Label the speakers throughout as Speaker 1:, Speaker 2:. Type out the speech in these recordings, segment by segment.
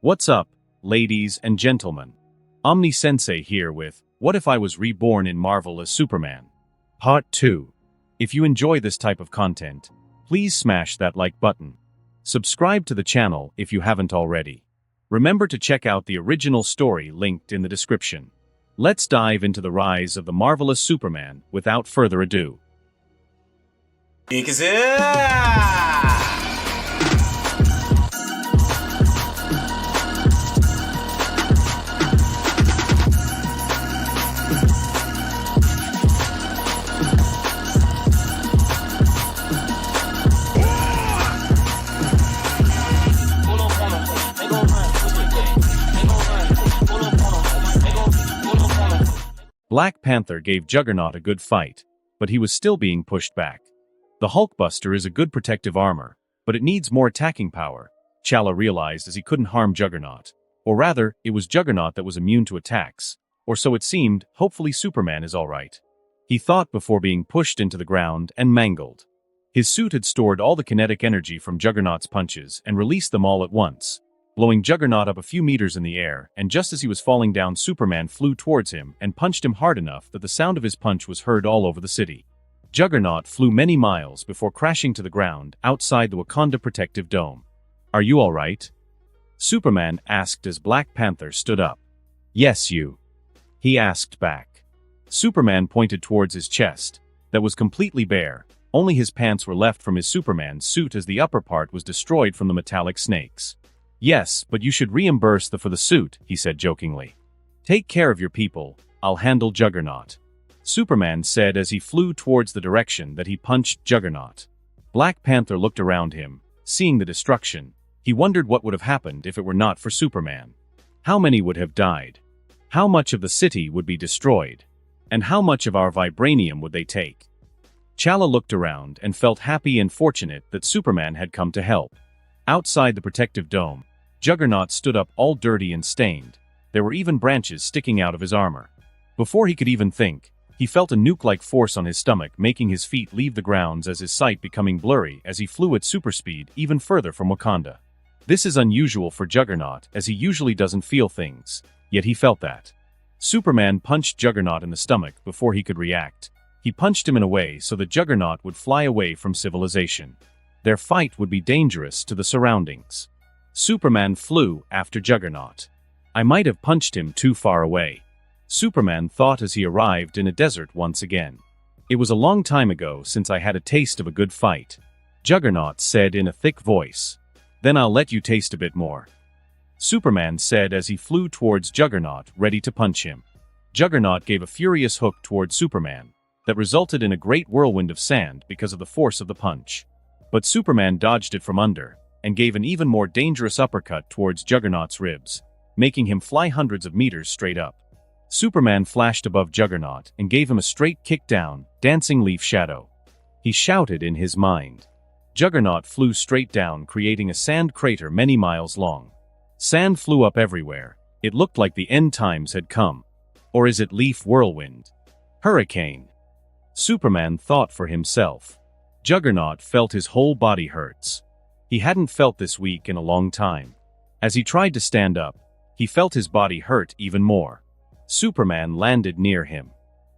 Speaker 1: What's up, ladies and gentlemen? Omni-sensei here with What If I Was Reborn in Marvel as Superman? Part 2. If you enjoy this type of content, please smash that like button. Subscribe to the channel if you haven't already. Remember to check out the original story linked in the description. Let's dive into the rise of the marvelous Superman without further ado. Black Panther gave Juggernaut a good fight, but he was still being pushed back. The Hulkbuster is a good protective armor, but it needs more attacking power, T'Challa realized as he couldn't harm Juggernaut. Or rather, it was Juggernaut that was immune to attacks. Or so it seemed. Hopefully Superman is alright. He thought before being pushed into the ground and mangled. His suit had stored all the kinetic energy from Juggernaut's punches and released them all at once, blowing Juggernaut up a few meters in the air, and just as he was falling down, Superman flew towards him and punched him hard enough that the sound of his punch was heard all over the city. Juggernaut flew many miles before crashing to the ground outside the Wakanda protective dome. "Are you alright?" Superman asked as Black Panther stood up. "Yes, you?" he asked back. Superman pointed towards his chest, that was completely bare. Only his pants were left from his Superman suit as the upper part was destroyed from the metallic snakes. "Yes, but you should reimburse for the suit," he said jokingly. "Take care of your people, I'll handle Juggernaut," Superman said as he flew towards the direction that he punched Juggernaut. Black Panther looked around him, seeing the destruction. He wondered what would have happened if it were not for Superman. How many would have died? How much of the city would be destroyed? And how much of our vibranium would they take? T'Challa looked around and felt happy and fortunate that Superman had come to help. Outside the protective dome, Juggernaut stood up all dirty and stained. There were even branches sticking out of his armor. Before he could even think, he felt a nuke-like force on his stomach, making his feet leave the grounds as his sight becoming blurry as he flew at superspeed even further from Wakanda. This is unusual for Juggernaut, as he usually doesn't feel things, yet he felt that. Superman punched Juggernaut in the stomach before he could react. He punched him in a way so that Juggernaut would fly away from civilization. Their fight would be dangerous to the surroundings. Superman flew after Juggernaut. "I might have punched him too far away," Superman thought as he arrived in a desert once again. "It was a long time ago since I had a taste of a good fight," Juggernaut said in a thick voice. "Then I'll let you taste a bit more," Superman said as he flew towards Juggernaut, ready to punch him. Juggernaut gave a furious hook towards Superman that resulted in a great whirlwind of sand because of the force of the punch. But Superman dodged it from under, and gave an even more dangerous uppercut towards Juggernaut's ribs, making him fly hundreds of meters straight up. Superman flashed above Juggernaut and gave him a straight kick down, dancing leaf shadow. He shouted in his mind. Juggernaut flew straight down, creating a sand crater many miles long. Sand flew up everywhere. It looked like the end times had come. Or is it leaf whirlwind? Hurricane? Superman thought for himself. Juggernaut felt his whole body hurts. He hadn't felt this weak in a long time. As he tried to stand up, he felt his body hurt even more. Superman landed near him.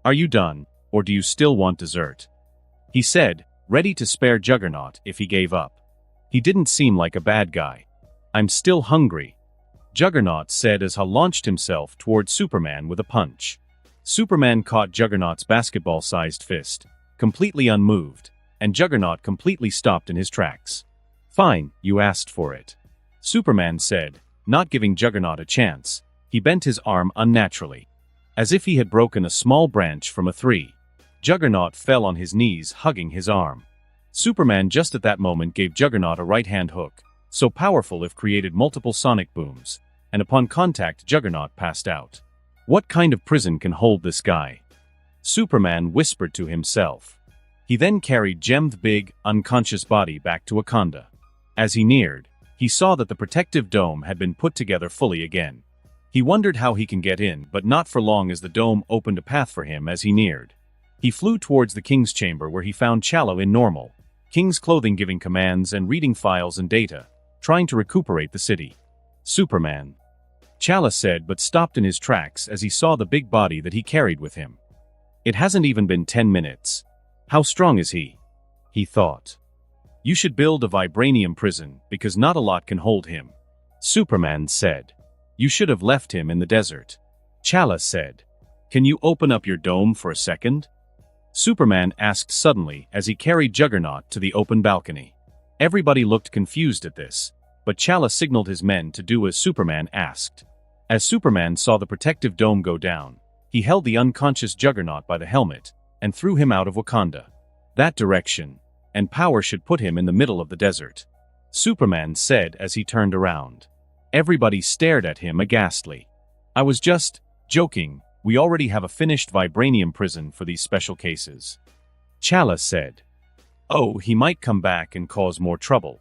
Speaker 1: "Are you done, or do you still want dessert?" he said, ready to spare Juggernaut if he gave up. He didn't seem like a bad guy. "I'm still hungry," Juggernaut said as he launched himself towards Superman with a punch. Superman caught Juggernaut's basketball-sized fist, completely unmoved, and Juggernaut completely stopped in his tracks. "Fine, you asked for it," Superman said, not giving Juggernaut a chance. He bent his arm unnaturally, as if he had broken a small branch from a tree. Juggernaut fell on his knees, hugging his arm. Superman just at that moment gave Juggernaut a right-hand hook, so powerful it created multiple sonic booms, and upon contact Juggernaut passed out. "What kind of prison can hold this guy?" Superman whispered to himself. He then carried Jem's big, unconscious body back to Wakanda. As he neared, he saw that the protective dome had been put together fully again. He wondered how he can get in, but not for long as the dome opened a path for him as he neared. He flew towards the king's chamber where he found T'Challa in normal, king's clothing, giving commands and reading files and data, trying to recuperate the city. Superman. Chala said, but stopped in his tracks as he saw the big body that he carried with him. It hasn't even been 10 minutes. How strong is he? He thought. You should build a vibranium prison, because not a lot can hold him. Superman said. You should have left him in the desert. Chala said. Can you open up your dome for a second? Superman asked suddenly as he carried Juggernaut to the open balcony. Everybody looked confused at this, but Chala signaled his men to do as Superman asked. As Superman saw the protective dome go down, he held the unconscious Juggernaut by the helmet and threw him out of Wakanda. That direction and power should put him in the middle of the desert, Superman said as he turned around. Everybody stared at him aghastly. I was just joking. We already have a finished vibranium prison for these special cases. Chala said. Oh, he might come back and cause more trouble.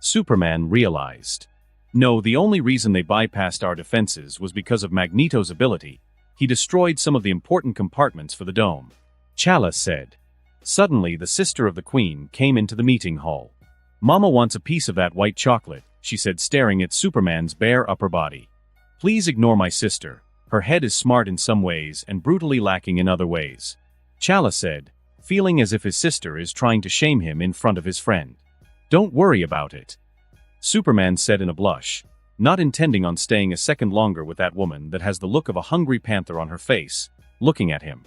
Speaker 1: Superman realized. No, the only reason they bypassed our defenses was because of Magneto's ability. He destroyed some of the important compartments for the dome. Chala said. Suddenly, the sister of the Queen came into the meeting hall. Mama wants a piece of that white chocolate, she said, staring at Superman's bare upper body. Please ignore my sister. Her head is smart in some ways and brutally lacking in other ways. Chala said, feeling as if his sister is trying to shame him in front of his friend. Don't worry about it. Superman said in a blush, not intending on staying a second longer with that woman that has the look of a hungry panther on her face, looking at him.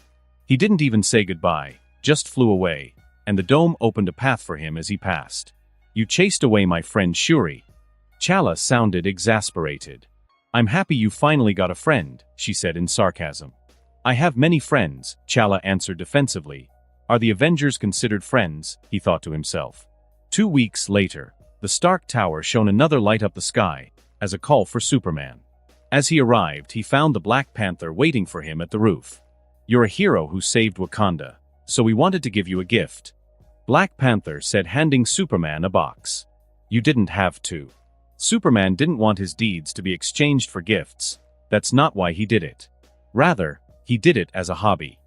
Speaker 1: He didn't even say goodbye, just flew away, and the dome opened a path for him as he passed. You chased away my friend Shuri. Chala sounded exasperated. I'm happy you finally got a friend, she said in sarcasm. I have many friends, Chala answered defensively. Are the Avengers considered friends? He thought to himself. 2 weeks later, the Stark Tower shone another light up the sky, as a call for Superman. As he arrived, he found the Black Panther waiting for him at the roof. You're a hero who saved Wakanda, so we wanted to give you a gift. Black Panther said, handing Superman a box. You didn't have to. Superman didn't want his deeds to be exchanged for gifts. That's not why he did it. Rather, he did it as a hobby.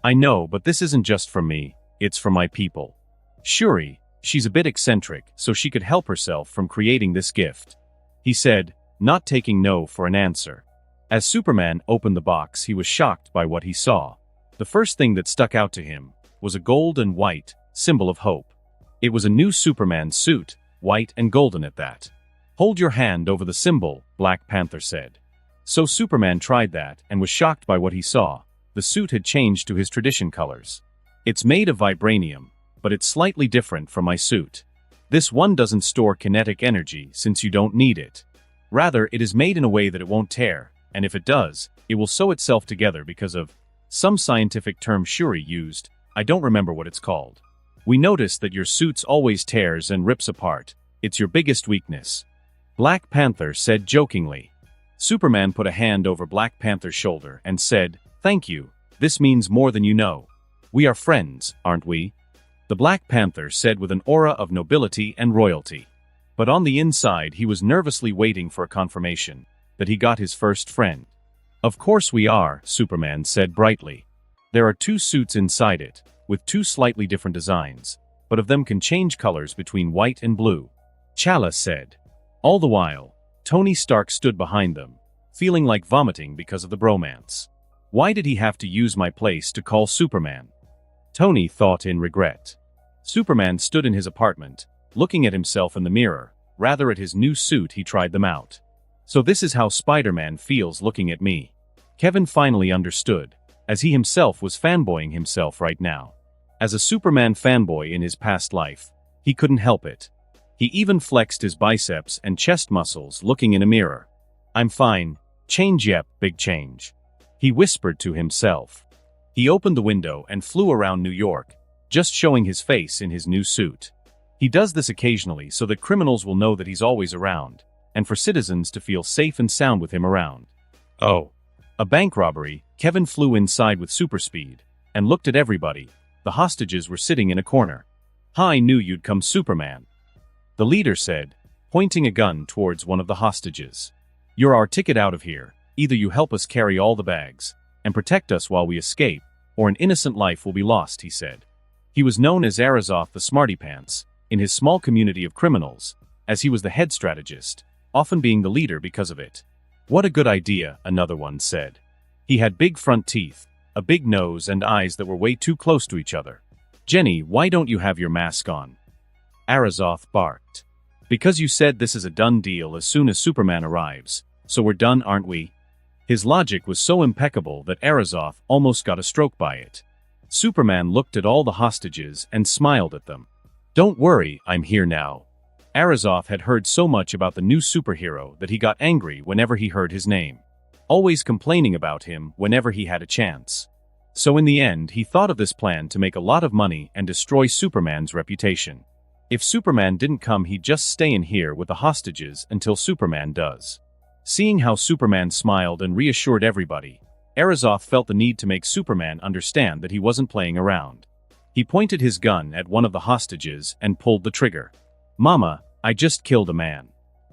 Speaker 1: I know, but this isn't just for me, it's for my people. Shuri, she's a bit eccentric, so she could help herself from creating this gift. He said, not taking no for an answer. As Superman opened the box, he was shocked by what he saw. The first thing that stuck out to him was a gold and white symbol of hope. It was a new Superman suit, white and golden at that. Hold your hand over the symbol, Black Panther said. So Superman tried that and was shocked by what he saw. The suit had changed to his tradition colors. It's made of vibranium, but it's slightly different from my suit. This one doesn't store kinetic energy since you don't need it. Rather, it is made in a way that it won't tear, and if it does, it will sew itself together because of some scientific term Shuri used. I don't remember what it's called. We noticed that your suits always tears and rips apart. It's your biggest weakness. Black Panther said jokingly. Superman put a hand over Black Panther's shoulder and said, thank you, this means more than you know. We are friends, aren't we? The Black Panther said with an aura of nobility and royalty. But on the inside he was nervously waiting for a confirmation that he got his first friend. Of course we are, Superman said brightly. There are 2 suits inside it, with 2 slightly different designs, but of them can change colors between white and blue. Chala said. All the while, Tony Stark stood behind them, feeling like vomiting because of the bromance. Why did he have to use my place to call Superman? Tony thought in regret. Superman stood in his apartment, looking at himself in the mirror, rather at his new suit. He tried them out. So this is how Spider-Man feels looking at me. Kevin finally understood, as he himself was fanboying himself right now. As a Superman fanboy in his past life, he couldn't help it. He even flexed his biceps and chest muscles looking in a mirror. I'm fine. Change, yep, big change. He whispered to himself. He opened the window and flew around New York, just showing his face in his new suit. He does this occasionally so that criminals will know that he's always around, and for citizens to feel safe and sound with him around. Oh. A bank robbery. Kevin flew inside with super speed, and looked at everybody. The hostages were sitting in a corner. I knew you'd come, Superman. The leader said, pointing a gun towards one of the hostages. You're our ticket out of here. Either you help us carry all the bags and protect us while we escape, or an innocent life will be lost, he said. He was known as Arizov the Smarty Pants in his small community of criminals, as he was the head strategist, often being the leader because of it. What a good idea, another one said. He had big front teeth, a big nose and eyes that were way too close to each other. Jenny, why don't you have your mask on? Arazoth barked. Because you said this is a done deal as soon as Superman arrives, so we're done, aren't we? His logic was so impeccable that Arazoth almost got a stroke by it. Superman looked at all the hostages and smiled at them. Don't worry, I'm here now. Arazoth had heard so much about the new superhero that he got angry whenever he heard his name, always complaining about him whenever he had a chance. So in the end, he thought of this plan to make a lot of money and destroy Superman's reputation. If Superman didn't come, he'd just stay in here with the hostages until Superman does. Seeing how Superman smiled and reassured everybody, Arazoth felt the need to make Superman understand that he wasn't playing around. He pointed his gun at one of the hostages and pulled the trigger. Mama, I just killed a man.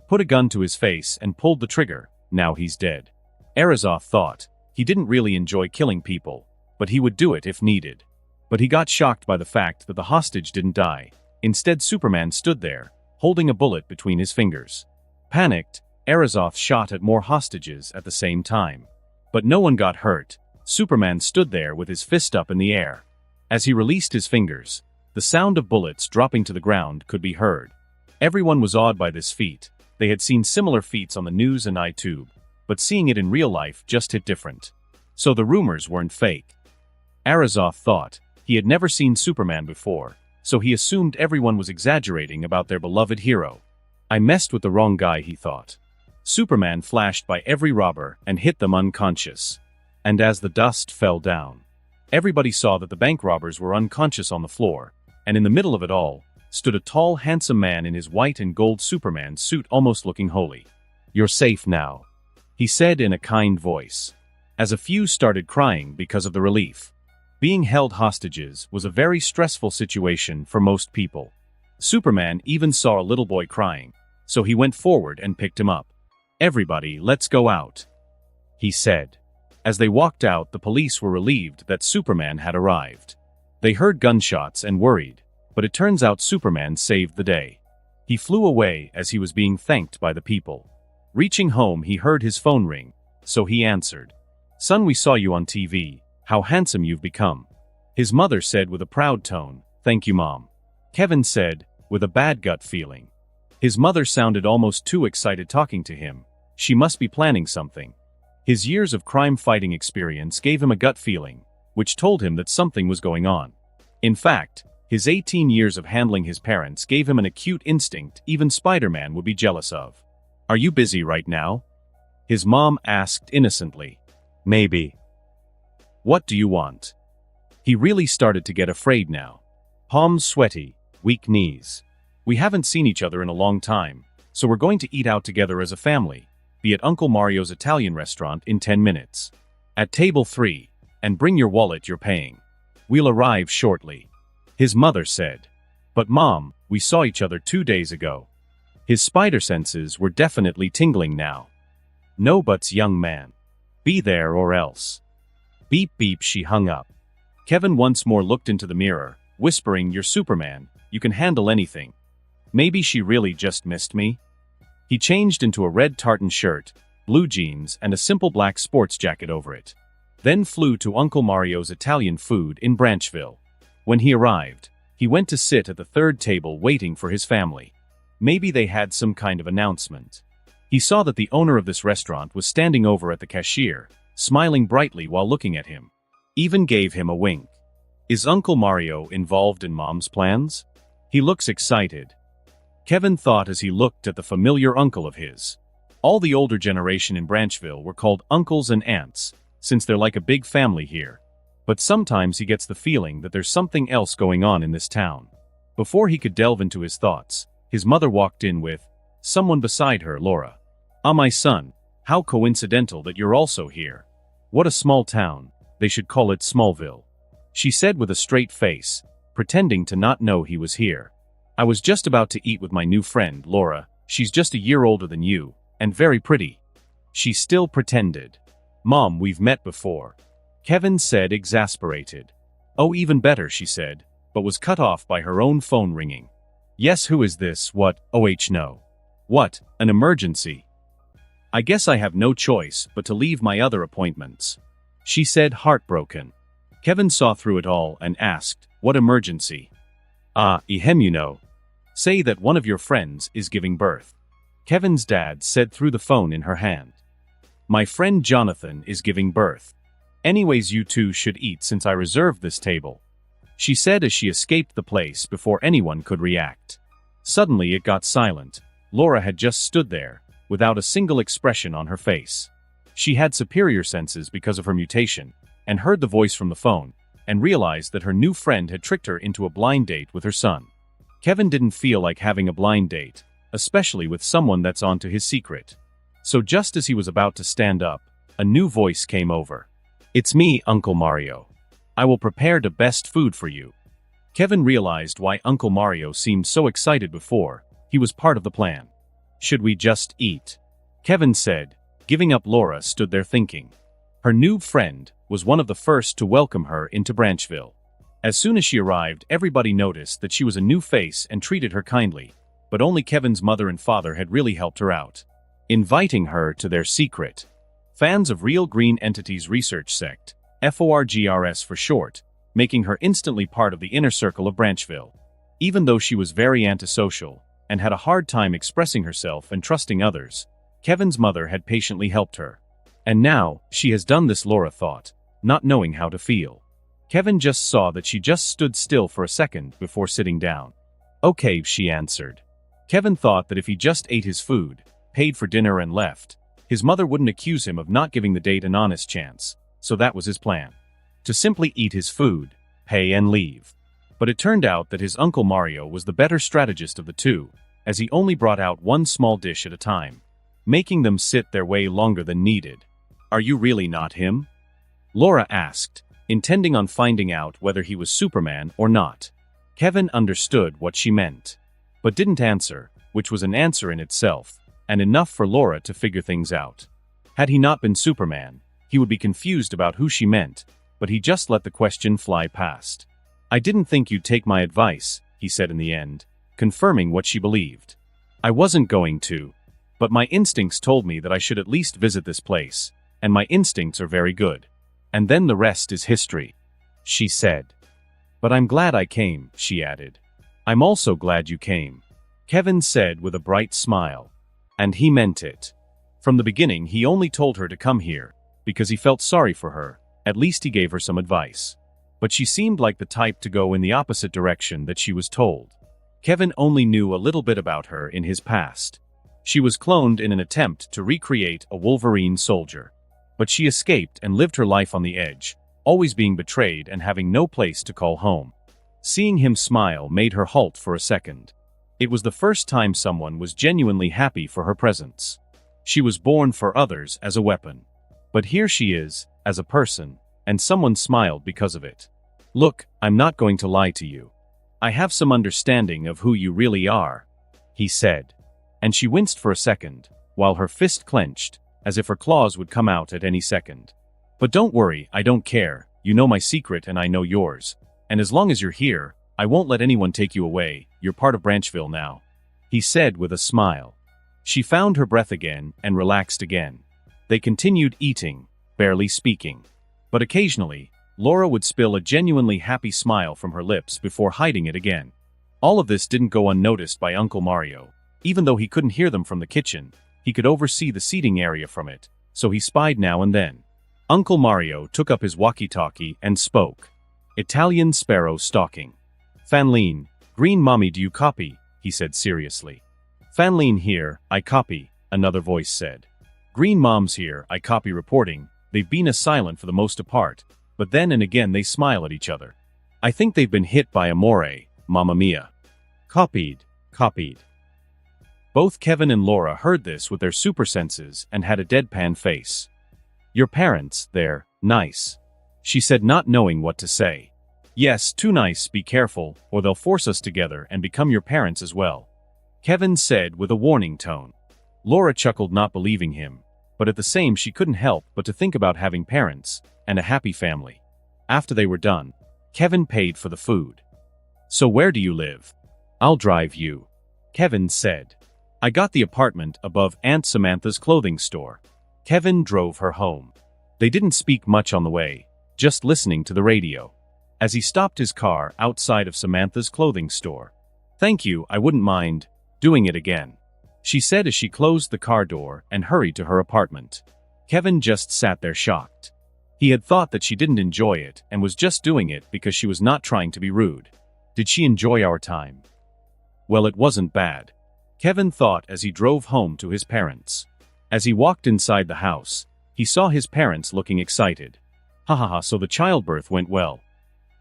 Speaker 1: Put a gun to his face and pulled the trigger. Now he's dead. Arazoth thought he didn't really enjoy killing people, but he would do it if needed. But he got shocked by the fact that the hostage didn't die. Instead, Superman stood there, holding a bullet between his fingers. Panicked, Arazoth shot at more hostages at the same time. But no one got hurt. Superman stood there with his fist up in the air. As he released his fingers, the sound of bullets dropping to the ground could be heard. Everyone was awed by this feat. They had seen similar feats on the news and iTube, but seeing it in real life just hit different. So the rumors weren't fake. Arazoth thought he had never seen Superman before, so he assumed everyone was exaggerating about their beloved hero. I messed with the wrong guy, he thought. Superman flashed by every robber and hit them unconscious. And as the dust fell down, everybody saw that the bank robbers were unconscious on the floor, and in the middle of it all stood a tall, handsome man in his white and gold Superman suit, almost looking holy. You're safe now, he said in a kind voice, as a few started crying because of the relief. Being held hostages was a very stressful situation for most people. Superman even saw a little boy crying, so he went forward and picked him up. Everybody, let's go out, he said. As they walked out, the police were relieved that Superman had arrived. They heard gunshots and worried, but it turns out Superman saved the day. He flew away as he was being thanked by the people. Reaching home, he heard his phone ring, so he answered. Son, we saw you on TV. How handsome you've become. His mother said with a proud tone, Thank you, Mom. Kevin said, with a bad gut feeling. His mother sounded almost too excited talking to him. She must be planning something. His years of crime-fighting experience gave him a gut feeling, which told him that something was going on. In fact, his 18 years of handling his parents gave him an acute instinct even Spider-Man would be jealous of. Are you busy right now? His mom asked innocently. Maybe. What do you want? He really started to get afraid now. Palms sweaty, weak knees. We haven't seen each other in a long time, so we're going to eat out together as a family, be at Uncle Mario's Italian restaurant in 10 minutes. At table 3, and bring your wallet, you're paying. We'll arrive shortly. His mother said. But Mom, we saw each other 2 days ago. His spider senses were definitely tingling now. No buts, young man. Be there or else. Beep beep, she hung up. Kevin once more looked into the mirror, whispering, You're Superman, you can handle anything. Maybe she really just missed me? He changed into a red tartan shirt, blue jeans, and a simple black sports jacket over it. Then flew to Uncle Mario's Italian food in Branchville. When he arrived, he went to sit at the third table waiting for his family. Maybe they had some kind of announcement. He saw that the owner of this restaurant was standing over at the cashier, smiling brightly while looking at him. Even gave him a wink. Is Uncle Mario involved in Mom's plans? He looks excited. Kevin thought as he looked at the familiar uncle of his. All the older generation in Branchville were called uncles and aunts, since they're like a big family here. But sometimes he gets the feeling that there's something else going on in this town. Before he could delve into his thoughts, his mother walked in with someone beside her, Laura. Ah, my son, how coincidental that you're also here. What a small town, they should call it Smallville. She said with a straight face, pretending to not know he was here. I was just about to eat with my new friend, Laura. She's just a year older than you, and very pretty. She still pretended. Mom, we've met before. Kevin said, exasperated. Oh, even better, she said, but was cut off by her own phone ringing. Yes, who is this? What? Oh, no. What, an emergency? I guess I have no choice but to leave my other appointments, she said, heartbroken. Kevin saw through it all and asked, what emergency? You know. Say that one of your friends is giving birth. Kevin's dad said through the phone in her hand. My friend Jonathan is giving birth. Anyways, you two should eat since I reserved this table, she said as she escaped the place before anyone could react. Suddenly it got silent. Laura had just stood there, without a single expression on her face. She had superior senses because of her mutation, and heard the voice from the phone, and realized that her new friend had tricked her into a blind date with her son. Kevin didn't feel like having a blind date, especially with someone that's onto his secret. So just as he was about to stand up, a new voice came over. It's me, Uncle Mario. I will prepare the best food for you. Kevin realized why Uncle Mario seemed so excited before. He was part of the plan. Should we just eat? Kevin said. Giving up, Laura stood there thinking. Her new friend was one of the first to welcome her into Branchville. As soon as she arrived, everybody noticed that she was a new face and treated her kindly, but only Kevin's mother and father had really helped her out, inviting her to their secret. Fans of Real Green Entities Research Sect, FORGRS for short, making her instantly part of the inner circle of Branchville. Even though she was very antisocial and had a hard time expressing herself and trusting others, Kevin's mother had patiently helped her. And now, she has done this, Laura thought, not knowing how to feel. Kevin just saw that she just stood still for a second before sitting down. Okay, she answered. Kevin thought that if he just ate his food, paid for dinner and left, his mother wouldn't accuse him of not giving the date an honest chance, so that was his plan. To simply eat his food, pay and leave. But it turned out that his Uncle Mario was the better strategist of the two, as he only brought out one small dish at a time, making them sit their way longer than needed. Are you really not him? Laura asked, intending on finding out whether he was Superman or not. Kevin understood what she meant, but didn't answer, which was an answer in itself, and enough for Laura to figure things out. Had he not been Superman, he would be confused about who she meant, but he just let the question fly past. I didn't think you'd take my advice, he said in the end, confirming what she believed. I wasn't going to, but my instincts told me that I should at least visit this place, and my instincts are very good. And then the rest is history, she said. But I'm glad I came, she added. I'm also glad you came, Kevin said with a bright smile. And he meant it. From the beginning, he only told her to come here, because he felt sorry for her. At least he gave her some advice. But she seemed like the type to go in the opposite direction that she was told. Kevin only knew a little bit about her in his past. She was cloned in an attempt to recreate a Wolverine soldier. But she escaped and lived her life on the edge, always being betrayed and having no place to call home. Seeing him smile made her halt for a second. It was the first time someone was genuinely happy for her presence. She was born for others as a weapon. But here she is, as a person, and someone smiled because of it. Look, I'm not going to lie to you. I have some understanding of who you really are, he said. And she winced for a second, while her fist clenched, as if her claws would come out at any second. But don't worry, I don't care. You know my secret and I know yours. And as long as you're here, I won't let anyone take you away. You're part of Branchville now, he said with a smile. She found her breath again and relaxed again. They continued eating, barely speaking. But occasionally, Laura would spill a genuinely happy smile from her lips before hiding it again. All of this didn't go unnoticed by Uncle Mario. Even though he couldn't hear them from the kitchen, he could oversee the seating area from it, so he spied now and then. Uncle Mario took up his walkie-talkie and spoke. Italian sparrow stalking. Fanline, green mommy, do you copy? He said seriously. Fanline here, I copy, another voice said. Green mom's here, I copy reporting. They've been silent for the most part, but then and again they smile at each other. I think they've been hit by amore, mamma mia. Copied. Both Kevin and Laura heard this with their super senses and had a deadpan face. Your parents, they're nice, she said, not knowing what to say. Yes, too nice, be careful, or they'll force us together and become your parents as well, Kevin said with a warning tone. Laura chuckled, not believing him, but at the same she couldn't help but to think about having parents and a happy family. After they were done, Kevin paid for the food. So where do you live? I'll drive you, Kevin said. I got the apartment above Aunt Samantha's clothing store. Kevin drove her home. They didn't speak much on the way, just listening to the radio. As he stopped his car outside of Samantha's clothing store. "Thank you, I wouldn't mind doing it again," she said as she closed the car door and hurried to her apartment. Kevin just sat there shocked. He had thought that she didn't enjoy it and was just doing it because she was not trying to be rude. Did she enjoy our time? Well, it wasn't bad, Kevin thought as he drove home to his parents. As he walked inside the house, he saw his parents looking excited. Ha ha ha, so the childbirth went well.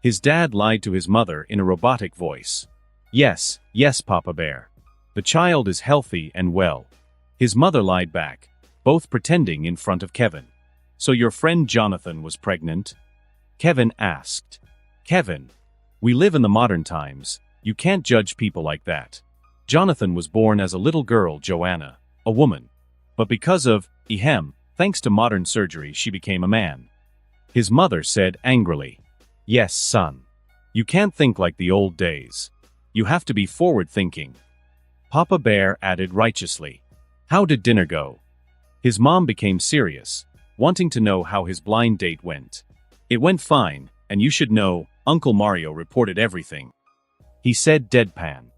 Speaker 1: His dad lied to his mother in a robotic voice. Yes, Papa Bear. The child is healthy and well. His mother lied back, both pretending in front of Kevin. So your friend Jonathan was pregnant? Kevin asked. Kevin, we live in the modern times. You can't judge people like that. Jonathan was born as a little girl, Joanna, a woman. But because of, thanks to modern surgery, she became a man. His mother said angrily. Yes, son. You can't think like the old days. You have to be forward-thinking. Papa Bear added righteously. How did dinner go? His mom became serious, wanting to know how his blind date went. It went fine, and you should know, Uncle Mario reported everything. He said deadpan.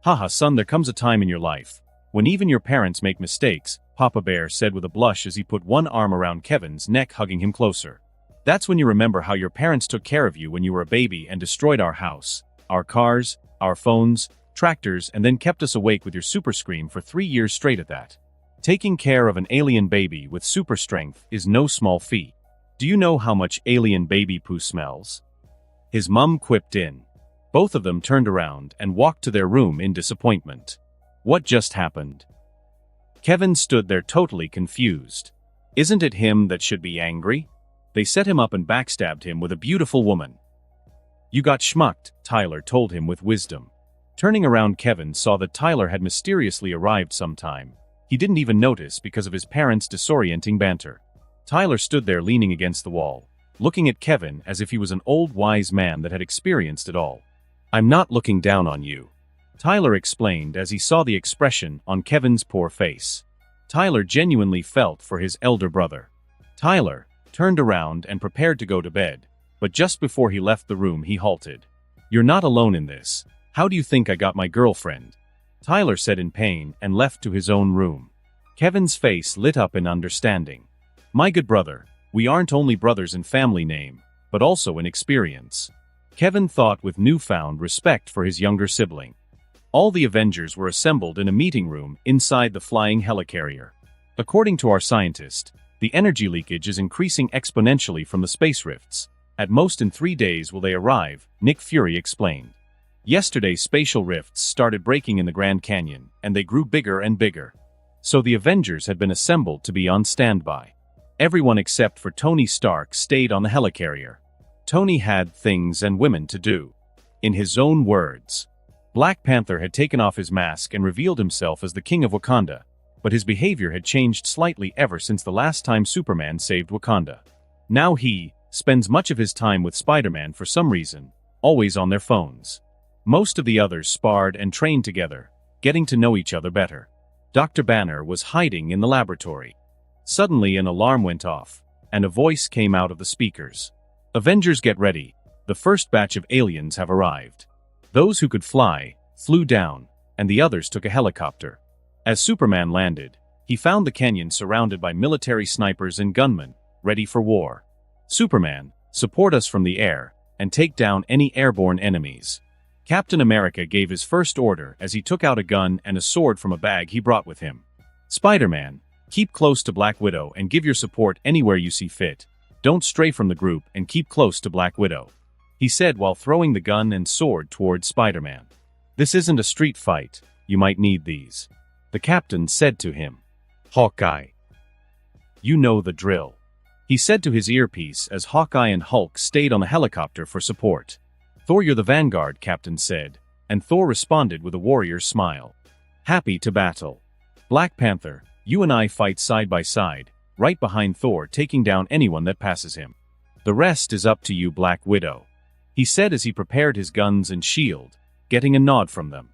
Speaker 1: Haha, son, there comes a time in your life when even your parents make mistakes, Papa Bear said with a blush as he put one arm around Kevin's neck, hugging him closer. That's when you remember how your parents took care of you when you were a baby and destroyed our house, our cars, our phones, tractors, and then kept us awake with your super scream for 3 years straight at that. Taking care of an alien baby with super strength is no small feat. Do you know how much alien baby poo smells? His mum quipped in. Both of them turned around and walked to their room in disappointment. What just happened? Kevin stood there totally confused. Isn't it him that should be angry? They set him up and backstabbed him with a beautiful woman. You got schmucked, Tyler told him with wisdom. Turning around, Kevin saw that Tyler had mysteriously arrived sometime. He didn't even notice because of his parents' disorienting banter. Tyler stood there leaning against the wall, looking at Kevin as if he was an old wise man that had experienced it all. I'm not looking down on you, Tyler explained as he saw the expression on Kevin's poor face. Tyler genuinely felt for his elder brother. Tyler turned around and prepared to go to bed, but just before he left the room he halted. You're not alone in this. How do you think I got my girlfriend? Tyler said in pain and left to his own room. Kevin's face lit up in understanding. My good brother, we aren't only brothers in family name, but also in experience. Kevin thought with newfound respect for his younger sibling. All the Avengers were assembled in a meeting room inside the flying helicarrier. According to our scientist, the energy leakage is increasing exponentially from the space rifts. At most in 3 days will they arrive, Nick Fury explained. Yesterday spatial rifts started breaking in the Grand Canyon, and they grew bigger and bigger. So the Avengers had been assembled to be on standby. Everyone except for Tony Stark stayed on the helicarrier. Tony had things and women to do. In his own words, Black Panther had taken off his mask and revealed himself as the King of Wakanda, but his behavior had changed slightly ever since the last time Superman saved Wakanda. Now he spends much of his time with Spider-Man for some reason, always on their phones. Most of the others sparred and trained together, getting to know each other better. Dr. Banner was hiding in the laboratory. Suddenly an alarm went off, and a voice came out of the speakers. Avengers, get ready. The first batch of aliens have arrived. Those who could fly flew down, and the others took a helicopter. As Superman landed, he found the canyon surrounded by military snipers and gunmen, ready for war. Superman, support us from the air, and take down any airborne enemies. Captain America gave his first order as he took out a gun and a sword from a bag he brought with him. Spider-Man, keep close to Black Widow and give your support anywhere you see fit. Don't stray from the group and keep close to Black Widow, he said while throwing the gun and sword towards Spider-Man. This isn't a street fight. You might need these, the captain said to him. Hawkeye. You know the drill, he said to his earpiece as Hawkeye and Hulk stayed on the helicopter for support. Thor, you're the vanguard, Captain said, and Thor responded with a warrior's smile. Happy to battle. Black Panther, you and I fight side by side, right behind Thor, taking down anyone that passes him. The rest is up to you, Black Widow, he said as he prepared his guns and shield, getting a nod from them.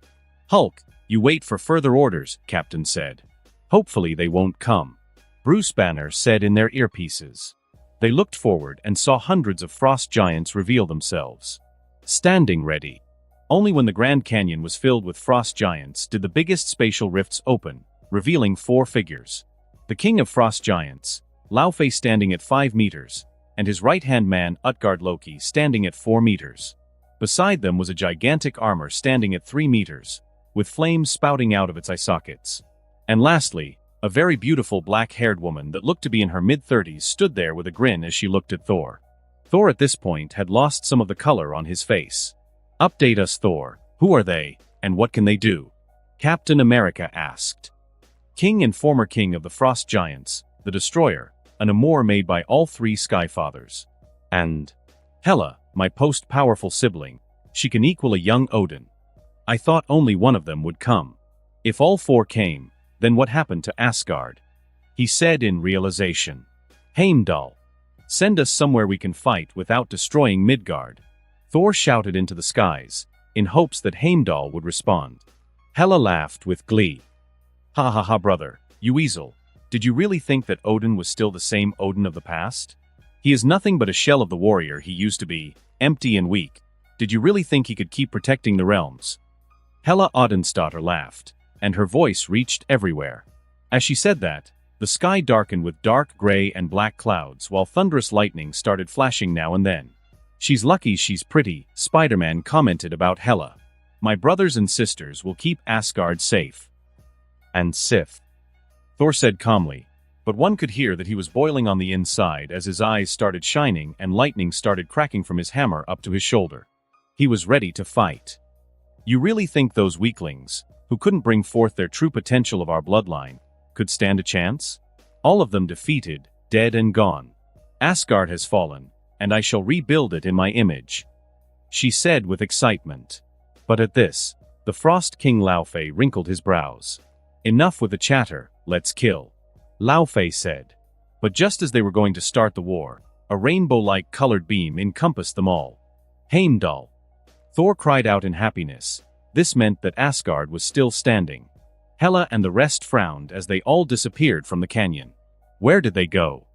Speaker 1: Hulk, You wait for further orders, Captain said. Hopefully they won't come, Bruce Banner said in their earpieces. They looked forward and saw hundreds of frost giants reveal themselves, standing ready. Only when the Grand Canyon was filled with frost giants did the biggest spatial rifts open, revealing 4 figures. The king of frost giants, Laufey, standing at 5 meters, and his right-hand man Utgard Loki standing at 4 meters. Beside them was a gigantic armor standing at 3 meters, with flames spouting out of its eye sockets. And lastly, a very beautiful black-haired woman that looked to be in her mid-30s stood there with a grin as she looked at Thor. Thor at this point had lost some of the color on his face. "Update us, Thor. Who are they, and what can they do?" Captain America asked. King and former king of the Frost Giants, the Destroyer, an amour made by all 3 Skyfathers. And Hela, my post-powerful sibling. She can equal a young Odin. I thought only one of them would come. If all 4 came, then what happened to Asgard? He said in realization. Heimdall. Send us somewhere we can fight without destroying Midgard. Thor shouted into the skies, in hopes that Heimdall would respond. Hela laughed with glee. Ha ha ha, brother, you weasel. Did you really think that Odin was still the same Odin of the past? He is nothing but a shell of the warrior he used to be, empty and weak. Did you really think he could keep protecting the realms? Hela Odinstotter laughed, and her voice reached everywhere. As she said that, the sky darkened with dark gray and black clouds while thunderous lightning started flashing now and then. She's lucky she's pretty, Spider-Man commented about Hela. My brothers and sisters will keep Asgard safe. And Sif. Thor said calmly, but one could hear that he was boiling on the inside as his eyes started shining and lightning started cracking from his hammer up to his shoulder. He was ready to fight. You really think those weaklings, who couldn't bring forth their true potential of our bloodline, could stand a chance? All of them defeated, dead and gone. Asgard has fallen, and I shall rebuild it in my image, she said with excitement. But at this, the Frost King Laufey wrinkled his brows. Enough with the chatter, let's kill, Laufey said. But just as they were going to start the war, a rainbow-like colored beam encompassed them all. Heimdall. Thor cried out in happiness. This meant that Asgard was still standing. Hela and the rest frowned as they all disappeared from the canyon. Where did they go?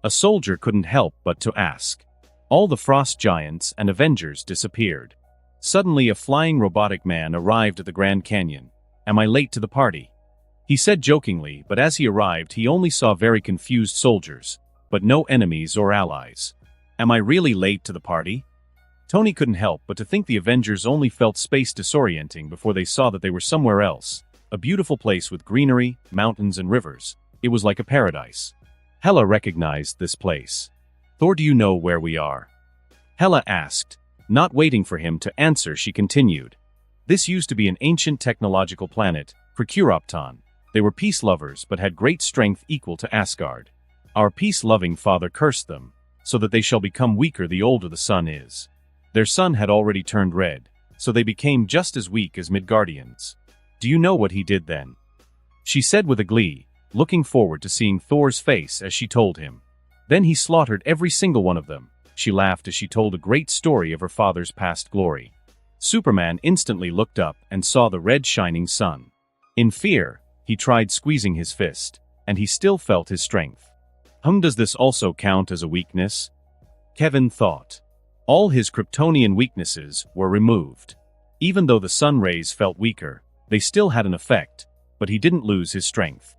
Speaker 1: A soldier couldn't help but to ask. All the Frost Giants and Avengers disappeared. Suddenly a flying robotic man arrived at the Grand Canyon. Am I late to the party? He said jokingly, but as he arrived he only saw very confused soldiers, but no enemies or allies. Am I really late to the party? Tony couldn't help but to think the Avengers only felt space disorienting before they saw that they were somewhere else. A beautiful place with greenery, mountains and rivers. It was like a paradise. Hela recognized this place. Thor, do you know where we are? Hela asked. Not waiting for him to answer, she continued. This used to be an ancient technological planet, Krikuropton. They were peace lovers but had great strength equal to Asgard. Our peace-loving father cursed them, so that they shall become weaker the older the sun is. Their sun had already turned red, so they became just as weak as Midgardians. Do you know what he did then? She said with a glee, looking forward to seeing Thor's face as she told him. Then he slaughtered every single one of them. She laughed as she told a great story of her father's past glory. Superman instantly looked up and saw the red shining sun. In fear, he tried squeezing his fist, and he still felt his strength. Does this also count as a weakness? Kevin thought. All his Kryptonian weaknesses were removed. Even though the sun rays felt weaker, they still had an effect, but he didn't lose his strength.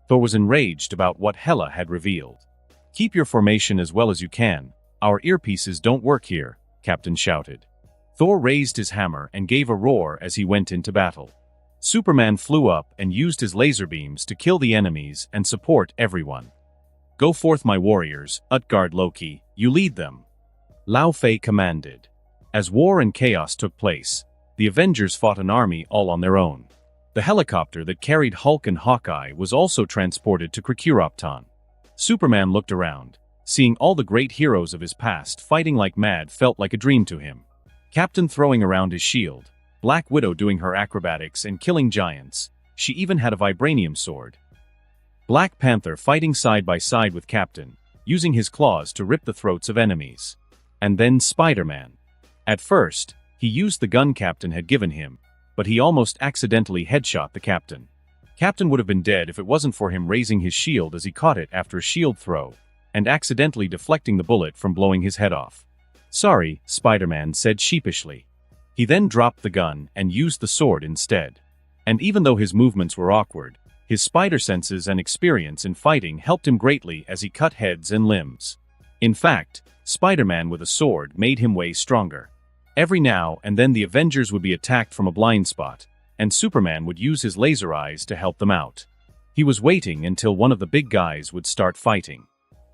Speaker 1: Thor was enraged about what Hela had revealed. Keep your formation as well as you can. Our earpieces don't work here, Captain shouted. Thor raised his hammer and gave a roar as he went into battle. Superman flew up and used his laser beams to kill the enemies and support everyone. Go forth, my warriors, Utgard Loki, you lead them, Laufey commanded. As war and chaos took place, the Avengers fought an army all on their own. The helicopter that carried Hulk and Hawkeye was also transported to Krikuropton. Superman looked around. Seeing all the great heroes of his past fighting like mad felt like a dream to him. Captain throwing around his shield, Black Widow doing her acrobatics and killing giants. She even had a vibranium sword. Black Panther fighting side by side with Captain, using his claws to rip the throats of enemies. And then Spider-Man. At first, he used the gun Captain had given him, but he almost accidentally headshot the captain. Captain would have been dead if it wasn't for him raising his shield as he caught it after a shield throw, and accidentally deflecting the bullet from blowing his head off. "Sorry," Spider-Man said sheepishly. He then dropped the gun and used the sword instead. And even though his movements were awkward, his spider senses and experience in fighting helped him greatly as he cut heads and limbs. In fact, Spider-Man with a sword made him way stronger. Every now and then the Avengers would be attacked from a blind spot, and Superman would use his laser eyes to help them out. He was waiting until one of the big guys would start fighting.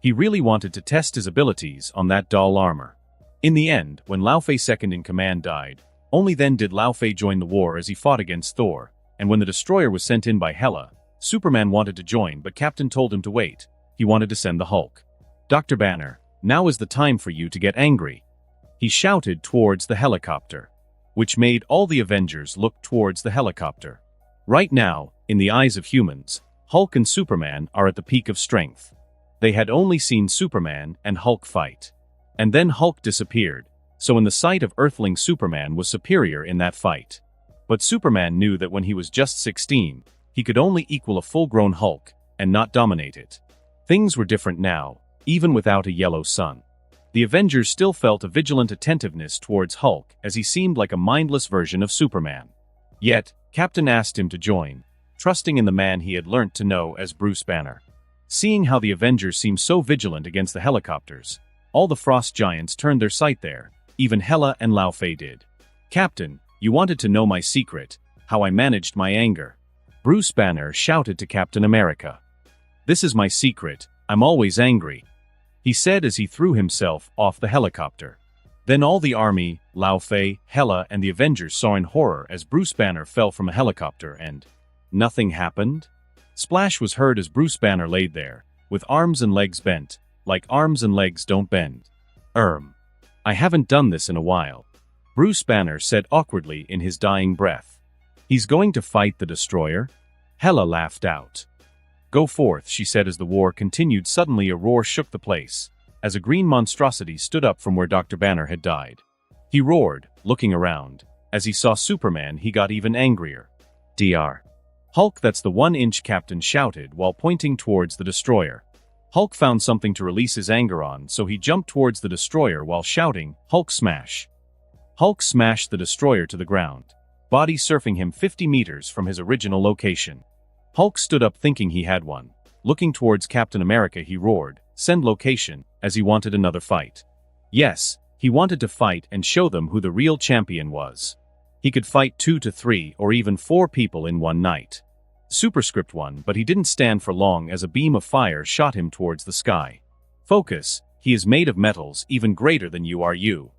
Speaker 1: He really wanted to test his abilities on that doll armor. In the end, when Lao Fei second in command died, only then did Lao Fei join the war as he fought against Thor, and when the destroyer was sent in by Hela, Superman wanted to join but Captain told him to wait. He wanted to send the Hulk. "Dr. Banner, now is the time for you to get angry," he shouted towards the helicopter, which made all the Avengers look towards the helicopter. Right now, in the eyes of humans, Hulk and Superman are at the peak of strength. They had only seen Superman and Hulk fight. And then Hulk disappeared, so in the sight of Earthling Superman was superior in that fight. But Superman knew that when he was just 16, he could only equal a full-grown Hulk, and not dominate it. Things were different now, even without a yellow sun. The Avengers still felt a vigilant attentiveness towards Hulk as he seemed like a mindless version of Superman. Yet, Captain asked him to join, trusting in the man he had learnt to know as Bruce Banner. Seeing how the Avengers seemed so vigilant against the helicopters, all the Frost Giants turned their sight there, even Hela and Lao Fei did. "Captain, you wanted to know my secret, how I managed my anger," Bruce Banner shouted to Captain America. "This is my secret, I'm always angry," he said as he threw himself off the helicopter. Then all the army, Lao Fei, Hela, and the Avengers saw in horror as Bruce Banner fell from a helicopter and nothing happened. Splash was heard as Bruce Banner laid there, with arms and legs bent, like arms and legs don't bend. I haven't done this in a while," Bruce Banner said awkwardly in his dying breath. "He's going to fight the destroyer?" Hela laughed out. "Go forth," she said as the war continued. Suddenly a roar shook the place, as a green monstrosity stood up from where Dr. Banner had died. He roared, looking around. As he saw Superman, he got even angrier. "Dr. Hulk, that's the 1-inch," Captain shouted while pointing towards the destroyer. Hulk found something to release his anger on, so he jumped towards the destroyer while shouting, "Hulk smash!" Hulk smashed the destroyer to the ground, body surfing him 50 meters from his original location. Hulk stood up thinking he had one. Looking towards Captain America, he roared, "Send location," as he wanted another fight. Yes, he wanted to fight and show them who the real champion was. He could fight 2 to 3 or even 4 people in one night. Superscript 1, but he didn't stand for long as a beam of fire shot him towards the sky. "Focus, he is made of metals even greater than you are you,"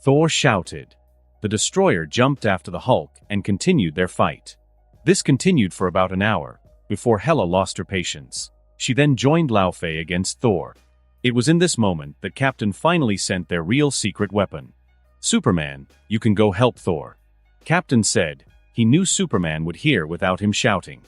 Speaker 1: Thor shouted. The destroyer jumped after the Hulk and continued their fight. This continued for about an hour, before Hela lost her patience. She then joined Lao Fei against Thor. It was in this moment that Captain finally sent their real secret weapon. "Superman, you can go help Thor," Captain said. He knew Superman would hear without him shouting.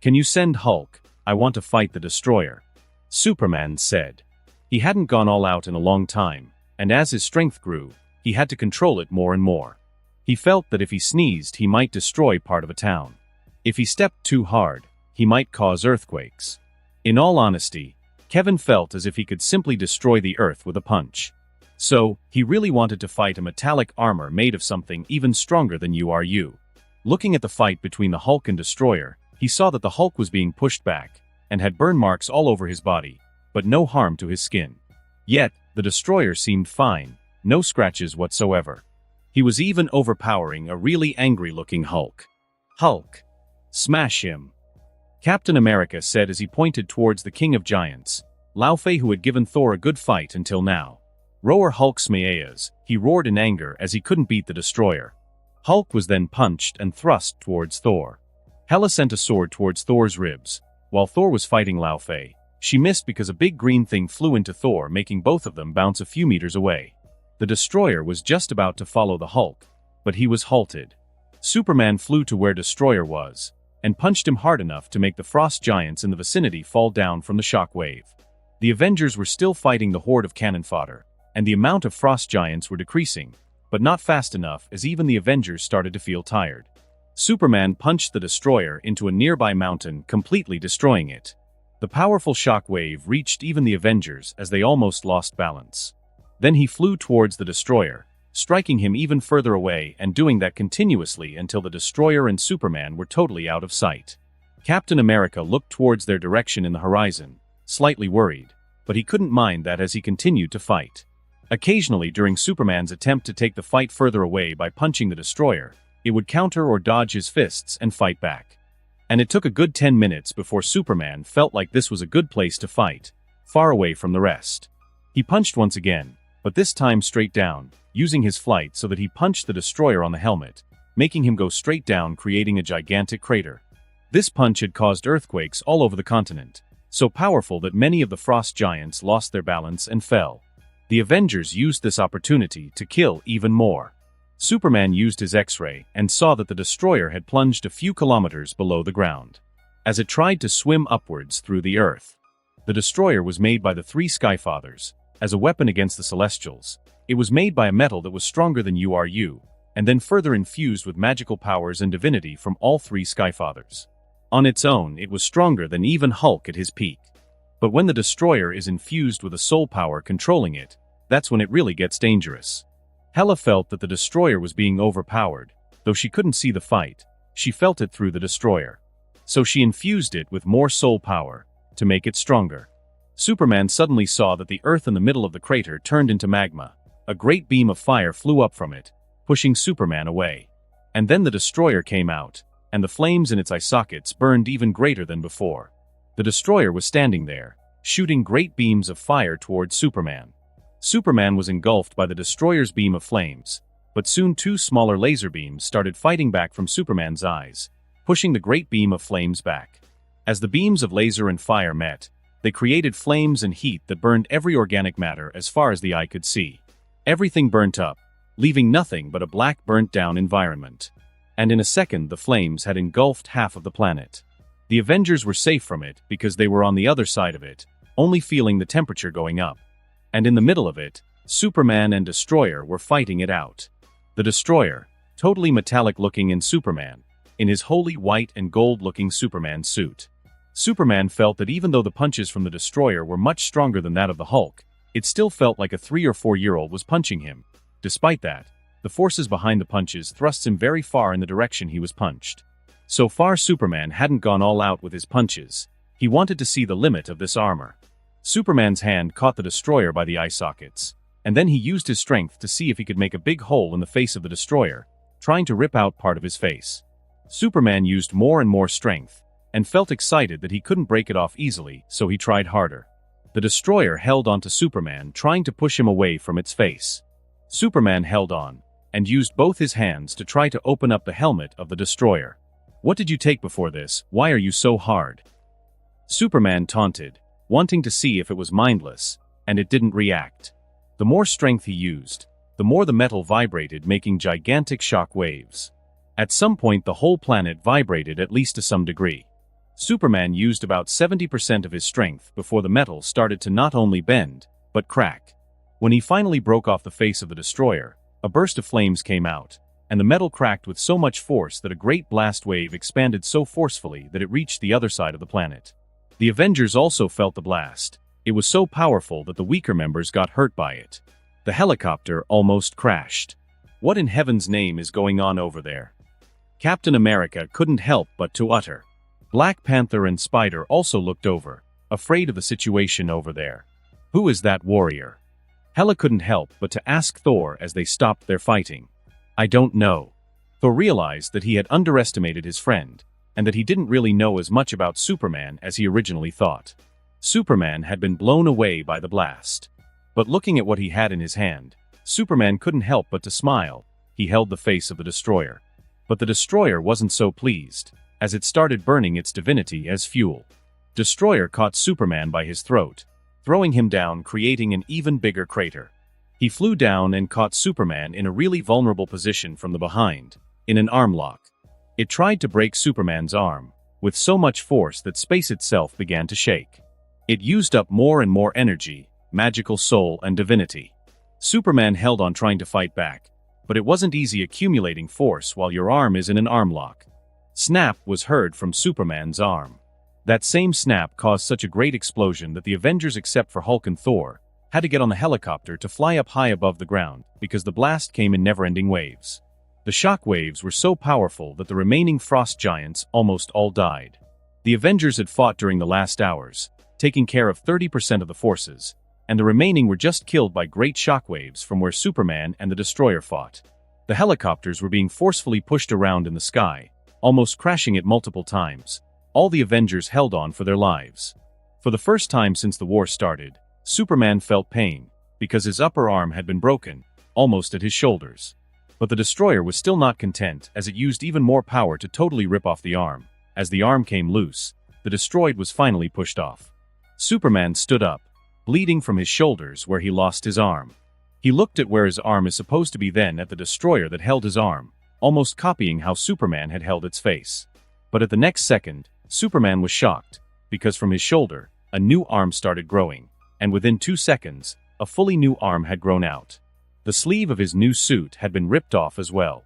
Speaker 1: "Can you send Hulk? I want to fight the destroyer," Superman said. He hadn't gone all out in a long time, and as his strength grew, he had to control it more and more. He felt that if he sneezed, he might destroy part of a town. If he stepped too hard, he might cause earthquakes. In all honesty, Kevin felt as if he could simply destroy the earth with a punch. So, he really wanted to fight a metallic armor made of something even stronger than you. Looking at the fight between the Hulk and Destroyer, he saw that the Hulk was being pushed back, and had burn marks all over his body, but no harm to his skin. Yet, the Destroyer seemed fine, no scratches whatsoever. He was even overpowering a really angry-looking Hulk. "Hulk! Smash him!" Captain America said as he pointed towards the King of Giants, Lao Fei, who had given Thor a good fight until now. "Roar Hulk smash!" he roared in anger as he couldn't beat the Destroyer. Hulk was then punched and thrust towards Thor. Hela sent a sword towards Thor's ribs. While Thor was fighting Lao Fei, she missed because a big green thing flew into Thor, making both of them bounce a few meters away. The Destroyer was just about to follow the Hulk, but he was halted. Superman flew to where Destroyer was, and punched him hard enough to make the Frost Giants in the vicinity fall down from the shock wave. The Avengers were still fighting the horde of cannon fodder, and the amount of Frost Giants were decreasing, but not fast enough as even the Avengers started to feel tired. Superman punched the destroyer into a nearby mountain, completely destroying it. The powerful shock wave reached even the Avengers as they almost lost balance. Then he flew towards the destroyer, striking him even further away and doing that continuously until the destroyer and Superman were totally out of sight. Captain America looked towards their direction in the horizon, slightly worried, but he couldn't mind that as he continued to fight. Occasionally during Superman's attempt to take the fight further away by punching the destroyer, it would counter or dodge his fists and fight back. And it took a good 10 minutes before Superman felt like this was a good place to fight, far away from the rest. He punched once again, but this time straight down, using his flight so that he punched the destroyer on the helmet, making him go straight down, creating a gigantic crater. This punch had caused earthquakes all over the continent, so powerful that many of the frost giants lost their balance and fell. The Avengers used this opportunity to kill even more. Superman used his X-ray and saw that the destroyer had plunged a few kilometers below the ground. As it tried to swim upwards through the earth, the destroyer was made by the three Skyfathers. As a weapon against the Celestials, it was made by a metal that was stronger than URU, and then further infused with magical powers and divinity from all three Skyfathers. On its own, it was stronger than even Hulk at his peak. But when the destroyer is infused with a soul power controlling it, that's when it really gets dangerous. Hela felt that the destroyer was being overpowered. Though she couldn't see the fight, she felt it through the destroyer. So she infused it with more soul power to make it stronger. Superman suddenly saw that the earth in the middle of the crater turned into magma. A great beam of fire flew up from it, pushing Superman away. And then the destroyer came out, and the flames in its eye sockets burned even greater than before. The destroyer was standing there, shooting great beams of fire towards Superman. Superman was engulfed by the destroyer's beam of flames, but soon two smaller laser beams started fighting back from Superman's eyes, pushing the great beam of flames back. As the beams of laser and fire met, they created flames and heat that burned every organic matter as far as the eye could see. Everything burnt up, leaving nothing but a black burnt-down environment. And in a second the flames had engulfed half of the planet. The Avengers were safe from it because they were on the other side of it, only feeling the temperature going up. And in the middle of it, Superman and Destroyer were fighting it out. The Destroyer, totally metallic-looking, in Superman, in his holy white and gold-looking Superman suit. Superman felt that even though the punches from the Destroyer were much stronger than that of the Hulk, it still felt like a 3 or 4-year-old was punching him. Despite that, the forces behind the punches thrust him very far in the direction he was punched. So far Superman hadn't gone all out with his punches. He wanted to see the limit of this armor. Superman's hand caught the Destroyer by the eye sockets, and then he used his strength to see if he could make a big hole in the face of the Destroyer, trying to rip out part of his face. Superman used more and more strength, and felt excited that he couldn't break it off easily, so he tried harder. The Destroyer held onto Superman, trying to push him away from its face. Superman held on, and used both his hands to try to open up the helmet of the Destroyer. "What did you take before this? Why are you so hard?" Superman taunted, wanting to see if it was mindless, and it didn't react. The more strength he used, the more the metal vibrated, making gigantic shock waves. At some point the whole planet vibrated, at least to some degree. Superman used about 70% of his strength before the metal started to not only bend, but crack. When he finally broke off the face of the Destroyer, a burst of flames came out, and the metal cracked with so much force that a great blast wave expanded so forcefully that it reached the other side of the planet. The Avengers also felt the blast. It was so powerful that the weaker members got hurt by it. The helicopter almost crashed. What in heaven's name is going on over there? Captain America couldn't help but to utter. Black Panther and Spider also looked over, afraid of the situation over there. Who is that warrior? Hela couldn't help but to ask Thor as they stopped their fighting. I don't know. Thor realized that he had underestimated his friend, and that he didn't really know as much about Superman as he originally thought. Superman had been blown away by the blast. But looking at what he had in his hand, Superman couldn't help but to smile. He held the face of the Destroyer. But the Destroyer wasn't so pleased, as it started burning its divinity as fuel. Destroyer caught Superman by his throat, throwing him down, creating an even bigger crater. He flew down and caught Superman in a really vulnerable position from the behind, in an arm lock. It tried to break Superman's arm, with so much force that space itself began to shake. It used up more and more energy, magical soul and divinity. Superman held on, trying to fight back, But it wasn't easy accumulating force while your arm is in an arm lock. Snap was heard from Superman's arm. That same snap caused such a great explosion that the Avengers, except for Hulk and Thor, had to get on the helicopter to fly up high above the ground because the blast came in never-ending waves. The shock waves were so powerful that the remaining frost giants almost all died. The Avengers had fought during the last hours, taking care of 30% of the forces, and the remaining were just killed by great shockwaves from where Superman and the Destroyer fought. The helicopters were being forcefully pushed around in the sky, almost crashing it multiple times. All the Avengers held on for their lives. For the first time since the war started, Superman felt pain, because his upper arm had been broken, almost at his shoulders. But the Destroyer was still not content, as it used even more power to totally rip off the arm. As the arm came loose, the Destroyed was finally pushed off. Superman stood up, bleeding from his shoulders where he lost his arm. He looked at where his arm is supposed to be, then at the Destroyer that held his arm, almost copying how Superman had held its face. But at the next second, Superman was shocked, because from his shoulder, a new arm started growing, and within 2 seconds, a fully new arm had grown out. The sleeve of his new suit had been ripped off as well.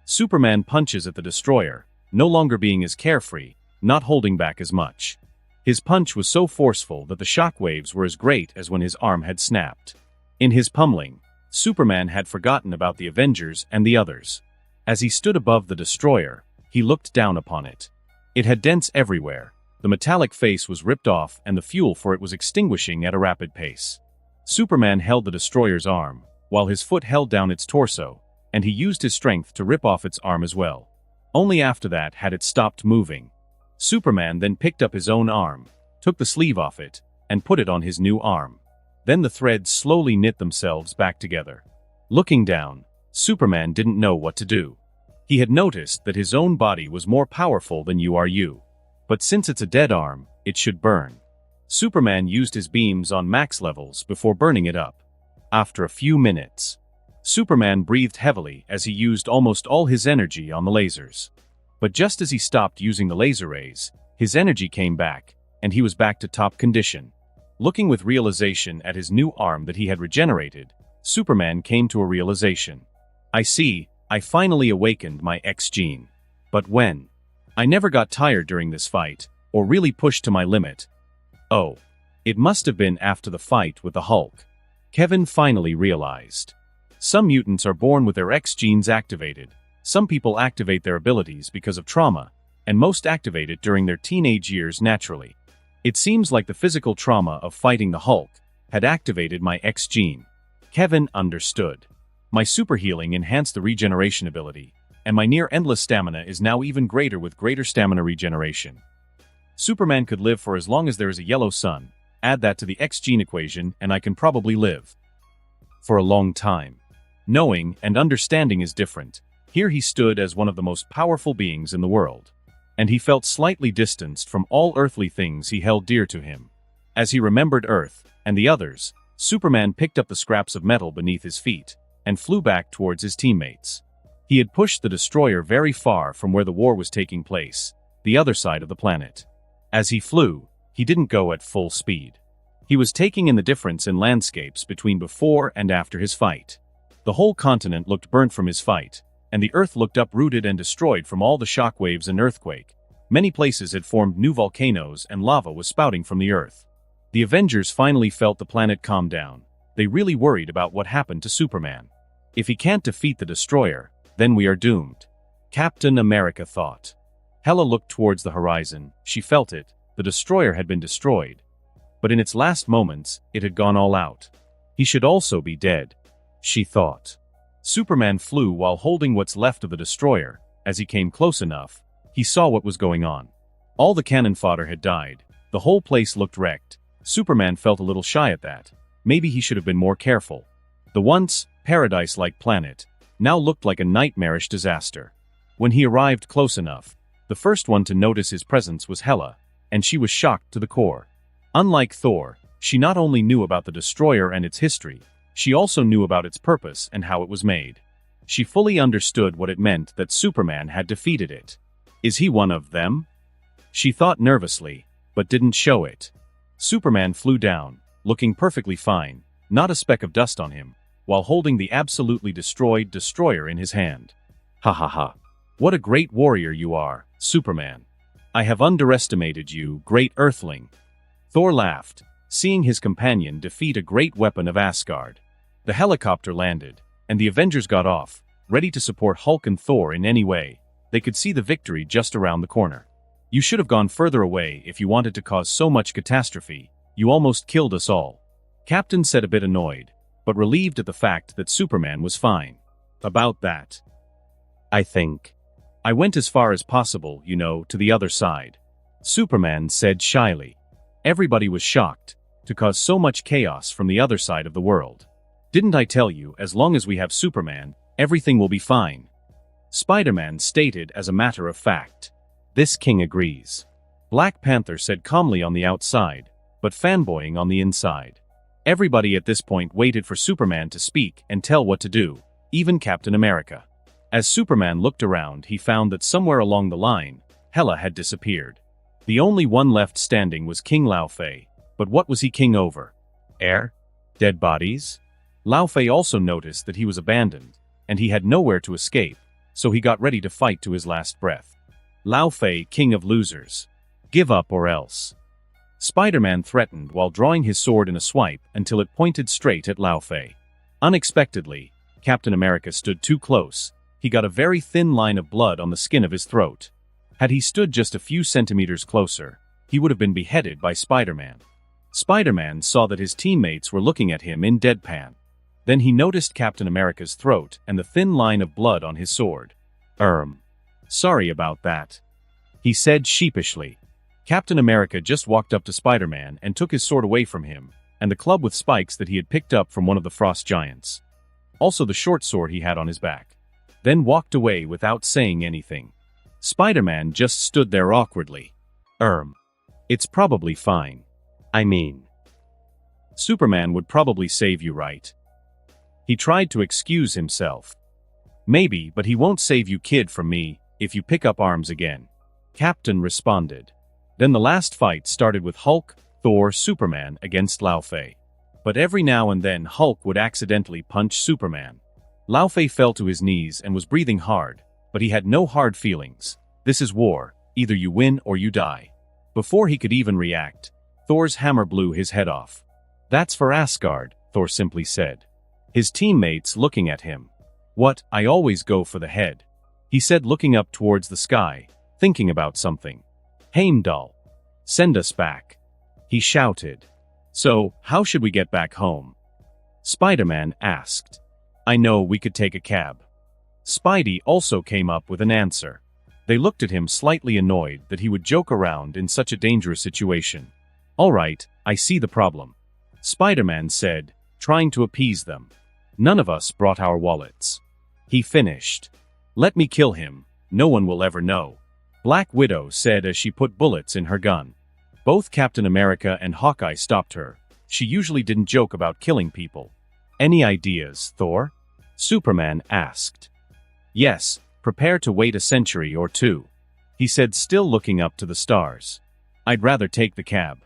Speaker 1: Superman punches at the Destroyer, no longer being as carefree, not holding back as much. His punch was so forceful that the shock waves were as great as when his arm had snapped. In his pummeling, Superman had forgotten about the Avengers and the others. As he stood above the Destroyer, he looked down upon it. It had dents everywhere, the metallic face was ripped off, and the fuel for it was extinguishing at a rapid pace. Superman held the Destroyer's arm, while his foot held down its torso, and he used his strength to rip off its arm as well. Only after that had it stopped moving. Superman then picked up his own arm, took the sleeve off it, and put it on his new arm. Then the threads slowly knit themselves back together. Looking down, Superman didn't know what to do. He had noticed that his own body was more powerful than you. But since it's a dead arm, it should burn. Superman used his beams on max levels before burning it up. After a few minutes, Superman breathed heavily as he used almost all his energy on the lasers. But just as he stopped using the laser rays, his energy came back, and he was back to top condition. Looking with realization at his new arm that he had regenerated, Superman came to a realization. I see, I finally awakened my X gene. But when? I never got tired during this fight, or really pushed to my limit. Oh. It must have been after the fight with the Hulk. Kevin finally realized. Some mutants are born with their X genes activated. Some people activate their abilities because of trauma, and most activate it during their teenage years naturally. It seems like the physical trauma of fighting the Hulk had activated my X gene. Kevin understood. My super healing enhanced the regeneration ability, and my near-endless stamina is now even greater with greater stamina regeneration. Superman could live for as long as there is a yellow sun. Add that to the X gene equation, and I can probably live for a long time. Knowing and understanding is different. Here he stood as one of the most powerful beings in the world. And he felt slightly distanced from all earthly things he held dear to him. As he remembered Earth and the others, Superman picked up the scraps of metal beneath his feet and flew back towards his teammates. He had pushed the Destroyer very far from where the war was taking place, the other side of the planet. As he flew, he didn't go at full speed. He was taking in the difference in landscapes between before and after his fight. The whole continent looked burnt from his fight, and the Earth looked uprooted and destroyed from all the shockwaves and earthquake. Many places had formed new volcanoes and lava was spouting from the Earth. The Avengers finally felt the planet calm down. They really worried about what happened to Superman. If he can't defeat the Destroyer, then we are doomed. Captain America thought. Hela looked towards the horizon. She felt it. The Destroyer had been destroyed. But in its last moments, it had gone all out. He should also be dead, she thought. Superman flew while holding what's left of the Destroyer. As he came close enough, he saw what was going on. All the cannon fodder had died. The whole place looked wrecked. Superman felt a little shy at that. Maybe he should have been more careful. The once paradise-like planet now looked like a nightmarish disaster. When he arrived close enough, the first one to notice his presence was Hela, and she was shocked to the core. Unlike Thor, she not only knew about the Destroyer and its history, she also knew about its purpose and how it was made. She fully understood what it meant that Superman had defeated it. Is he one of them? She thought nervously, but didn't show it. Superman flew down, looking perfectly fine, not a speck of dust on him. while holding the absolutely destroyed destroyer in his hand. Ha ha ha. What a great warrior you are, Superman. I have underestimated you, great Earthling. Thor laughed, seeing his companion defeat a great weapon of Asgard. The helicopter landed, and the Avengers got off, ready to support Hulk and Thor in any way. They could see the victory just around the corner. You should have gone further away if you wanted to cause so much catastrophe. You almost killed us all. Captain said, a bit annoyed, but relieved at the fact that Superman was fine. About that, I think I went as far as possible, to the other side. Superman said shyly. Everybody was shocked, to cause so much chaos from the other side of the world. Didn't I tell you, as long as we have Superman, everything will be fine? Spider-Man stated as a matter of fact. This king agrees. Black Panther said calmly on the outside, but fanboying on the inside. Everybody at this point waited for Superman to speak and tell what to do, even Captain America. As Superman looked around, he found that somewhere along the line, Hela had disappeared. The only one left standing was King Lao Fei, but what was he king over? Air? Dead bodies? Lao Fei also noticed that he was abandoned, and he had nowhere to escape, so he got ready to fight to his last breath. Lao Fei, king of losers. Give up or else. Spider-Man threatened while drawing his sword in a swipe until it pointed straight at Lao Fei. Unexpectedly, Captain America stood too close. He got a very thin line of blood on the skin of his throat. Had he stood just a few centimeters closer, he would have been beheaded by Spider-Man. Spider-Man saw that his teammates were looking at him in deadpan. Then he noticed Captain America's throat and the thin line of blood on his sword. Sorry about that, he said sheepishly. Captain America just walked up to Spider-Man and took his sword away from him, and the club with spikes that he had picked up from one of the Frost Giants. Also the short sword he had on his back. Then walked away without saying anything. Spider-Man just stood there awkwardly. It's probably fine. I mean, Superman would probably save you, right? He tried to excuse himself. Maybe, but he won't save you, kid, from me, if you pick up arms again. Captain responded. Then the last fight started with Hulk, Thor, Superman against Lao Fei. But every now and then Hulk would accidentally punch Superman. Lao Fei fell to his knees and was breathing hard, but he had no hard feelings. This is war, either you win or you die. Before he could even react, Thor's hammer blew his head off. That's for Asgard, Thor simply said. His teammates looking at him. What, I always go for the head, he said, looking up towards the sky, thinking about something. Heimdall, send us back, he shouted. So, how should we get back home? Spider-Man asked. I know, we could take a cab. Spidey also came up with an answer. They looked at him slightly annoyed that he would joke around in such a dangerous situation. All right, I see the problem, Spider-Man said, trying to appease them. None of us brought our wallets, he finished. Let me kill him, no one will ever know, Black Widow said as she put bullets in her gun. Both Captain America and Hawkeye stopped her. She usually didn't joke about killing people. Any ideas, Thor? Superman asked. Yes, prepare to wait a century or two, he said, still looking up to the stars. I'd rather take the cab,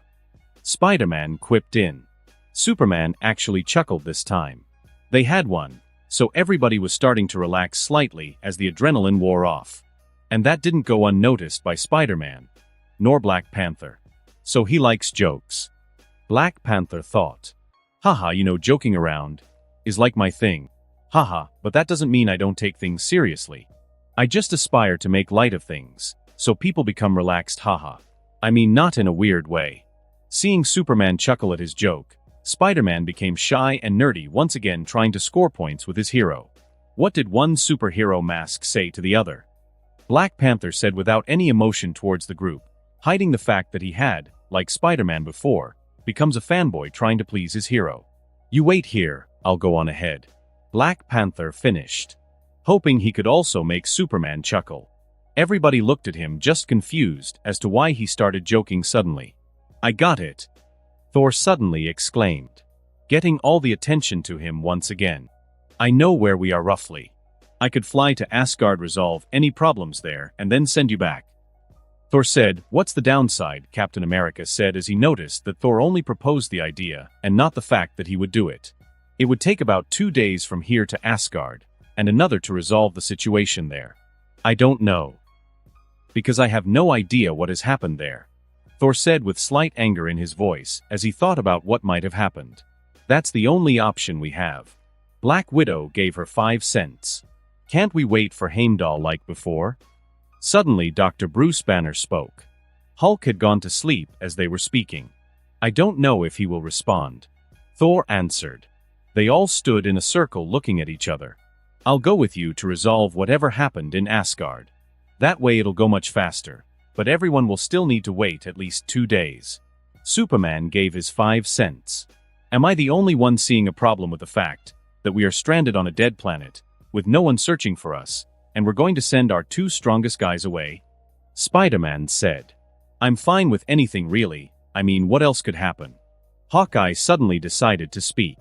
Speaker 1: Spider-Man quipped in. Superman actually chuckled this time. They had one, so everybody was starting to relax slightly as the adrenaline wore off. And that didn't go unnoticed by Spider-Man, nor Black Panther. So he likes jokes. Black Panther thought. Haha, joking around is like my thing. Haha, but that doesn't mean I don't take things seriously. I just aspire to make light of things, so people become relaxed, haha. I mean, not in a weird way. Seeing Superman chuckle at his joke, Spider-Man became shy and nerdy, once again trying to score points with his hero. What did one superhero mask say to the other? Black Panther said without any emotion towards the group, hiding the fact that he had, like Spider-Man before, becomes a fanboy trying to please his hero. You wait here, I'll go on ahead, Black Panther finished, hoping he could also make Superman chuckle. Everybody looked at him just confused as to why he started joking suddenly. I got it, Thor suddenly exclaimed, getting all the attention to him once again. I know where we are roughly. I could fly to Asgard, resolve any problems there, and then send you back. Thor said, what's the downside? Captain America said as he noticed that Thor only proposed the idea and not the fact that he would do it. It would take about 2 days from here to Asgard, and another to resolve the situation there. I don't know. Because I have no idea what has happened there, Thor said with slight anger in his voice as he thought about what might have happened. That's the only option we have. Black Widow gave her 5 cents. Can't we wait for Heimdall like before? Suddenly Dr. Bruce Banner spoke. Hulk had gone to sleep as they were speaking. I don't know if he will respond. Thor answered. They all stood in a circle looking at each other. I'll go with you to resolve whatever happened in Asgard. That way it'll go much faster, but everyone will still need to wait at least 2 days. Superman gave his 5 cents. Am I the only one seeing a problem with the fact that we are stranded on a dead planet, with no one searching for us, and we're going to send our 2 strongest guys away? Spider-Man said. I'm fine with anything really, I mean what else could happen? Hawkeye suddenly decided to speak.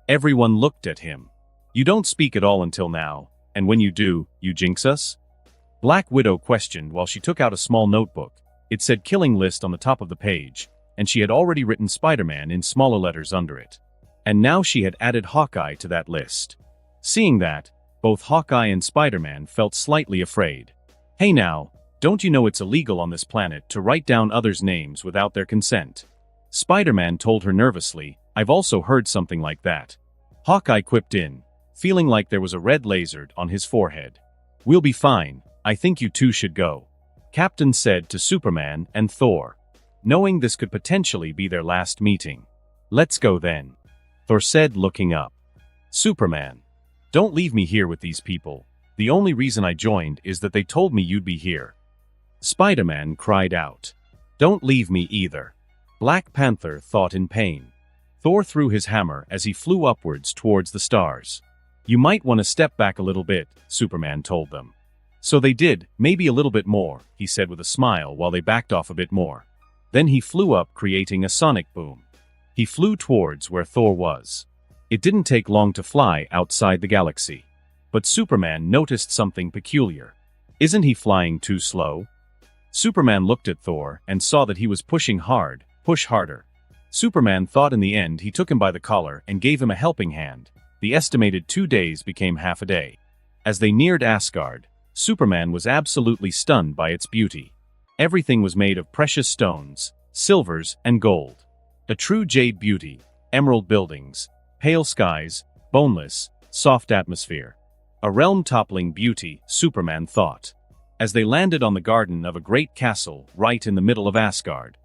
Speaker 1: Everyone looked at him. You don't speak at all until now, and when you do, you jinx us? Black Widow questioned while she took out a small notebook. It said killing list on the top of the page, and she had already written Spider-Man in smaller letters under it. And now she had added Hawkeye to that list. Seeing that, both Hawkeye and Spider-Man felt slightly afraid. Hey now, don't you know it's illegal on this planet to write down others' names without their consent? Spider-Man told her nervously, I've also heard something like that. Hawkeye quipped in, feeling like there was a red laser on his forehead. We'll be fine, I think you two should go. Captain said to Superman and Thor, knowing this could potentially be their last meeting. Let's go then. Thor said looking up. Superman. Don't leave me here with these people. The only reason I joined is that they told me you'd be here. Spider-Man cried out. Don't leave me either. Black Panther thought in pain. Thor threw his hammer as he flew upwards towards the stars. You might want to step back a little bit, Superman told them. So they did, maybe a little bit more, he said with a smile while they backed off a bit more. Then he flew up, creating a sonic boom. He flew towards where Thor was. It didn't take long to fly outside the galaxy. But Superman noticed something peculiar. Isn't he flying too slow? Superman looked at Thor and saw that he was pushing hard, push harder. Superman thought in the end he took him by the collar and gave him a helping hand. The estimated 2 days became half a day. As they neared Asgard, Superman was absolutely stunned by its beauty. Everything was made of precious stones, silvers, and gold. A true jade beauty, emerald buildings, pale skies, boneless, soft atmosphere. A realm-toppling beauty, Superman thought. As they landed on the garden of a great castle right in the middle of Asgard,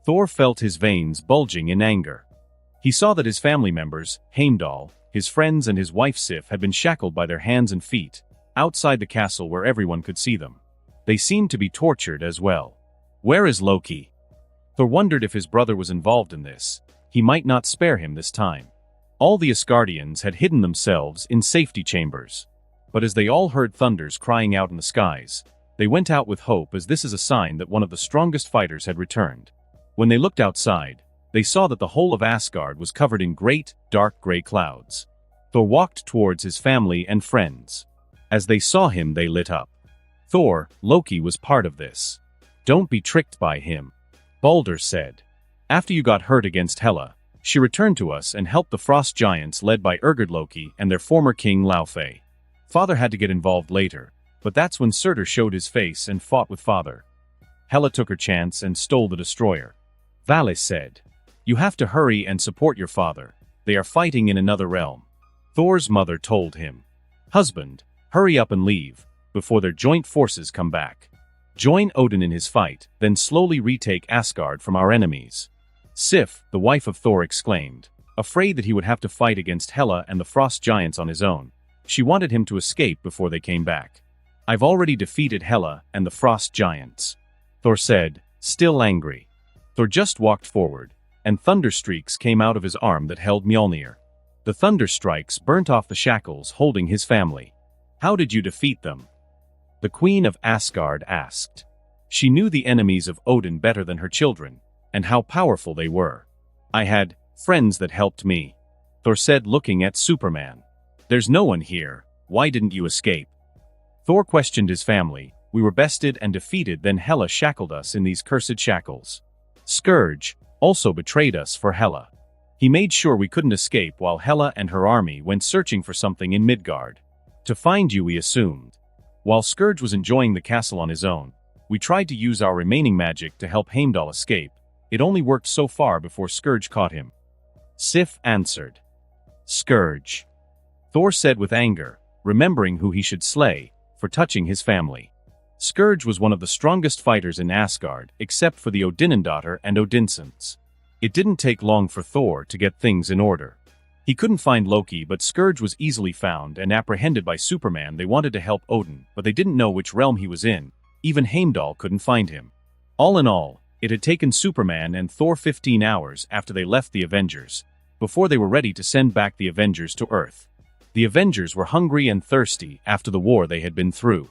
Speaker 1: Thor felt his veins bulging in anger. He saw that his family members, Heimdall, his friends and his wife Sif had been shackled by their hands and feet, outside the castle where everyone could see them. They seemed to be tortured as well. Where is Loki? Thor wondered if his brother was involved in this. He might not spare him this time. All the Asgardians had hidden themselves in safety chambers. But as they all heard thunders crying out in the skies, they went out with hope, as this is a sign that one of the strongest fighters had returned. When they looked outside, they saw that the whole of Asgard was covered in great, dark gray clouds. Thor walked towards his family and friends. As they saw him, they lit up. Thor, Loki was part of this. Don't be tricked by him. Balder said. After you got hurt against Hela, she returned to us and helped the frost giants led by Urgard Loki and their former king Laufey. Father had to get involved later, but that's when Surtur showed his face and fought with Father. Hela took her chance and stole the destroyer. Valis said. You have to hurry and support your father. They are fighting in another realm. Thor's mother told him. Husband, hurry up and leave, before their joint forces come back. Join Odin in his fight, then slowly retake Asgard from our enemies. Sif, the wife of Thor, exclaimed, afraid that he would have to fight against Hela and the frost giants on his own. She wanted him to escape before they came back. I've already defeated Hela and the frost giants, Thor said, still angry. Thor just walked forward, and thunder streaks came out of his arm that held Mjolnir. The thunder strikes burnt off the shackles holding his family. How did you defeat them? The Queen of Asgard asked. She knew the enemies of Odin better than her children, and how powerful they were. I had friends that helped me, Thor said, looking at Superman. There's no one here. Why didn't you escape? Thor questioned his family. We were bested and defeated, then Hela shackled us in these cursed shackles. Scourge also betrayed us for Hela. He made sure we couldn't escape while Hela and her army went searching for something in Midgard. To find you, we assumed. While Scourge was enjoying the castle on his own, we tried to use our remaining magic to help Heimdall escape. It only worked so far before Scourge caught him. Sif answered. Scourge. Thor said with anger, remembering who he should slay, for touching his family. Scourge was one of the strongest fighters in Asgard, except for the Odinandaughter and Odinsons. It didn't take long for Thor to get things in order. He couldn't find Loki, but Scourge was easily found and apprehended by Superman. They wanted to help Odin, but they didn't know which realm he was in. Even Heimdall couldn't find him. All in all, it had taken Superman and Thor 15 hours after they left the Avengers, before they were ready to send back the Avengers to Earth. The Avengers were hungry and thirsty after the war they had been through.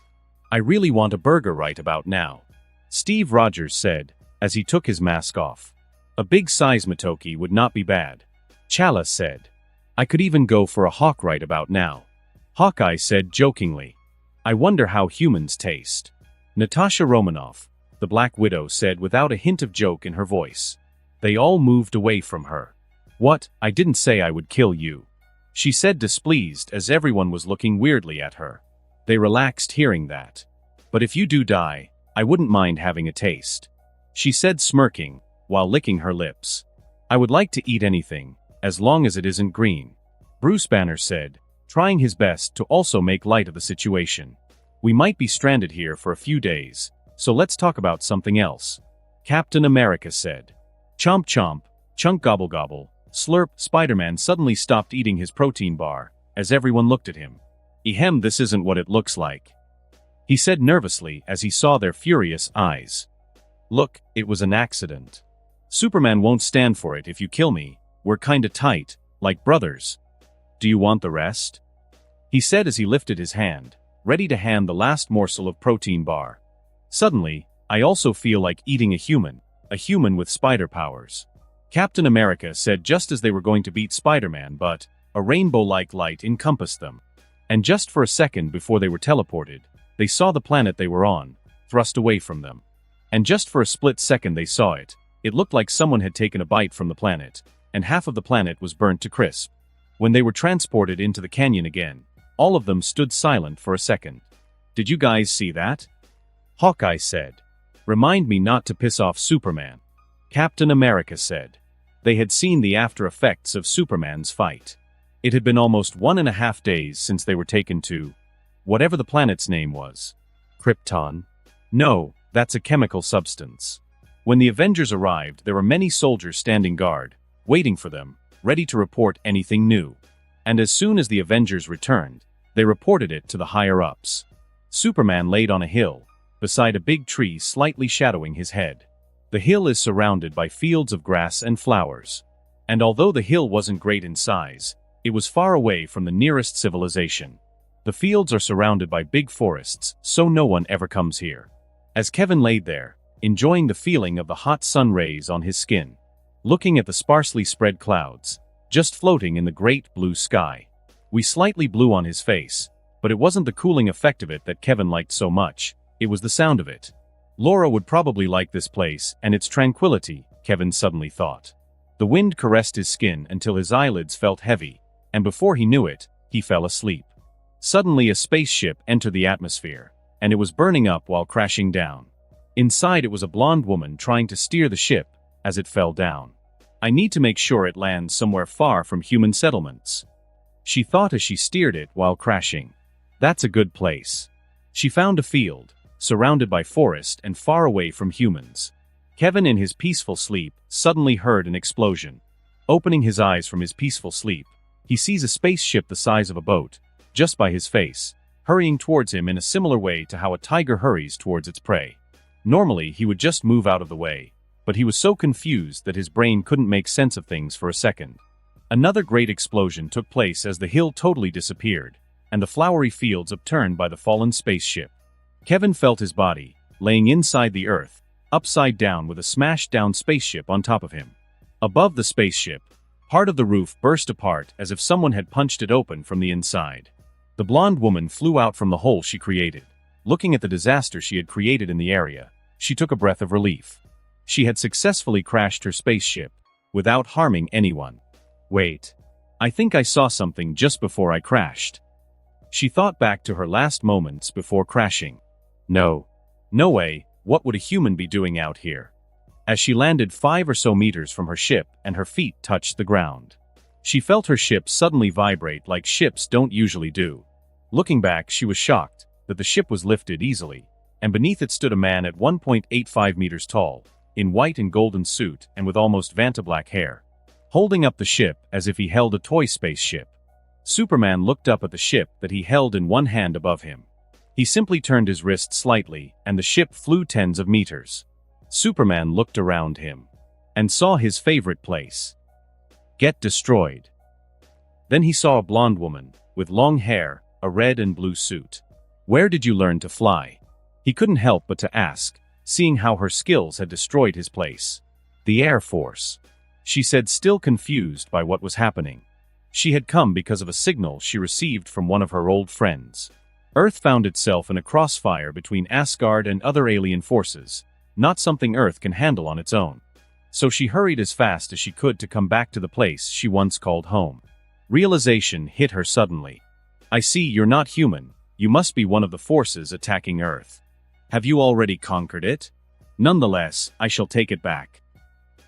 Speaker 1: I really want a burger right about now, Steve Rogers said, as he took his mask off. A big size Matoki would not be bad. Chala said. I could even go for a hawk right about now. Hawkeye said jokingly. I wonder how humans taste. Natasha Romanoff, the Black Widow, said without a hint of joke in her voice. They all moved away from her. What? I didn't say I would kill you, she said, displeased as everyone was looking weirdly at her. They relaxed hearing that. But if you do die, I wouldn't mind having a taste, she said, smirking, while licking her lips. I would like to eat anything, as long as it isn't green, Bruce Banner said, trying his best to also make light of the situation. We might be stranded here for a few days, so let's talk about something else, Captain America said. Chomp chomp, chunk gobble gobble, slurp. Spider-Man suddenly stopped eating his protein bar, as everyone looked at him. Ehem, this isn't what it looks like, he said nervously as he saw their furious eyes. Look, it was an accident. Superman won't stand for it if you kill me. We're kinda tight, like brothers. Do you want the rest? He said as he lifted his hand, ready to hand the last morsel of protein bar. Suddenly, I also feel like eating a human with spider powers, Captain America said just as they were going to beat Spider-Man, but a rainbow-like light encompassed them. And just for a second before they were teleported, they saw the planet they were on, thrust away from them. And just for a split second they saw it. It looked like someone had taken a bite from the planet, and half of the planet was burnt to crisp. When they were transported into the canyon again, all of them stood silent for a second. Did you guys see that? Hawkeye said. Remind me not to piss off Superman, Captain America said. They had seen the after effects of Superman's fight. It had been almost 1.5 days since they were taken to whatever the planet's name was. Krypton? No, that's a chemical substance. When the Avengers arrived, there were many soldiers standing guard, waiting for them, ready to report anything new. And as soon as the Avengers returned, they reported it to the higher-ups. Superman laid on a hill, beside a big tree slightly shadowing his head. The hill is surrounded by fields of grass and flowers. And although the hill wasn't great in size, it was far away from the nearest civilization. The fields are surrounded by big forests, so no one ever comes here. As Kevin laid there, enjoying the feeling of the hot sun rays on his skin, looking at the sparsely spread clouds, just floating in the great blue sky, we slightly blew on his face, but it wasn't the cooling effect of it that Kevin liked so much, it was the sound of it. Laura would probably like this place and its tranquility, Kevin suddenly thought. The wind caressed his skin until his eyelids felt heavy, and before he knew it, he fell asleep. Suddenly a spaceship entered the atmosphere, and it was burning up while crashing down. Inside it was a blonde woman trying to steer the ship as it fell down. I need to make sure it lands somewhere far from human settlements, she thought as she steered it while crashing. That's a good place. She found a field, surrounded by forest and far away from humans. Kevin, in his peaceful sleep, suddenly heard an explosion. Opening his eyes from his peaceful sleep, he sees a spaceship the size of a boat, just by his face, hurrying towards him in a similar way to how a tiger hurries towards its prey. Normally, he would just move out of the way, but he was so confused that his brain couldn't make sense of things for a second. Another great explosion took place as the hill totally disappeared, and the flowery fields upturned by the fallen spaceship. Kevin felt his body, laying inside the earth, upside down with a smashed-down spaceship on top of him. Above the spaceship, part of the roof burst apart as if someone had punched it open from the inside. The blonde woman flew out from the hole she created. Looking at the disaster she had created in the area, she took a breath of relief. She had successfully crashed her spaceship, without harming anyone. Wait. I think I saw something just before I crashed. She thought back to her last moments before crashing. No. No way, what would a human be doing out here? As she landed 5 or so meters from her ship and her feet touched the ground, she felt her ship suddenly vibrate like ships don't usually do. Looking back, she was shocked that the ship was lifted easily, and beneath it stood a man at 1.85 meters tall, in white and golden suit and with almost Vanta-black hair, holding up the ship as if he held a toy spaceship. Superman looked up at the ship that he held in one hand above him. He simply turned his wrist slightly, and the ship flew tens of meters. Superman looked around him and saw his favorite place. Get destroyed. Then he saw a blonde woman with long hair, a red and blue suit. Where did you learn to fly? He couldn't help but to ask, seeing how her skills had destroyed his place. The Air Force, she said, still confused by what was happening. She had come because of a signal she received from one of her old friends. Earth found itself in a crossfire between Asgard and other alien forces, not something Earth can handle on its own. So she hurried as fast as she could to come back to the place she once called home. Realization hit her suddenly. I see you're not human. You must be one of the forces attacking Earth. Have you already conquered it? Nonetheless, I shall take it back,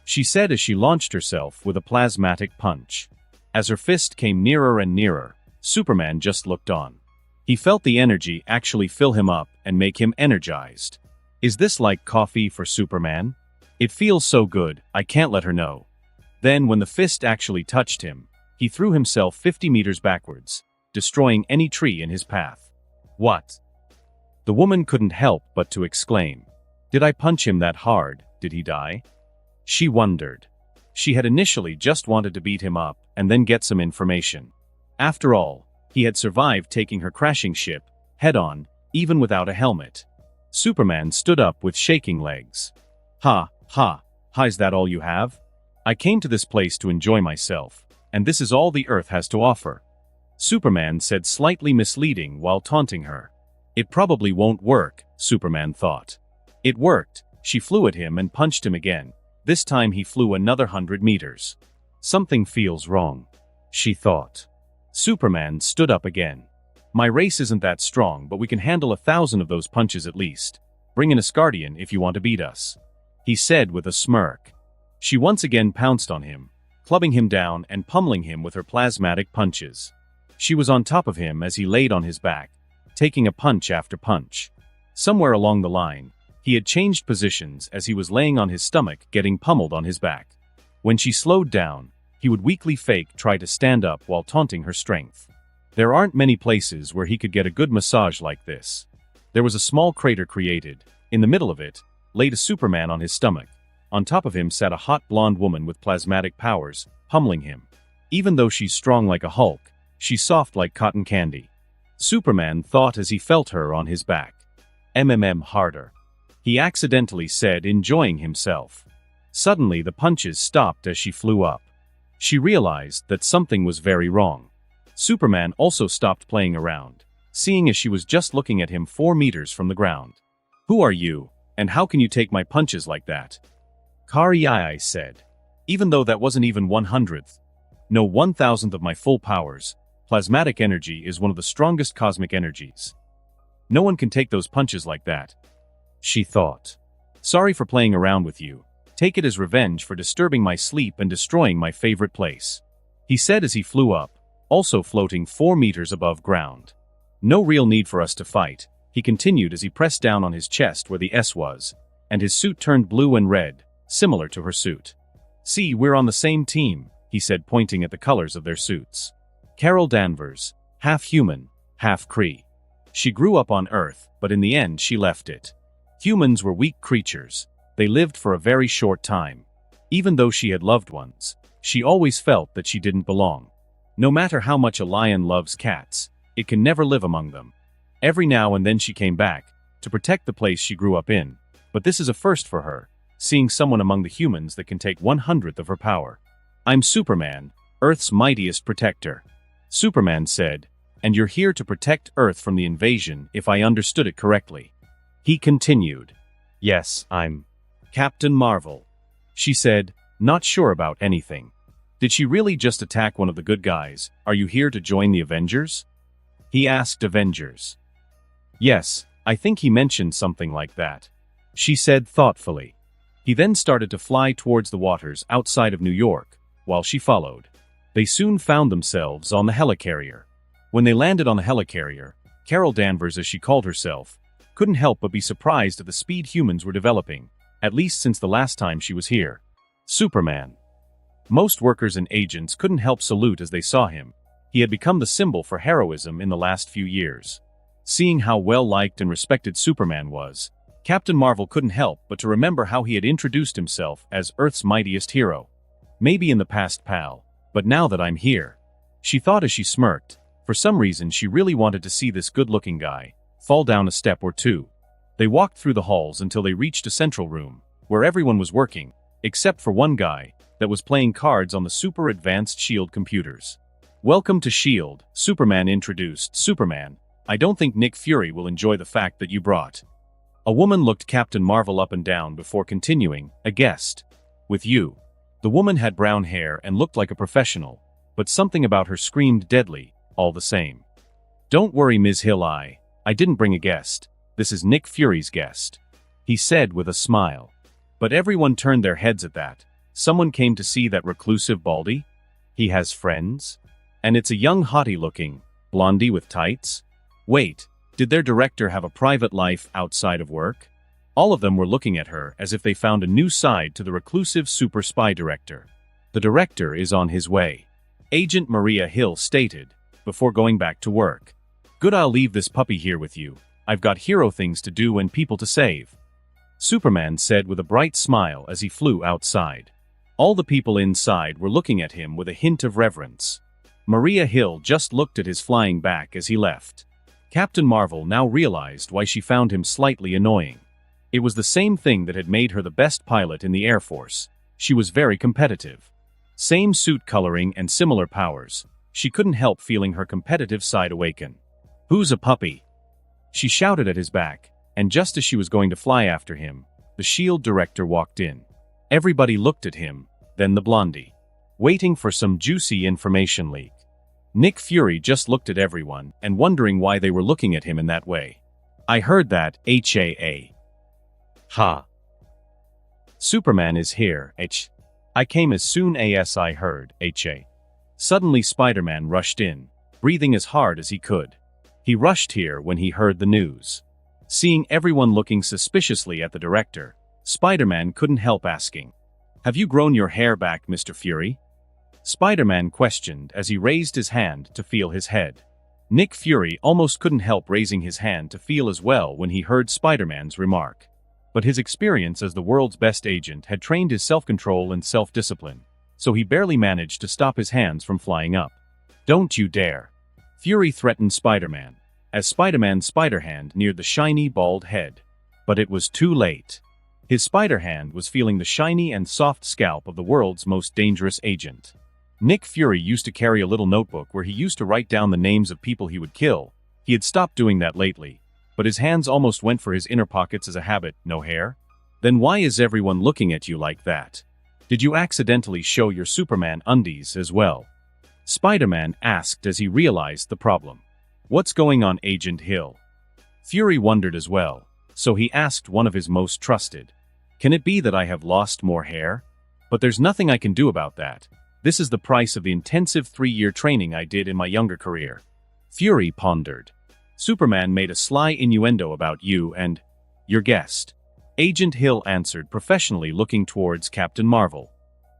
Speaker 1: she said as she launched herself with a plasmatic punch. As her fist came nearer and nearer, Superman just looked on. He felt the energy actually fill him up and make him energized. Is this like coffee for Superman? It feels so good, I can't let her know. Then when the fist actually touched him, he threw himself 50 meters backwards, destroying any tree in his path. What? The woman couldn't help but to exclaim. Did I punch him that hard? Did he die? She wondered. She had initially just wanted to beat him up and then get some information. After all, he had survived taking her crashing ship, head-on, even without a helmet. Superman stood up with shaking legs. Ha, is that all you have? I came to this place to enjoy myself, and this is all the Earth has to offer. Superman said, slightly misleading while taunting her. It probably won't work, Superman thought. It worked. She flew at him and punched him again. This time he flew another 100 meters. Something feels wrong, she thought. Superman stood up again. My race isn't that strong, but we can handle 1,000 of those punches at least. Bring an Asgardian if you want to beat us, he said with a smirk. She once again pounced on him, clubbing him down and pummeling him with her plasmatic punches. She was on top of him as he laid on his back, taking a punch after punch. Somewhere along the line, he had changed positions as he was laying on his stomach getting pummeled on his back. When she slowed down, he would weakly try to stand up while taunting her strength. There aren't many places where he could get a good massage like this. There was a small crater created. In the middle of it, laid a Superman on his stomach. On top of him sat a hot blonde woman with plasmatic powers, pummeling him. Even though she's strong like a Hulk, she's soft like cotton candy. Superman thought as he felt her on his back. Harder, he accidentally said, enjoying himself. Suddenly the punches stopped as she flew up. She realized that something was very wrong. Superman also stopped playing around, seeing as she was just looking at him 4 meters from the ground. Who are you, and how can you take my punches like that? Kari said. Even though that wasn't even 1/100th, no 1,000th of my full powers, plasmatic energy is one of the strongest cosmic energies. No one can take those punches like that, she thought. Sorry for playing around with you. Take it as revenge for disturbing my sleep and destroying my favorite place, he said as he flew up, also floating 4 meters above ground. No real need for us to fight, he continued as he pressed down on his chest where the S was, and his suit turned blue and red, similar to her suit. See, we're on the same team, he said, pointing at the colors of their suits. Carol Danvers, half human, half Kree. She grew up on Earth, but in the end she left it. Humans were weak creatures. They lived for a very short time. Even though she had loved ones, she always felt that she didn't belong. No matter how much a lion loves cats, it can never live among them. Every now and then she came back, to protect the place she grew up in, but this is a first for her, seeing someone among the humans that can take 1/100th of her power. I'm Superman, Earth's mightiest protector, Superman said, and you're here to protect Earth from the invasion if I understood it correctly. He continued. Yes, I'm Captain Marvel, she said, not sure about anything. Did she really just attack one of the good guys? Are you here to join the Avengers? He asked Avengers. Yes, I think he mentioned something like that, she said thoughtfully. He then started to fly towards the waters outside of New York, while she followed. They soon found themselves on the helicarrier. When they landed on the helicarrier, Carol Danvers, as she called herself, couldn't help but be surprised at the speed humans were developing, at least since the last time she was here. Superman. Most workers and agents couldn't help salute as they saw him. He had become the symbol for heroism in the last few years. Seeing how well-liked and respected Superman was, Captain Marvel couldn't help but to remember how he had introduced himself as Earth's mightiest hero. Maybe in the past, pal, but now that I'm here, she thought as she smirked. For some reason she really wanted to see this good-looking guy fall down a step or two. They walked through the halls until they reached a central room, where everyone was working, except for one guy that was playing cards on the super advanced S.H.I.E.L.D. computers. Welcome to S.H.I.E.L.D., Superman introduced. Superman, I don't think Nick Fury will enjoy the fact that you brought. A woman looked Captain Marvel up and down before continuing, a guest. With you. The woman had brown hair and looked like a professional, but something about her screamed deadly, all the same. Don't worry, Ms. Hill, I didn't bring a guest. This is Nick Fury's guest, he said with a smile. But everyone turned their heads at that. Someone came to see that reclusive baldy? He has friends? And it's a young hottie-looking blondie with tights? Wait, did their director have a private life outside of work? All of them were looking at her as if they found a new side to the reclusive super spy director. The director is on his way, Agent Maria Hill stated, before going back to work. Good, I'll leave this puppy here with you. I've got hero things to do and people to save, Superman said with a bright smile as he flew outside. All the people inside were looking at him with a hint of reverence. Maria Hill just looked at his flying back as he left. Captain Marvel now realized why she found him slightly annoying. It was the same thing that had made her the best pilot in the Air Force. She was very competitive. Same suit coloring and similar powers. She couldn't help feeling her competitive side awaken. Who's a puppy? She shouted at his back, and just as she was going to fly after him, the S.H.I.E.L.D. director walked in. Everybody looked at him, then the blondie, waiting for some juicy information leak. Nick Fury just looked at everyone and wondering why they were looking at him in that way. I heard that, HAA. Ha. Superman is here, I came as soon as I heard, HA. Suddenly Spider-Man rushed in, breathing as hard as he could. He rushed here when he heard the news. Seeing everyone looking suspiciously at the director, Spider-Man couldn't help asking, Have you grown your hair back, Mr. Fury? Spider-Man questioned as he raised his hand to feel his head. Nick Fury almost couldn't help raising his hand to feel as well when he heard Spider-Man's remark. But his experience as the world's best agent had trained his self-control and self-discipline, so he barely managed to stop his hands from flying up. Don't you dare! Fury threatened Spider-Man, as Spider-Man's spider hand neared the shiny, bald head. But it was too late. His spider hand was feeling the shiny and soft scalp of the world's most dangerous agent. Nick Fury used to carry a little notebook where he used to write down the names of people he would kill. He had stopped doing that lately, but his hands almost went for his inner pockets as a habit. No hair? Then why is everyone looking at you like that? Did you accidentally show your Superman undies as well? Spider-Man asked as he realized the problem. What's going on, Agent Hill? Fury wondered as well, so he asked one of his most trusted. Can it be that I have lost more hair? But there's nothing I can do about that. This is the price of the intensive 3-year training I did in my younger career. Fury pondered. Superman made a sly innuendo about you and your guest. Agent Hill answered professionally, looking towards Captain Marvel.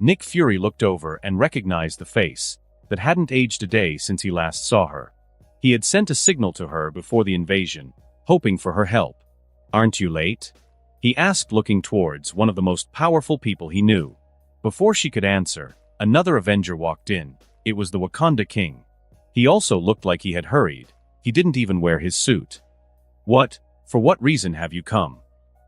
Speaker 1: Nick Fury looked over and recognized the face that hadn't aged a day since he last saw her. He had sent a signal to her before the invasion, hoping for her help. Aren't you late? He asked, looking towards one of the most powerful people he knew. Before she could answer, another Avenger walked in. It was the Wakanda King. He also looked like he had hurried. He didn't even wear his suit. What? For what reason have you come?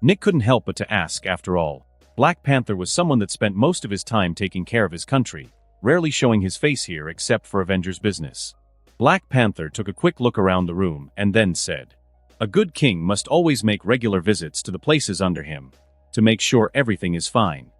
Speaker 1: Nick couldn't help but to ask. After all, Black Panther was someone that spent most of his time taking care of his country, rarely showing his face here except for Avengers business. Black Panther took a quick look around the room and then said, A good king must always make regular visits to the places under him, to make sure everything is fine.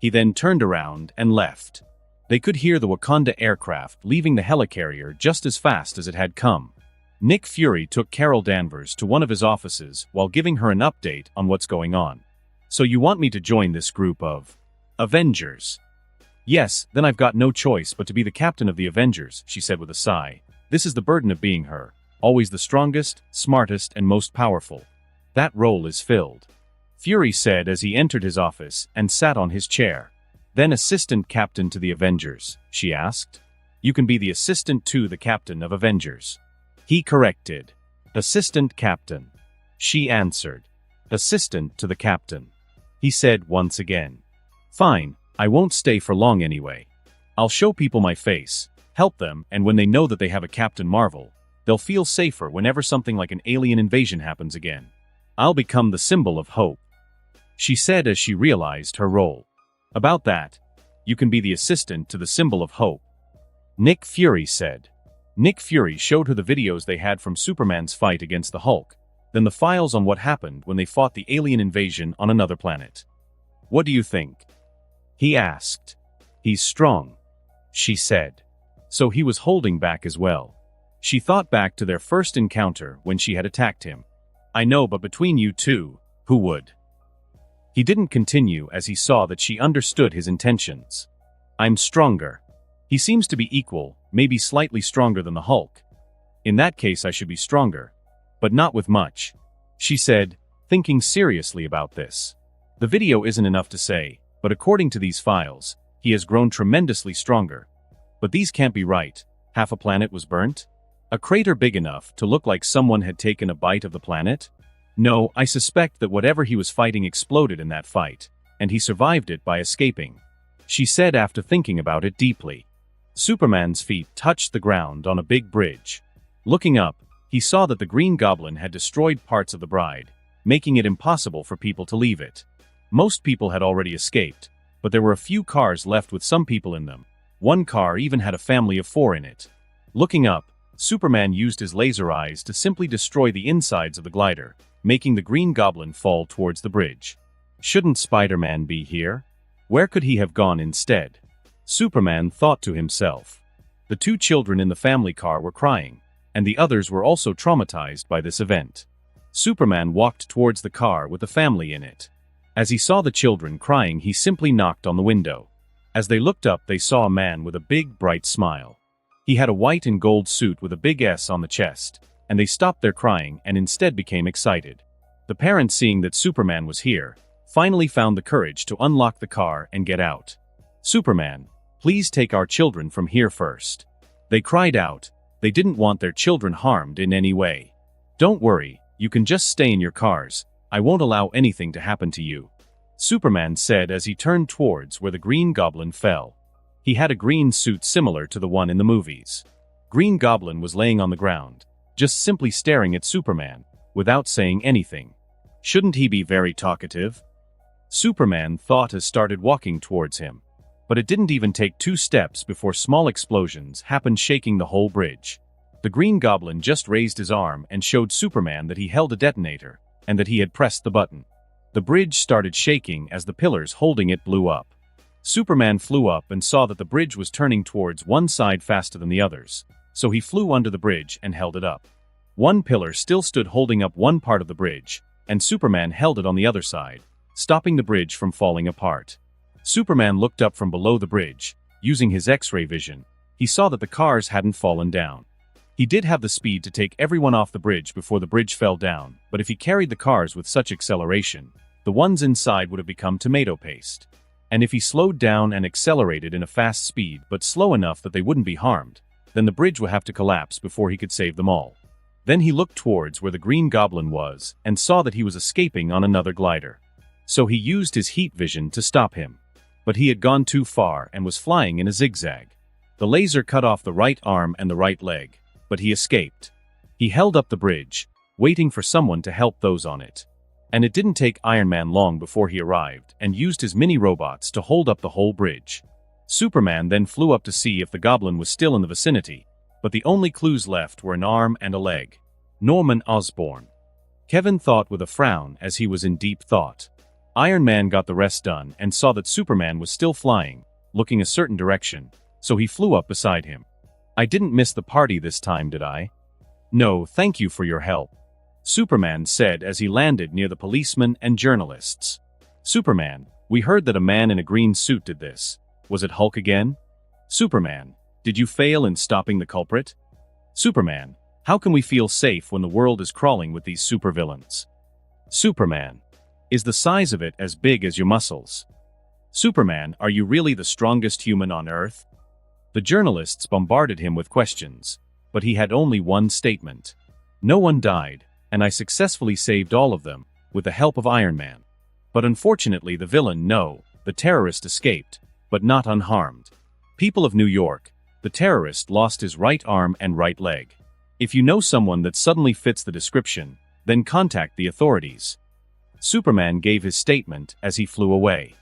Speaker 1: He then turned around and left. They could hear the Wakanda aircraft leaving the helicarrier just as fast as it had come. Nick Fury took Carol Danvers to one of his offices while giving her an update on what's going on. "So you want me to join this group of Avengers?" "Yes, then I've got no choice but to be the captain of the Avengers," she said with a sigh. "This is the burden of being her, always the strongest, smartest, and most powerful. That role is filled," Fury said as he entered his office and sat on his chair. "Then assistant captain to the Avengers?" she asked. "You can be the assistant to the captain of Avengers," he corrected. "Assistant captain," she answered. "Assistant to the captain," he said once again. "Fine, I won't stay for long anyway. I'll show people my face, help them, and when they know that they have a Captain Marvel, they'll feel safer whenever something like an alien invasion happens again. I'll become the symbol of hope," she said as she realized her role. "About that, you can be the assistant to the symbol of hope," Nick Fury said. Nick Fury showed her the videos they had from Superman's fight against the Hulk, then the files on what happened when they fought the alien invasion on another planet. "What do you think?" he asked. "He's strong," she said. So he was holding back as well. She thought back to their first encounter when she had attacked him. "I know, but between you two, who would?" He didn't continue as he saw that she understood his intentions. "I'm stronger. He seems to be equal, maybe slightly stronger than the Hulk. In that case I should be stronger. But not with much," she said, thinking seriously about this. The video isn't enough to say, but according to these files, he has grown tremendously stronger. But these can't be right. Half a planet was burnt? A crater big enough to look like someone had taken a bite of the planet? No, I suspect that whatever he was fighting exploded in that fight, and he survived it by escaping, she said after thinking about it deeply. Superman's feet touched the ground on a big bridge. Looking up, he saw that the Green Goblin had destroyed parts of the Bride, making it impossible for people to leave it. Most people had already escaped, but there were a few cars left with some people in them. One car even had a family of 4 in it. Looking up, Superman used his laser eyes to simply destroy the insides of the glider, making the Green Goblin fall towards the bridge. Shouldn't Spider-Man be here? Where could he have gone instead? Superman thought to himself. The 2 children in the family car were crying, and the others were also traumatized by this event. Superman walked towards the car with the family in it. As he saw the children crying, he simply knocked on the window. As they looked up, they saw a man with a big, bright smile. He had a white and gold suit with a big S on the chest, and they stopped their crying and instead became excited. The parents, seeing that Superman was here, finally found the courage to unlock the car and get out. "Superman, please take our children from here first," they cried out. They didn't want their children harmed in any way. "Don't worry, you can just stay in your cars. I won't allow anything to happen to you," Superman said as he turned towards where the Green Goblin fell. He had a green suit similar to the one in the movies. Green Goblin was laying on the ground, just simply staring at Superman, without saying anything. Shouldn't he be very talkative? Superman thought as started walking towards him. But it didn't even take 2 steps before small explosions happened, shaking the whole bridge. The Green Goblin just raised his arm and showed Superman that he held a detonator, and that he had pressed the button. The bridge started shaking as the pillars holding it blew up. Superman flew up and saw that the bridge was turning towards one side faster than the others, so he flew under the bridge and held it up. One pillar still stood holding up one part of the bridge, and Superman held it on the other side, stopping the bridge from falling apart. Superman looked up from below the bridge. Using his X-ray vision, he saw that the cars hadn't fallen down. He did have the speed to take everyone off the bridge before the bridge fell down, but if he carried the cars with such acceleration, the ones inside would have become tomato paste. And if he slowed down and accelerated in a fast speed but slow enough that they wouldn't be harmed, then the bridge would have to collapse before he could save them all. Then he looked towards where the Green Goblin was and saw that he was escaping on another glider. So he used his heat vision to stop him. But he had gone too far and was flying in a zigzag. The laser cut off the right arm and the right leg, but he escaped. He held up the bridge, waiting for someone to help those on it. And it didn't take Iron Man long before he arrived and used his mini-robots to hold up the whole bridge. Superman then flew up to see if the Goblin was still in the vicinity, but the only clues left were an arm and a leg. Norman Osborn. Kevin thought with a frown as he was in deep thought. Iron Man got the rest done and saw that Superman was still flying, looking a certain direction, so he flew up beside him. "I didn't miss the party this time, did I?" "No, thank you for your help," Superman said as he landed near the policemen and journalists. "Superman, we heard that a man in a green suit did this. Was it Hulk again?" "Superman, did you fail in stopping the culprit?" "Superman, how can we feel safe when the world is crawling with these supervillains?" "Superman, is the size of it as big as your muscles?" "Superman, are you really the strongest human on Earth?" The journalists bombarded him with questions, but he had only one statement. "No one died, and I successfully saved all of them, with the help of Iron Man. But unfortunately the terrorist escaped, but not unharmed. People of New York, the terrorist lost his right arm and right leg. If you know someone that suddenly fits the description, then contact the authorities." Superman gave his statement as he flew away.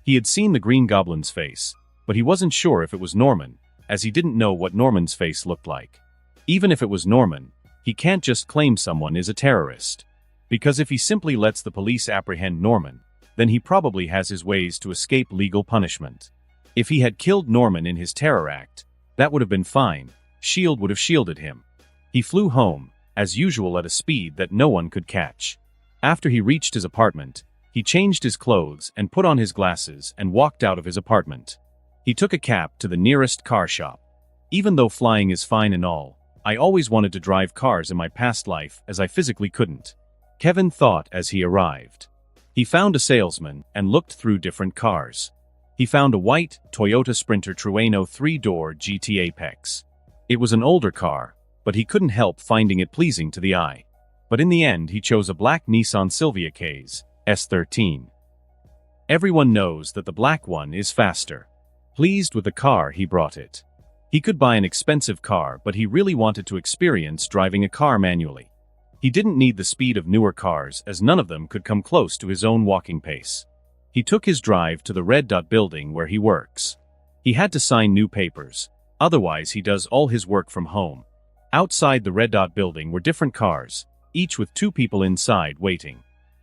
Speaker 1: He had seen the Green Goblin's face, but he wasn't sure if it was Norman, as he didn't know what Norman's face looked like. Even if it was Norman, he can't just claim someone is a terrorist. Because if he simply lets the police apprehend Norman, then he probably has his ways to escape legal punishment. If he had killed Norman in his terror act, that would have been fine. S.H.I.E.L.D. would have shielded him. He flew home, as usual at a speed that no one could catch. After he reached his apartment, he changed his clothes and put on his glasses and walked out of his apartment. He took a cab to the nearest car shop. "Even though flying is fine and all, I always wanted to drive cars in my past life as I physically couldn't," Kevin thought as he arrived. He found a salesman and looked through different cars. He found a white Toyota Sprinter Trueno 3-door GT Apex. It was an older car, but he couldn't help finding it pleasing to the eye. But in the end he chose a black Nissan Silvia Case S13. Everyone knows that the black one is faster. Pleased with the car, he brought it. He could buy an expensive car, but he really wanted to experience driving a car manually. He didn't need the speed of newer cars, as none of them could come close to his own walking pace. He took his drive to the Red Dot building where he works. He had to sign new papers, otherwise he does all his work from home. Outside the Red Dot building were different cars, each with 2 people inside waiting.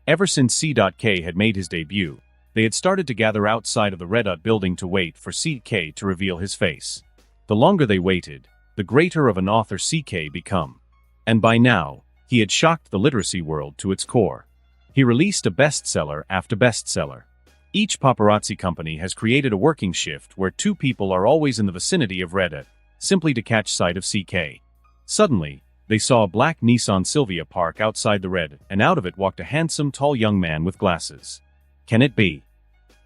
Speaker 1: Ever since C.K. had made his debut, they had started to gather outside of the Red Dot building to wait for C.K. to reveal his face. The longer they waited, the greater of an author C.K. become. And by now, he had shocked the literacy world to its core. He released a bestseller after bestseller. Each paparazzi company has created a working shift where 2 people are always in the vicinity of Reddit, simply to catch sight of C.K. Suddenly, they saw a black Nissan Silvia park outside the Reddit, and out of it walked a handsome, tall young man with glasses. "Can it be?"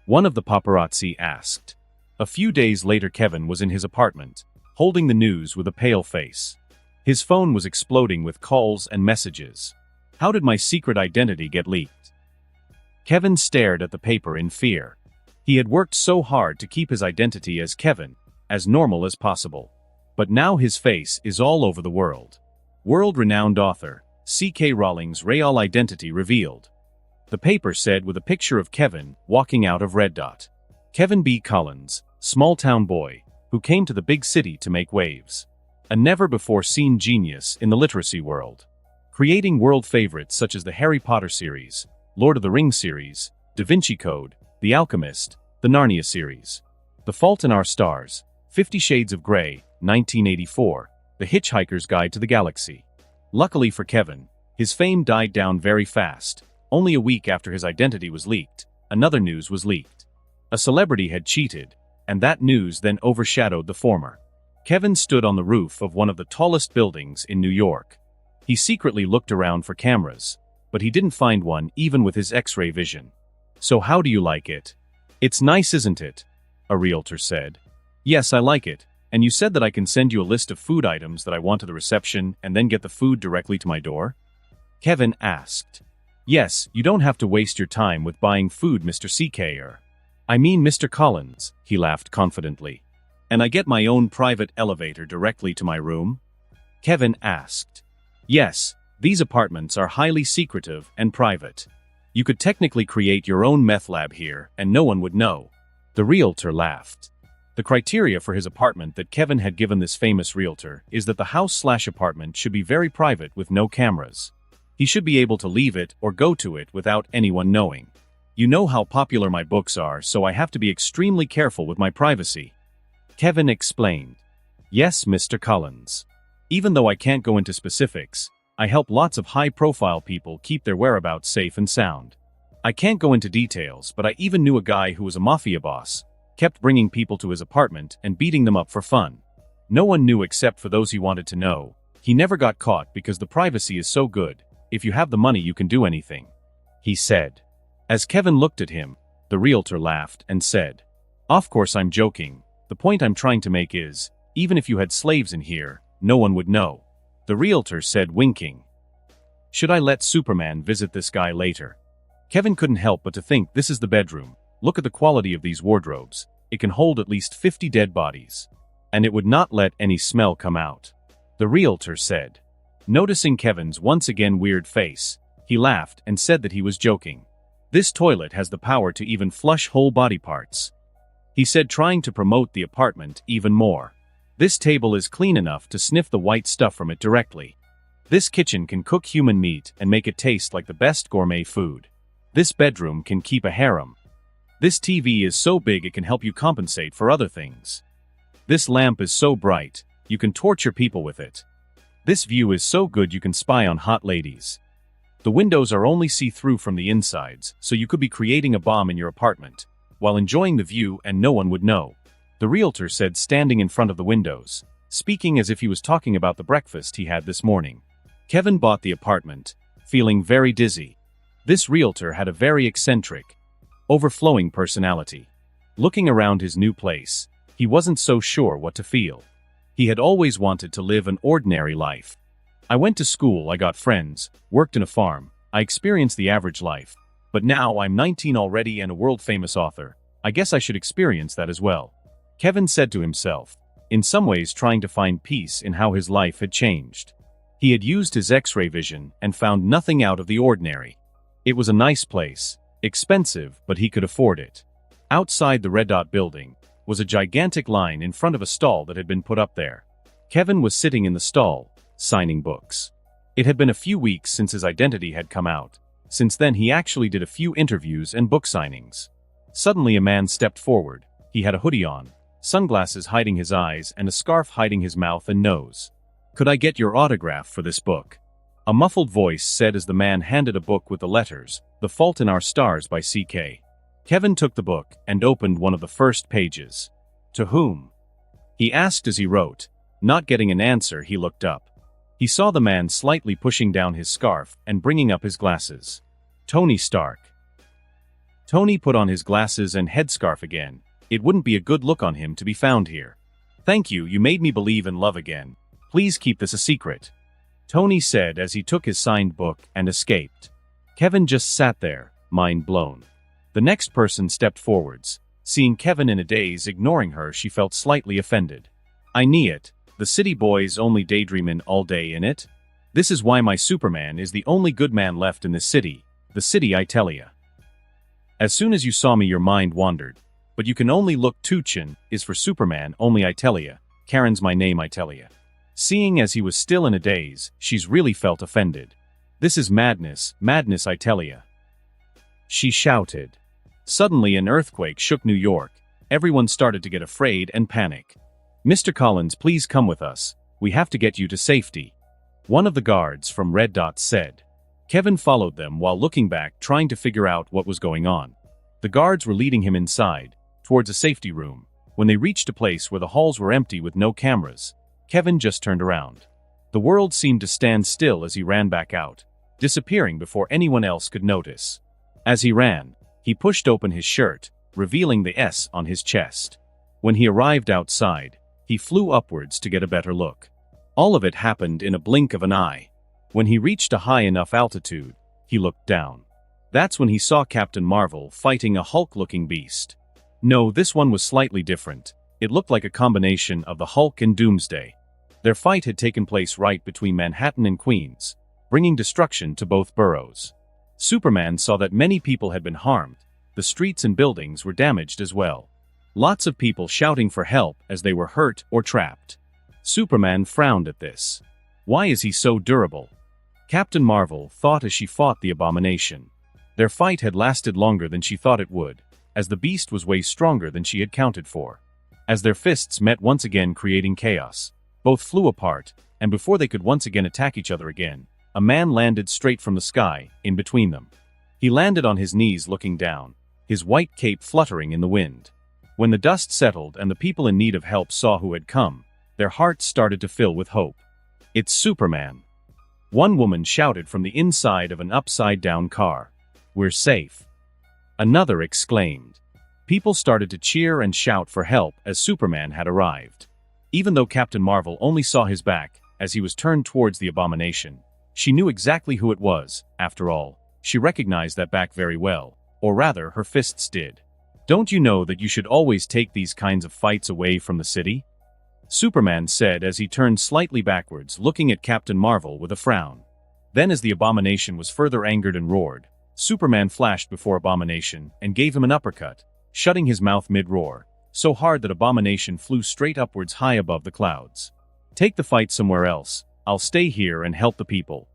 Speaker 1: one of the paparazzi asked. A few days later, Kevin was in his apartment, holding the news with a pale face. His phone was exploding with calls and messages. How did my secret identity get leaked? Kevin stared at the paper in fear. He had worked so hard to keep his identity as Kevin, as normal as possible. But now his face is all over the world. World-renowned author, C.K. Rowling's real identity revealed. The paper said with a picture of Kevin walking out of Red Dot. Kevin B. Collins, small-town boy, who came to the big city to make waves. A never-before-seen genius in the literacy world. Creating world favorites such as the Harry Potter series, Lord of the Rings series, Da Vinci Code, The Alchemist, the Narnia series. The Fault in Our Stars, 50 Shades of Grey, 1984, The Hitchhiker's Guide to the Galaxy. Luckily for Kevin, his fame died down very fast. Only a week after his identity was leaked, another news was leaked. A celebrity had cheated, and that news then overshadowed the former. Kevin stood on the roof of one of the tallest buildings in New York. He secretly looked around for cameras, but he didn't find one even with his X-ray vision. "So how do you like it?" "It's nice, isn't it?" a realtor said. "Yes, I like it. And you said that I can send you a list of food items that I want to the reception and then get the food directly to my door?" Kevin asked. "Yes, you don't have to waste your time with buying food, Mr. C.K. I mean Mr. Collins," he laughed confidently. "And I get my own private elevator directly to my room?" Kevin asked. "Yes, these apartments are highly secretive and private. You could technically create your own meth lab here and no one would know." The realtor laughed. The criteria for his apartment that Kevin had given this famous realtor is that the house/apartment should be very private with no cameras. He should be able to leave it or go to it without anyone knowing. You know how popular my books are, so I have to be extremely careful with my privacy. Kevin explained. Yes, Mr. Collins. Even though I can't go into specifics, I help lots of high-profile people keep their whereabouts safe and sound. I can't go into details, but I even knew a guy who was a mafia boss, kept bringing people to his apartment and beating them up for fun. No one knew except for those he wanted to know. He never got caught because the privacy is so good. If you have the money, you can do anything, he said. As Kevin looked at him, the realtor laughed and said, Of course I'm joking. The point I'm trying to make is, even if you had slaves in here, no one would know. The realtor said, winking. Should I let Superman visit this guy later? Kevin couldn't help but to think, this is the bedroom. Look at the quality of these wardrobes. It can hold at least 50 dead bodies. And it would not let any smell come out. The realtor said. Noticing Kevin's once again weird face, he laughed and said that he was joking. This toilet has the power to even flush whole body parts. He said, trying to promote the apartment even more. This table is clean enough to sniff the white stuff from it directly. This kitchen can cook human meat and make it taste like the best gourmet food. This bedroom can keep a harem. This TV is so big it can help you compensate for other things. This lamp is so bright, you can torture people with it. This view is so good you can spy on hot ladies. The windows are only see-through from the insides, so you could be creating a bomb in your apartment, while enjoying the view and no one would know. The realtor said, standing in front of the windows, speaking as if he was talking about the breakfast he had this morning. Kevin bought the apartment, feeling very dizzy. This realtor had a very eccentric, overflowing personality. Looking around his new place, he wasn't so sure what to feel. He had always wanted to live an ordinary life. I went to school, I got friends, worked in a farm, I experienced the average life. But now I'm 19 already and a world-famous author. I guess I should experience that as well. Kevin said to himself, in some ways trying to find peace in how his life had changed. He had used his X-ray vision and found nothing out of the ordinary. It was a nice place, expensive, but he could afford it. Outside the Red Dot building was a gigantic line in front of a stall that had been put up there. Kevin was sitting in the stall, signing books. It had been a few weeks since his identity had come out. Since then he actually did a few interviews and book signings. Suddenly a man stepped forward. He had a hoodie on, sunglasses hiding his eyes and a scarf hiding his mouth and nose. Could I get your autograph for this book? A muffled voice said as the man handed a book with the letters, The Fault in Our Stars by C.K. Kevin took the book and opened one of the first pages. To whom? He asked as he wrote. Not getting an answer, he looked up. He saw the man slightly pushing down his scarf and bringing up his glasses. Tony Stark. Tony put on his glasses and headscarf again. It wouldn't be a good look on him to be found here. Thank you, you made me believe in love again. Please keep this a secret, Tony said as he took his signed book and escaped. Kevin just sat there, mind blown. The next person stepped forwards. Seeing Kevin in a daze ignoring her, she felt slightly offended. I knee it. The city boys only daydreamin' all day in it. This is why my Superman is the only good man left in this city. The city, I tell ya. As soon as you saw me your mind wandered. But you can only look Tuchin is for Superman only I tell ya. Karen's my name I tell ya. Seeing as he was still in a daze, she's really felt offended. This is madness, madness I tell ya. She shouted. Suddenly an earthquake shook New York. Everyone started to get afraid and panic. Mr. Collins, please come with us. We have to get you to safety, one of the guards from Red Dot said. Kevin followed them while looking back, trying to figure out what was going on. The guards were leading him inside, towards a safety room. When they reached a place where the halls were empty with no cameras, Kevin just turned around. The world seemed to stand still as he ran back out, disappearing before anyone else could notice. As he ran, he pushed open his shirt, revealing the S on his chest. When he arrived outside, he flew upwards to get a better look. All of it happened in a blink of an eye. When he reached a high enough altitude, he looked down. That's when he saw Captain Marvel fighting a Hulk-looking beast. No, this one was slightly different. It looked like a combination of the Hulk and Doomsday. Their fight had taken place right between Manhattan and Queens, bringing destruction to both boroughs. Superman saw that many people had been harmed. The streets and buildings were damaged as well. Lots of people shouting for help as they were hurt or trapped. Superman frowned at this. Why is he so durable? Captain Marvel thought as she fought the abomination. Their fight had lasted longer than she thought it would, as the beast was way stronger than she had counted for. As their fists met once again, creating chaos, both flew apart, and before they could once again attack each other again, a man landed straight from the sky, in between them. He landed on his knees looking down, his white cape fluttering in the wind. When the dust settled and the people in need of help saw who had come, their hearts started to fill with hope. "It's Superman!" One woman shouted from the inside of an upside-down car. "We're safe!" Another exclaimed. People started to cheer and shout for help as Superman had arrived. Even though Captain Marvel only saw his back as he was turned towards the abomination, she knew exactly who it was. After all, she recognized that back very well, or rather her fists did. "Don't you know that you should always take these kinds of fights away from the city?" Superman said as he turned slightly backwards, looking at Captain Marvel with a frown. Then as the abomination was further angered and roared, Superman flashed before Abomination and gave him an uppercut, shutting his mouth mid-roar, so hard that Abomination flew straight upwards high above the clouds. "Take the fight somewhere else. I'll stay here and help the people,"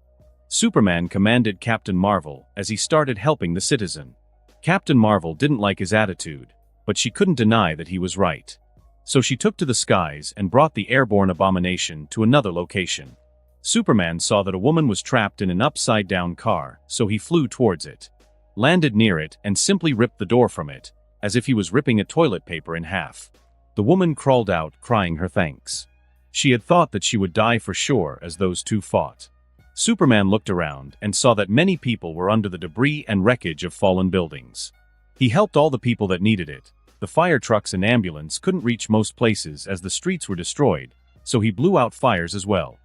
Speaker 1: Superman commanded Captain Marvel as he started helping the citizen. Captain Marvel didn't like his attitude, but she couldn't deny that he was right. So she took to the skies and brought the airborne abomination to another location. Superman saw that a woman was trapped in an upside-down car, so he flew towards it, landed near it, and simply ripped the door from it, as if he was ripping a toilet paper in half. The woman crawled out, crying her thanks. She had thought that she would die for sure as those two fought. Superman looked around and saw that many people were under the debris and wreckage of fallen buildings. He helped all the people that needed it. The fire trucks and ambulance couldn't reach most places as the streets were destroyed, so he blew out fires as well.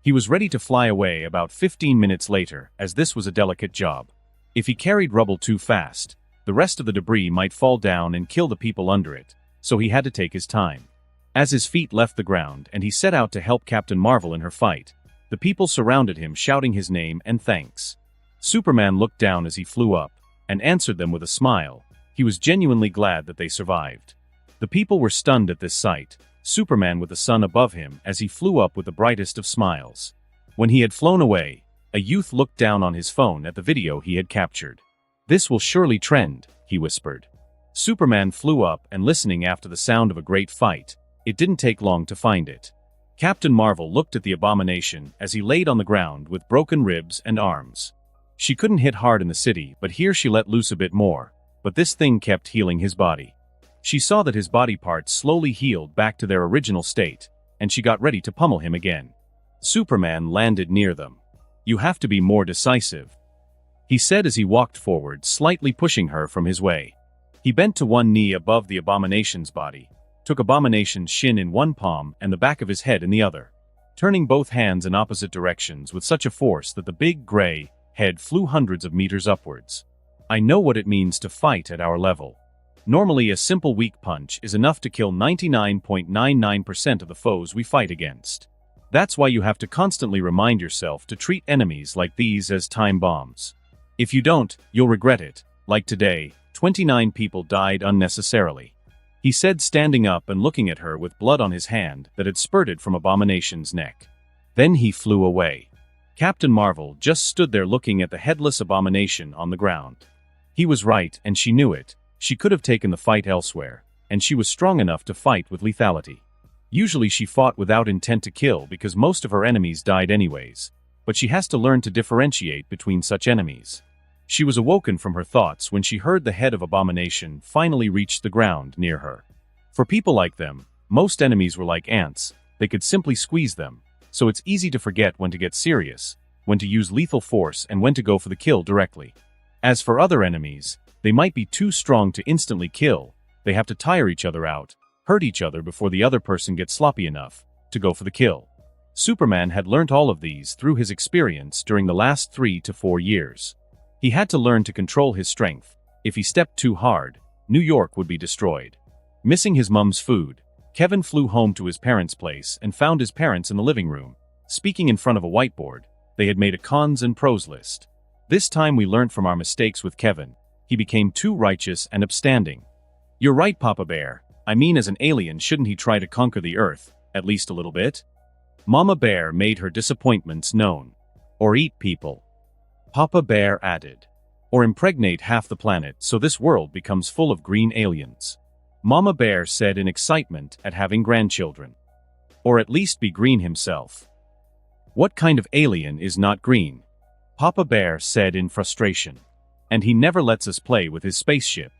Speaker 1: He was ready to fly away about 15 minutes later, as this was a delicate job. If he carried rubble too fast, the rest of the debris might fall down and kill the people under it, so he had to take his time. As his feet left the ground and he set out to help Captain Marvel in her fight, the people surrounded him shouting his name and thanks. Superman looked down as he flew up, and answered them with a smile. He was genuinely glad that they survived. The people were stunned at this sight, Superman with the sun above him as he flew up with the brightest of smiles. When he had flown away, a youth looked down on his phone at the video he had captured. "This will surely trend," he whispered. Superman flew up and listening after the sound of a great fight. It didn't take long to find it. Captain Marvel looked at the abomination as he laid on the ground with broken ribs and arms. She couldn't hit hard in the city, but here she let loose a bit more, but this thing kept healing his body. She saw that his body parts slowly healed back to their original state, and she got ready to pummel him again. Superman landed near them. "You have to be more decisive," he said as he walked forward, slightly pushing her from his way. He bent to one knee above the abomination's body, took Abomination's shin in one palm and the back of his head in the other, turning both hands in opposite directions with such a force that the big gray head flew hundreds of meters upwards. "I know what it means to fight at our level. Normally a simple weak punch is enough to kill 99.99% of the foes we fight against. That's why you have to constantly remind yourself to treat enemies like these as time bombs. If you don't, you'll regret it. Like today, 29 people died unnecessarily," he said, standing up and looking at her with blood on his hand that had spurted from Abomination's neck. Then he flew away. Captain Marvel just stood there looking at the headless abomination on the ground. He was right, and she knew it. She could have taken the fight elsewhere, and she was strong enough to fight with lethality. Usually she fought without intent to kill because most of her enemies died anyways, but she has to learn to differentiate between such enemies. She was awoken from her thoughts when she heard the head of Abomination finally reach the ground near her. For people like them, most enemies were like ants. They could simply squeeze them, so it's easy to forget when to get serious, when to use lethal force, and when to go for the kill directly. As for other enemies, they might be too strong to instantly kill. They have to tire each other out, hurt each other before the other person gets sloppy enough to go for the kill. Superman had learnt all of these through his experience during the last 3 to 4 years. He had to learn to control his strength. If he stepped too hard, New York would be destroyed. Missing his mum's food, Kevin flew home to his parents' place and found his parents in the living room, speaking in front of a whiteboard. They had made a cons and pros list. "This time we learnt from our mistakes with Kevin. He became too righteous and upstanding." "You're right, Papa Bear. I mean, as an alien, shouldn't he try to conquer the Earth, at least a little bit?" Mama Bear made her disappointments known. "Or eat people," Papa Bear added. Or impregnate half the planet so this world becomes full of green aliens. Mama Bear said in excitement at having grandchildren. Or at least be green himself. What kind of alien is not green? Papa Bear said in frustration. And he never lets us play with his spaceship.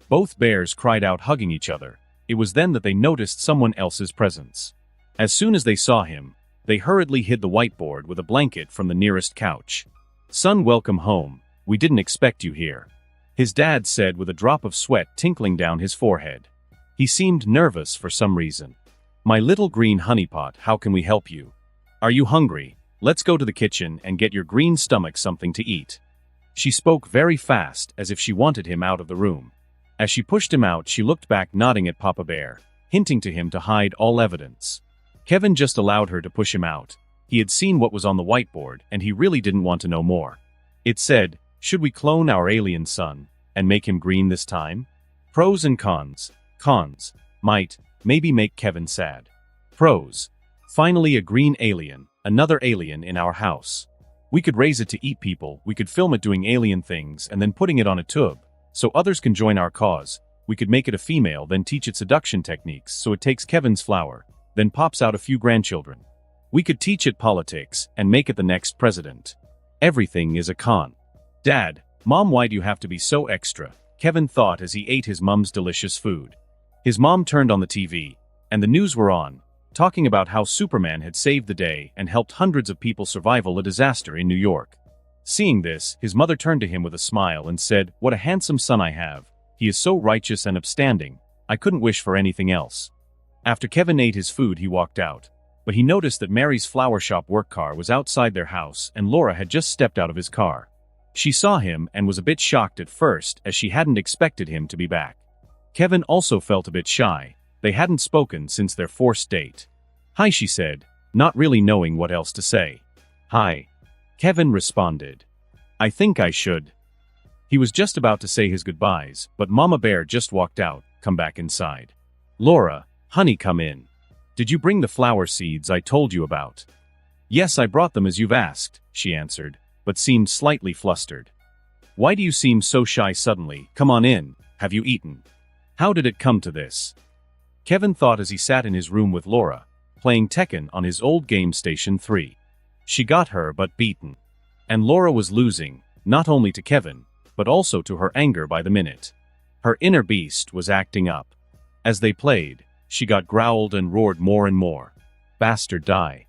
Speaker 1: Both bears cried out, hugging each other. It was then that they noticed someone else's presence. As soon as they saw him, they hurriedly hid the whiteboard with a blanket from the nearest couch. Son, welcome home. We didn't expect you here. His dad said with a drop of sweat tinkling down his forehead. He seemed nervous for some reason. My little green honeypot, how can we help you? Are you hungry? Let's go to the kitchen and get your green stomach something to eat. She spoke very fast, as if she wanted him out of the room. As she pushed him out, she looked back, nodding at Papa Bear, hinting to him to hide all evidence. Kevin just allowed her to push him out. He had seen what was on the whiteboard, and he really didn't want to know more. It said, should we clone our alien son, and make him green this time? Pros and cons. Cons. Might, maybe make Kevin sad. Pros. Finally a green alien, another alien in our house. We could raise it to eat people, we could film it doing alien things and then putting it on a tube, so others can join our cause. We could make it a female, then teach it seduction techniques so it takes Kevin's flower, then pops out a few grandchildren. We could teach it politics and make it the next president. Everything is a con. Dad, Mom, why do you have to be so extra? Kevin thought as he ate his mom's delicious food. His mom turned on the TV, and the news were on, talking about how Superman had saved the day and helped hundreds of people survive a disaster in New York. Seeing this, his mother turned to him with a smile and said, what a handsome son I have. He is so righteous and upstanding. I couldn't wish for anything else. After Kevin ate his food, he walked out. But he noticed that Mary's flower shop work car was outside their house and Laura had just stepped out of his car. She saw him and was a bit shocked at first, as she hadn't expected him to be back. Kevin also felt a bit shy. They hadn't spoken since their forced date. Hi, she said, not really knowing what else to say. Hi. Kevin responded. I think I should. He was just about to say his goodbyes, but Mama Bear just walked out. Come back inside. Laura, honey, come in. Did you bring the flower seeds I told you about? Yes, I brought them as you've asked, she answered, but seemed slightly flustered. Why do you seem so shy suddenly? Come on in. Have you eaten? How did it come to this? Kevin thought as he sat in his room with Laura, playing Tekken on his old game Station 3. She got her butt beaten. And Laura was losing, not only to Kevin, but also to her anger by the minute. Her inner beast was acting up. As they played, she got growled and roared more and more. Bastard, die.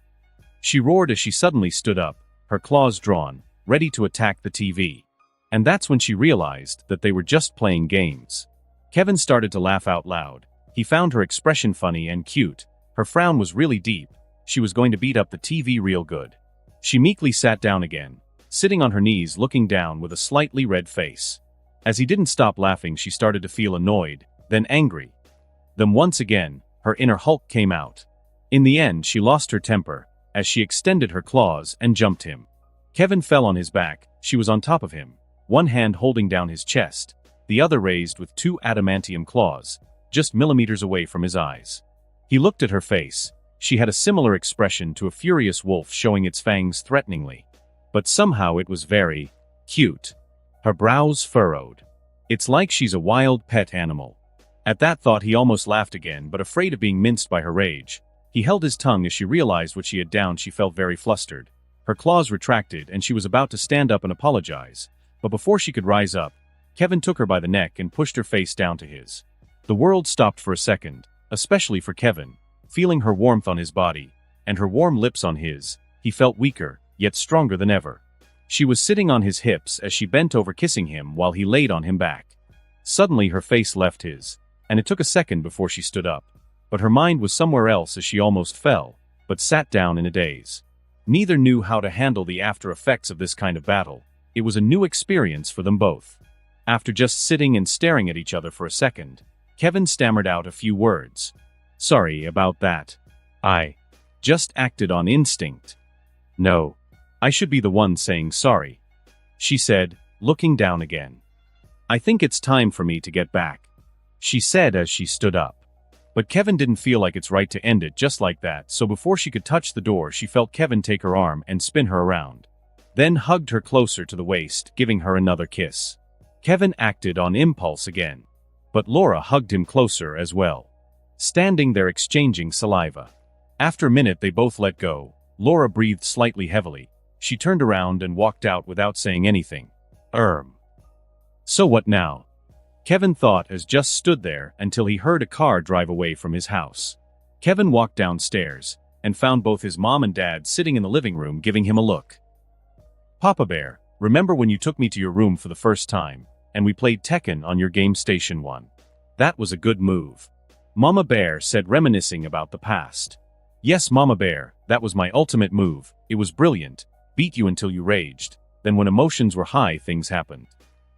Speaker 1: She roared as she suddenly stood up, her claws drawn, ready to attack the TV. And that's when she realized that they were just playing games. Kevin started to laugh out loud. He found her expression funny and cute. Her frown was really deep. She was going to beat up the TV real good. She meekly sat down again, sitting on her knees looking down with a slightly red face. As he didn't stop laughing, she started to feel annoyed, then angry. Then once again, her inner Hulk came out. In the end, she lost her temper, as she extended her claws and jumped him. Kevin fell on his back. She was on top of him, one hand holding down his chest, the other raised with two adamantium claws, just millimeters away from his eyes. He looked at her face. She had a similar expression to a furious wolf showing its fangs threateningly. But somehow it was very cute. Her brows furrowed. It's like she's a wild pet animal. At that thought he almost laughed again, but afraid of being minced by her rage. He held his tongue as she realized what she had done. She felt very flustered. Her claws retracted and she was about to stand up and apologize. But before she could rise up, Kevin took her by the neck and pushed her face down to his. The world stopped for a second, especially for Kevin. Feeling her warmth on his body, and her warm lips on his, he felt weaker, yet stronger than ever. She was sitting on his hips as she bent over kissing him while he laid on him back. Suddenly her face left his, and it took a second before she stood up. But her mind was somewhere else as she almost fell, but sat down in a daze. Neither knew how to handle the after effects of this kind of battle. It was a new experience for them both. After just sitting and staring at each other for a second, Kevin stammered out a few words. Sorry about that. I just acted on instinct. No. I should be the one saying sorry, she said, looking down again. I think it's time for me to get back, she said as she stood up. But Kevin didn't feel like it's right to end it just like that, so before she could touch the door she felt Kevin take her arm and spin her around. then hugged her closer to the waist, giving her another kiss. Kevin acted on impulse again, but Laura hugged him closer as well, standing there exchanging saliva. After a minute they both let go. Laura breathed slightly heavily. She turned around and walked out without saying anything. So what now? Kevin thought as just stood there until he heard a car drive away from his house. Kevin walked downstairs and found both his mom and dad sitting in the living room giving him a look. Papa Bear, remember when you took me to your room for the first time, and we played Tekken on your game station 1? That was a good move. Mama Bear said, reminiscing about the past. Yes, Mama Bear, that was my ultimate move. It was brilliant. Beat you until you raged. Then when emotions were high, things happened.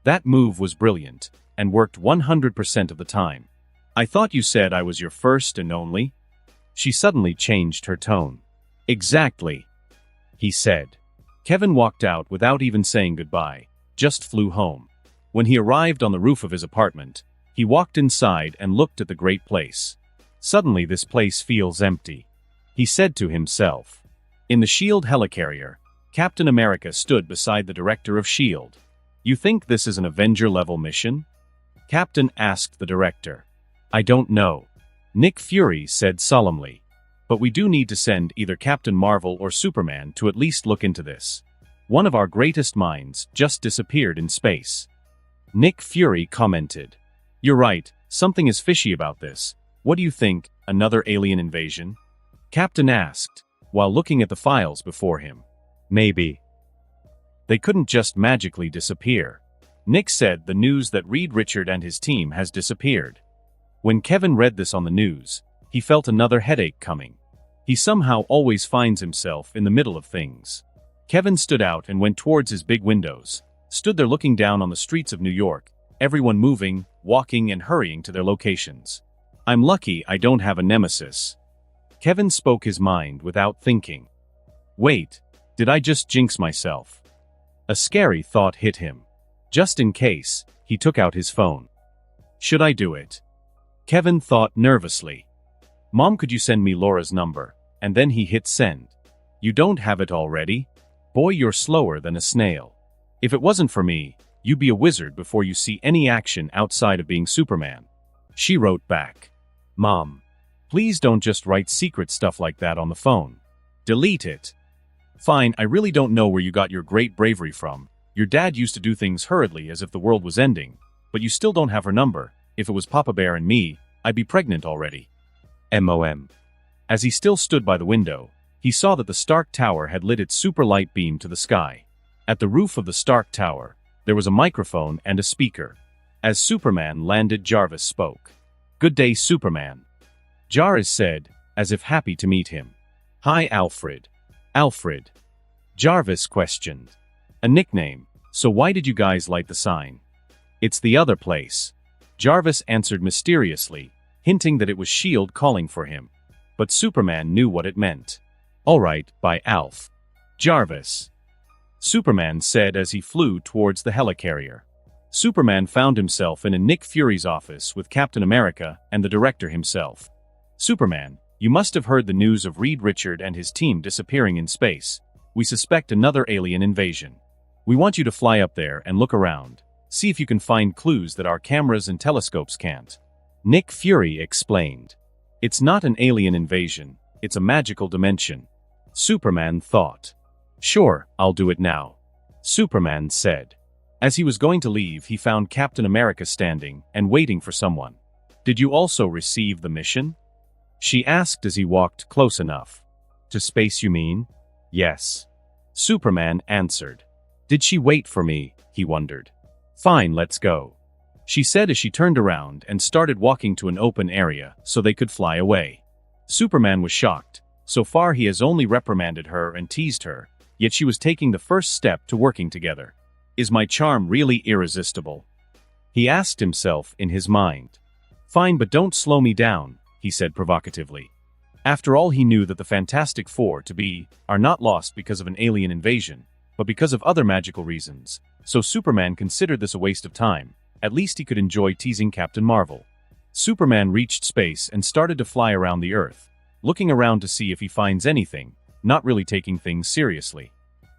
Speaker 1: That move was brilliant, and worked 100% of the time. I thought you said I was your first and only? She suddenly changed her tone. Exactly, he said. Kevin walked out without even saying goodbye, just flew home. When he arrived on the roof of his apartment, he walked inside and looked at the great place. Suddenly this place feels empty, he said to himself. In the S.H.I.E.L.D. helicarrier, Captain America stood beside the director of S.H.I.E.L.D. You think this is an Avenger-level mission? Captain asked the director. I don't know, Nick Fury said solemnly. But we do need to send either Captain Marvel or Superman to at least look into this. One of our greatest minds just disappeared in space. Nick Fury commented. You're right, something is fishy about this. What do you think, another alien invasion? Captain asked, while looking at the files before him. Maybe. They couldn't just magically disappear. Nick said the news that Reed Richard and his team has disappeared. When Kevin read this on the news, he felt another headache coming. He somehow always finds himself in the middle of things. Kevin stood out and went towards his big windows, stood there looking down on the streets of New York, everyone moving, walking and hurrying to their locations. I'm lucky I don't have a nemesis. Kevin spoke his mind without thinking. Wait, did I just jinx myself? A scary thought hit him. Just in case, he took out his phone. Should I do it? Kevin thought nervously. Mom, could you send me Laura's number? And then he hit send. You don't have it already? Boy, you're slower than a snail. If it wasn't for me, you'd be a wizard before you see any action outside of being Superman. She wrote back. Mom, please don't just write secret stuff like that on the phone. Delete it. Fine, I really don't know where you got your great bravery from. Your dad used to do things hurriedly as if the world was ending. But you still don't have her number. If it was Papa Bear and me, I'd be pregnant already. MOM. As he still stood by the window, he saw that the Stark Tower had lit its super light beam to the sky. At the roof of the Stark Tower, there was a microphone and a speaker. As Superman landed, Jarvis spoke. Good day, Superman. Jarvis said, as if happy to meet him. Hi, Alfred. Alfred. Jarvis questioned. A nickname, so why did you guys light the sign? It's the other place. Jarvis answered mysteriously, hinting that it was S.H.I.E.L.D. calling for him. But Superman knew what it meant. All right, bye, Alf. Jarvis. Superman said as he flew towards the helicarrier. Superman found himself in a Nick Fury's office with Captain America and the director himself. Superman, you must have heard the news of Reed Richard and his team disappearing in space. We suspect another alien invasion. We want you to fly up there and look around. See if you can find clues that our cameras and telescopes can't. Nick Fury explained. It's not an alien invasion, it's a magical dimension. Superman thought. Sure, I'll do it now. Superman said. As he was going to leave, he found Captain America standing and waiting for someone. Did you also receive the mission? She asked as he walked close enough. To space, you mean? Yes. Superman answered. Did she wait for me? He wondered. Fine, let's go. She said as she turned around and started walking to an open area so they could fly away. Superman was shocked. So far he has only reprimanded her and teased her, yet she was taking the first step to working together. Is my charm really irresistible? He asked himself in his mind. Fine, but don't slow me down, he said provocatively. After all, he knew that the Fantastic Four are not lost because of an alien invasion, but because of other magical reasons. So Superman considered this a waste of time. At least he could enjoy teasing Captain Marvel. Superman reached space and started to fly around the Earth, looking around to see if he finds anything, not really taking things seriously.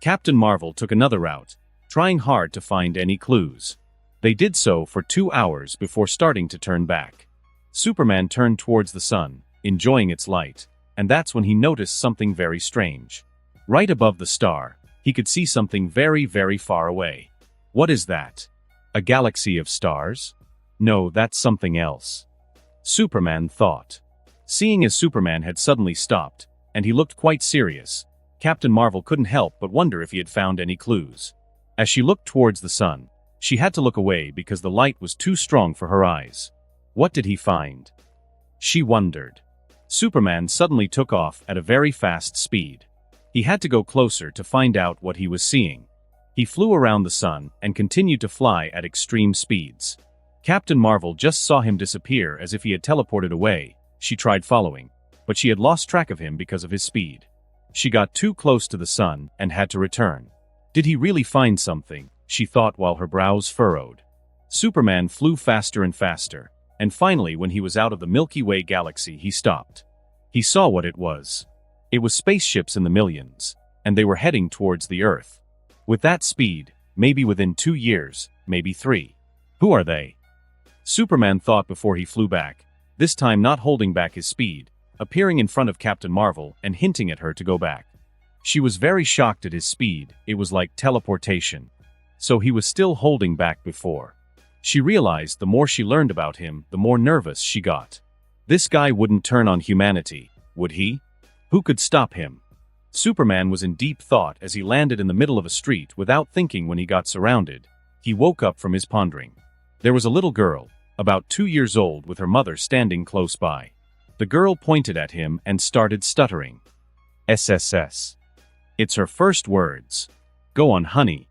Speaker 1: Captain Marvel took another route, trying hard to find any clues. They did so for 2 hours before starting to turn back. Superman turned towards the sun, enjoying its light, and that's when he noticed something very strange. Right above the star, he could see something very, very far away. What is that? A galaxy of stars? No, that's something else. Superman thought. Seeing as Superman had suddenly stopped, and he looked quite serious, Captain Marvel couldn't help but wonder if he had found any clues. As she looked towards the sun, she had to look away because the light was too strong for her eyes. What did he find? She wondered. Superman suddenly took off at a very fast speed. He had to go closer to find out what he was seeing. He flew around the sun and continued to fly at extreme speeds. Captain Marvel just saw him disappear as if he had teleported away. She tried following, but she had lost track of him because of his speed. She got too close to the sun and had to return. Did he really find something? She thought while her brows furrowed. Superman flew faster and faster, and finally when he was out of the Milky Way galaxy he stopped. He saw what it was. It was spaceships in the millions, and they were heading towards the Earth. With that speed, maybe within 2 years, maybe 3. Who are they? Superman thought before he flew back, this time not holding back his speed, appearing in front of Captain Marvel and hinting at her to go back. She was very shocked at his speed, it was like teleportation. So he was still holding back before. She realized the more she learned about him, the more nervous she got. This guy wouldn't turn on humanity, would he? Who could stop him? Superman was in deep thought as he landed in the middle of a street without thinking when he got surrounded. He woke up from his pondering. There was a little girl, about 2 years old, with her mother standing close by. The girl pointed at him and started stuttering. SSS. It's her first words. Go on, honey.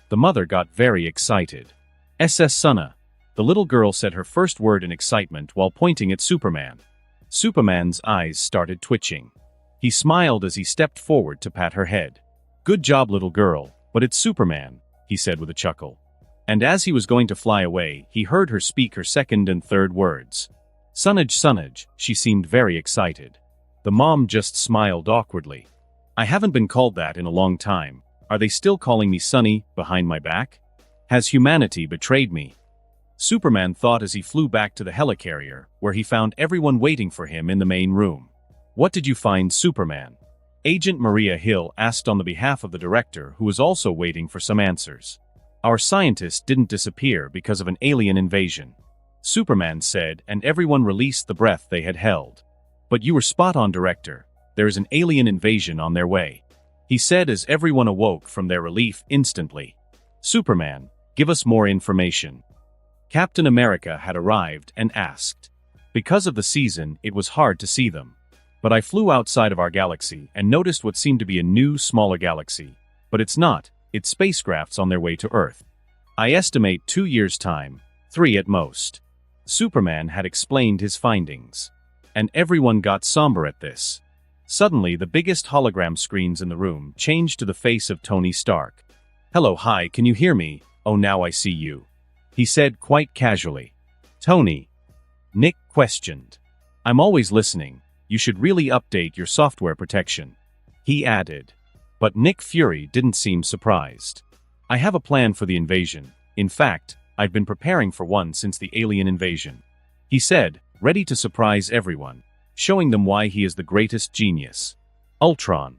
Speaker 1: The mother got very excited. SS Sunna. The little girl said her first word in excitement while pointing at Superman. Superman's eyes started twitching. He smiled as he stepped forward to pat her head. Good job, little girl, but it's Superman, he said with a chuckle. And as he was going to fly away, he heard her speak her second and third words. Sunnage, Sunnage, she seemed very excited. The mom just smiled awkwardly. I haven't been called that in a long time. Are they still calling me Sunny, behind my back? Has humanity betrayed me? Superman thought as he flew back to the helicarrier, where he found everyone waiting for him in the main room. What did you find, Superman? Agent Maria Hill asked on the behalf of the director, who was also waiting for some answers. Our scientist didn't disappear because of an alien invasion, Superman said, and everyone released the breath they had held. But you were spot on, director. There is an alien invasion on their way, he said as everyone awoke from their relief instantly. Superman, give us more information. Captain America had arrived and asked. Because of the season, it was hard to see them. But I flew outside of our galaxy and noticed what seemed to be a new, smaller galaxy. But it's not, it's spacecrafts on their way to Earth. I estimate 2 years' time, 3 at most. Superman had explained his findings. And everyone got somber at this. Suddenly, the biggest hologram screens in the room changed to the face of Tony Stark. Hello, hi, can you hear me? Oh, now I see you, he said quite casually. Tony? Nick questioned. I'm always listening. You should really update your software protection, he added. But Nick Fury didn't seem surprised. I have a plan for the invasion. In fact, I've been preparing for one since the alien invasion, he said, ready to surprise everyone, showing them why he is the greatest genius. Ultron,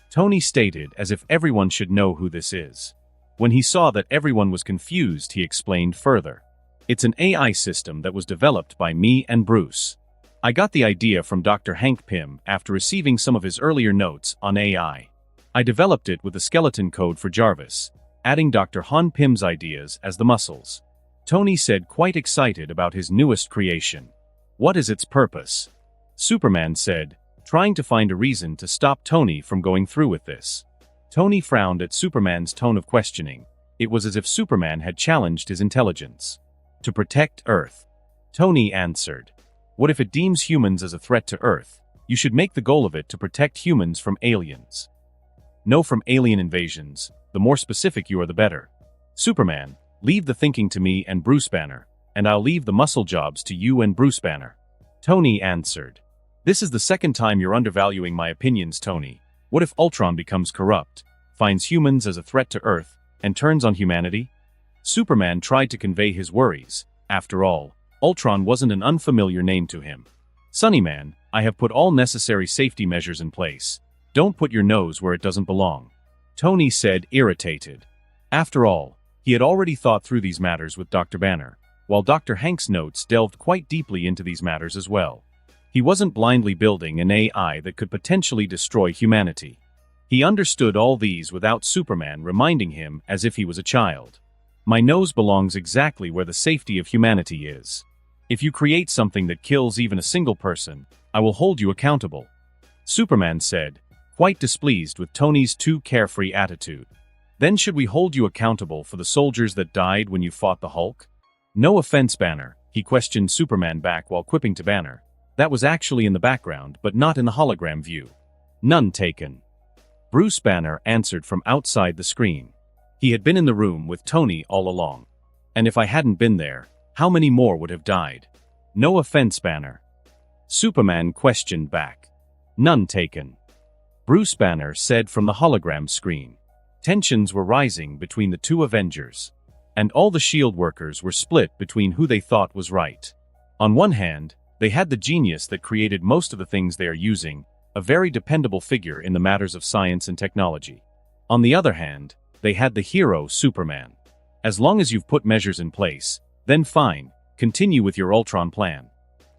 Speaker 1: Tony stated as if everyone should know who this is. When he saw that everyone was confused, he explained further. It's an AI system that was developed by me and Bruce. I got the idea from Dr. Hank Pym after receiving some of his earlier notes on AI. I developed it with the skeleton code for Jarvis, adding Dr. Han Pym's ideas as the muscles. Tony said, quite excited about his newest creation. What is its purpose? Superman said, trying to find a reason to stop Tony from going through with this. Tony frowned at Superman's tone of questioning. It was as if Superman had challenged his intelligence. To protect Earth, Tony answered. What if it deems humans as a threat to Earth? You should make the goal of it to protect humans from aliens. No, from alien invasions. The more specific you are, the better. Superman, leave the thinking to me and Bruce Banner, and I'll leave the muscle jobs to you and Bruce Banner, Tony answered. This is the second time you're undervaluing my opinions, Tony. What if Ultron becomes corrupt? finds humans as a threat to Earth, and turns on humanity? Superman tried to convey his worries. After all, Ultron wasn't an unfamiliar name to him. Sunnyman, I have put all necessary safety measures in place. Don't put your nose where it doesn't belong. Tony said, irritated. After all, he had already thought through these matters with Dr. Banner, while Dr. Hank's notes delved quite deeply into these matters as well. He wasn't blindly building an AI that could potentially destroy humanity. He understood all these without Superman reminding him as if he was a child. My nose belongs exactly where the safety of humanity is. If you create something that kills even a single person, I will hold you accountable. Superman said, quite displeased with Tony's too carefree attitude. Then should we hold you accountable for the soldiers that died when you fought the Hulk? No offense, Banner, he questioned Superman back while quipping to Banner. That was actually in the background, but not in the hologram view. None taken. Bruce Banner answered from outside the screen. He had been in the room with Tony all along. And if I hadn't been there, how many more would have died? No offense, Banner. Superman questioned back. None taken. Bruce Banner said from the hologram screen. Tensions were rising between the two Avengers. And all the S.H.I.E.L.D. workers were split between who they thought was right. On one hand, they had the genius that created most of the things they are using, a very dependable figure in the matters of science and technology. On the other hand, they had the hero Superman. As long as you've put measures in place, then fine, continue with your Ultron plan.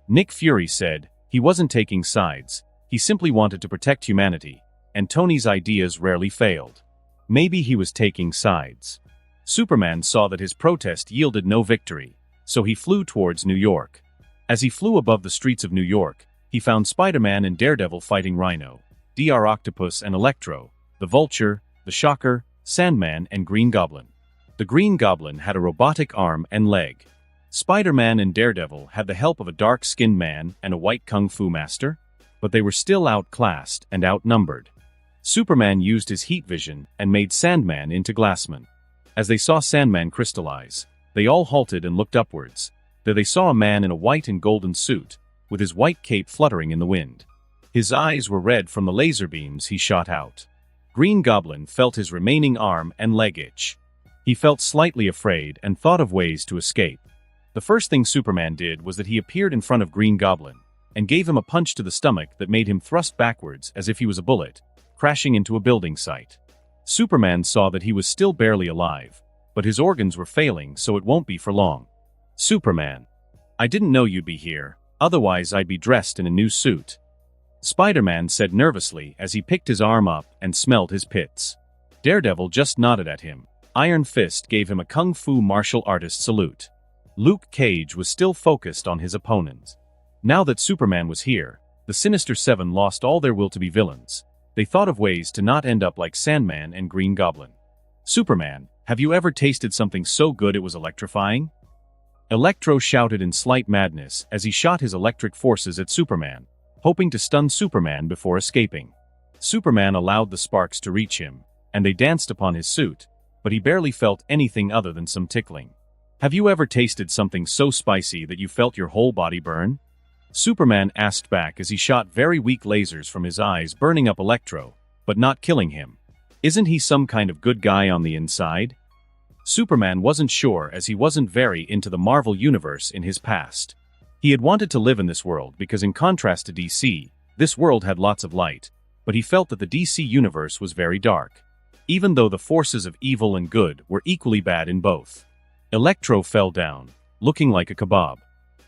Speaker 1: Nick Fury said, he wasn't taking sides, he simply wanted to protect humanity, and Tony's ideas rarely failed. Maybe he was taking sides. Superman saw that his protest yielded no victory, so he flew towards New York. As he flew above the streets of New York, he found Spider-Man and Daredevil fighting Rhino, Dr. Octopus and Electro, the Vulture, the Shocker, Sandman and Green Goblin. The Green Goblin had a robotic arm and leg. Spider-Man and Daredevil had the help of a dark-skinned man and a white kung fu master, but they were still outclassed and outnumbered. Superman used his heat vision and made Sandman into Glassman. As they saw Sandman crystallize, they all halted and looked upwards. There they saw a man in a white and golden suit, with his white cape fluttering in the wind. His eyes were red from the laser beams he shot out. Green Goblin felt his remaining arm and leg itch. He felt slightly afraid and thought of ways to escape. The first thing Superman did was that he appeared in front of Green Goblin and gave him a punch to the stomach that made him thrust backwards as if he was a bullet, crashing into a building site. Superman saw that he was still barely alive, but his organs were failing, so it won't be for long. Superman. I didn't know you'd be here, otherwise I'd be dressed in a new suit. Spider-Man said nervously as he picked his arm up and smelled his pits. Daredevil just nodded at him. Iron Fist gave him a kung fu martial artist salute. Luke Cage was still focused on his opponent. Now that Superman was here, the Sinister Seven lost all their will to be villains. They thought of ways to not end up like Sandman and Green Goblin. Superman, have you ever tasted something so good it was electrifying? Electro shouted in slight madness as he shot his electric forces at Superman, hoping to stun Superman before escaping. Superman allowed the sparks to reach him, and they danced upon his suit, but he barely felt anything other than some tickling. Have you ever tasted something so spicy that you felt your whole body burn? Superman asked back as he shot very weak lasers from his eyes, burning up Electro, but not killing him. Isn't he some kind of good guy on the inside? Superman wasn't sure, as he wasn't very into the Marvel universe in his past. He had wanted to live in this world because, in contrast to DC, this world had lots of light, but he felt that the DC universe was very dark, even though the forces of evil and good were equally bad in both. Electro fell down, looking like a kebab.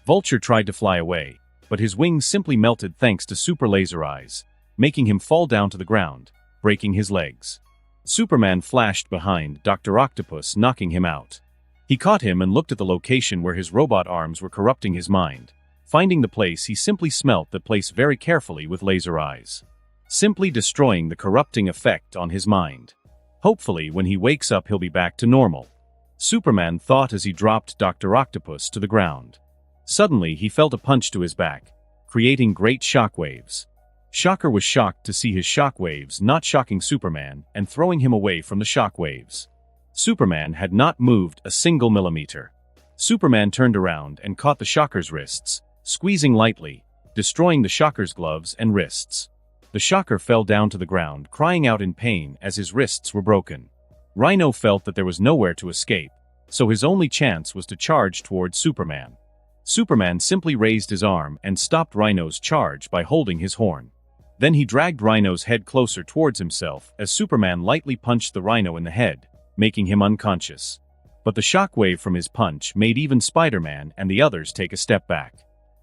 Speaker 1: Vulture tried to fly away, but his wings simply melted thanks to super laser eyes, making him fall down to the ground, breaking his legs. Superman flashed behind Dr. Octopus, knocking him out. He caught him and looked at the location where his robot arms were corrupting his mind. Finding the place, he simply smelt that place very carefully with laser eyes, simply destroying the corrupting effect on his mind. Hopefully, when he wakes up, he'll be back to normal. Superman thought as he dropped Dr. Octopus to the ground. Suddenly, he felt a punch to his back, creating great shockwaves. Shocker was shocked to see his shockwaves not shocking Superman and throwing him away from the shockwaves. Superman had not moved a single millimeter. Superman turned around and caught the Shocker's wrists, squeezing lightly, destroying the Shocker's gloves and wrists. The shocker fell down to the ground, crying out in pain as his wrists were broken. Rhino felt that there was nowhere to escape, so his only chance was to charge towards Superman. Superman simply raised his arm and stopped Rhino's charge by holding his horn. Then he dragged Rhino's head closer towards himself as Superman lightly punched the Rhino in the head, making him unconscious. But the shockwave from his punch made even Spider-Man and the others take a step back.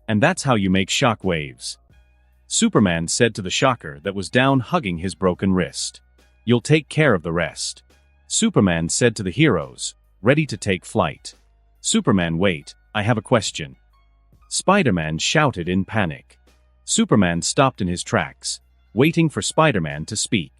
Speaker 1: And that's how you make shock waves. Superman said to the shocker that was down hugging his broken wrist. "You'll take care of the rest." Superman said to the heroes, ready to take flight. "Superman, wait, I have a question." Spider-Man shouted in panic. Superman stopped in his tracks, waiting for Spider-Man to speak.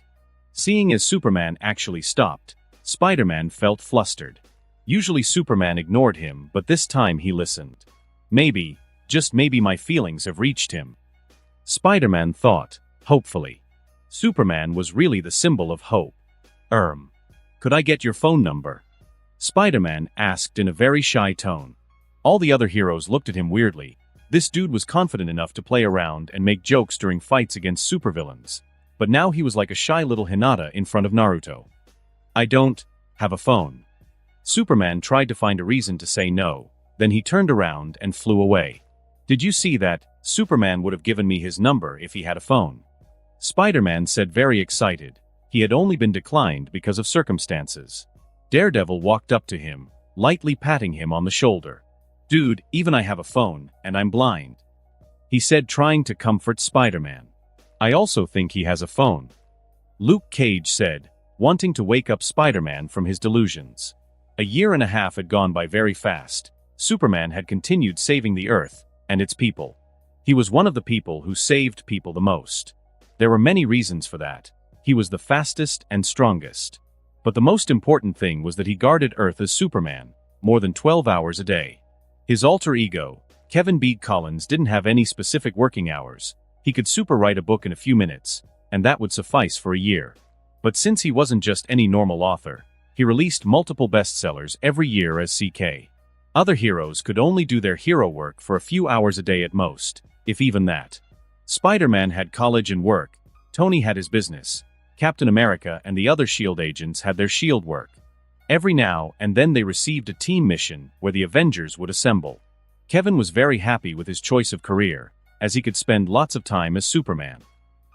Speaker 1: Seeing as Superman actually stopped, Spider-Man felt flustered. Usually Superman ignored him, but this time he listened. Maybe, just maybe my feelings have reached him. Spider-Man thought, hopefully. Superman was really the symbol of hope. Could I get your phone number?" Spider-Man asked in a very shy tone. All the other heroes looked at him weirdly. This dude was confident enough to play around and make jokes during fights against supervillains. But now he was like a shy little Hinata in front of Naruto. "I don't have a phone." Superman tried to find a reason to say no, then he turned around and flew away. "Did you see that? Superman would have given me his number if he had a phone." Spider-Man said, very excited. He had only been declined because of circumstances. Daredevil walked up to him, lightly patting him on the shoulder. "Dude, even I have a phone, and I'm blind," he said, trying to comfort Spider-Man. "I also think he has a phone," Luke Cage said, wanting to wake up Spider-Man from his delusions. A year and a half had gone by very fast. Superman had continued saving the Earth and its people. He was one of the people who saved people the most. There were many reasons for that. He was the fastest and strongest. But the most important thing was that he guarded Earth as Superman, more than 12 hours a day. His alter ego, Kevin B. Collins, didn't have any specific working hours. He could super write a book in a few minutes, and that would suffice for a year. But since he wasn't just any normal author, he released multiple bestsellers every year as CK. Other heroes could only do their hero work for a few hours a day at most, if even that. Spider-Man had college and work, Tony had his business, Captain America and the other S.H.I.E.L.D. agents had their S.H.I.E.L.D. work. Every now and then they received a team mission where the Avengers would assemble. Kevin was very happy with his choice of career, as he could spend lots of time as Superman.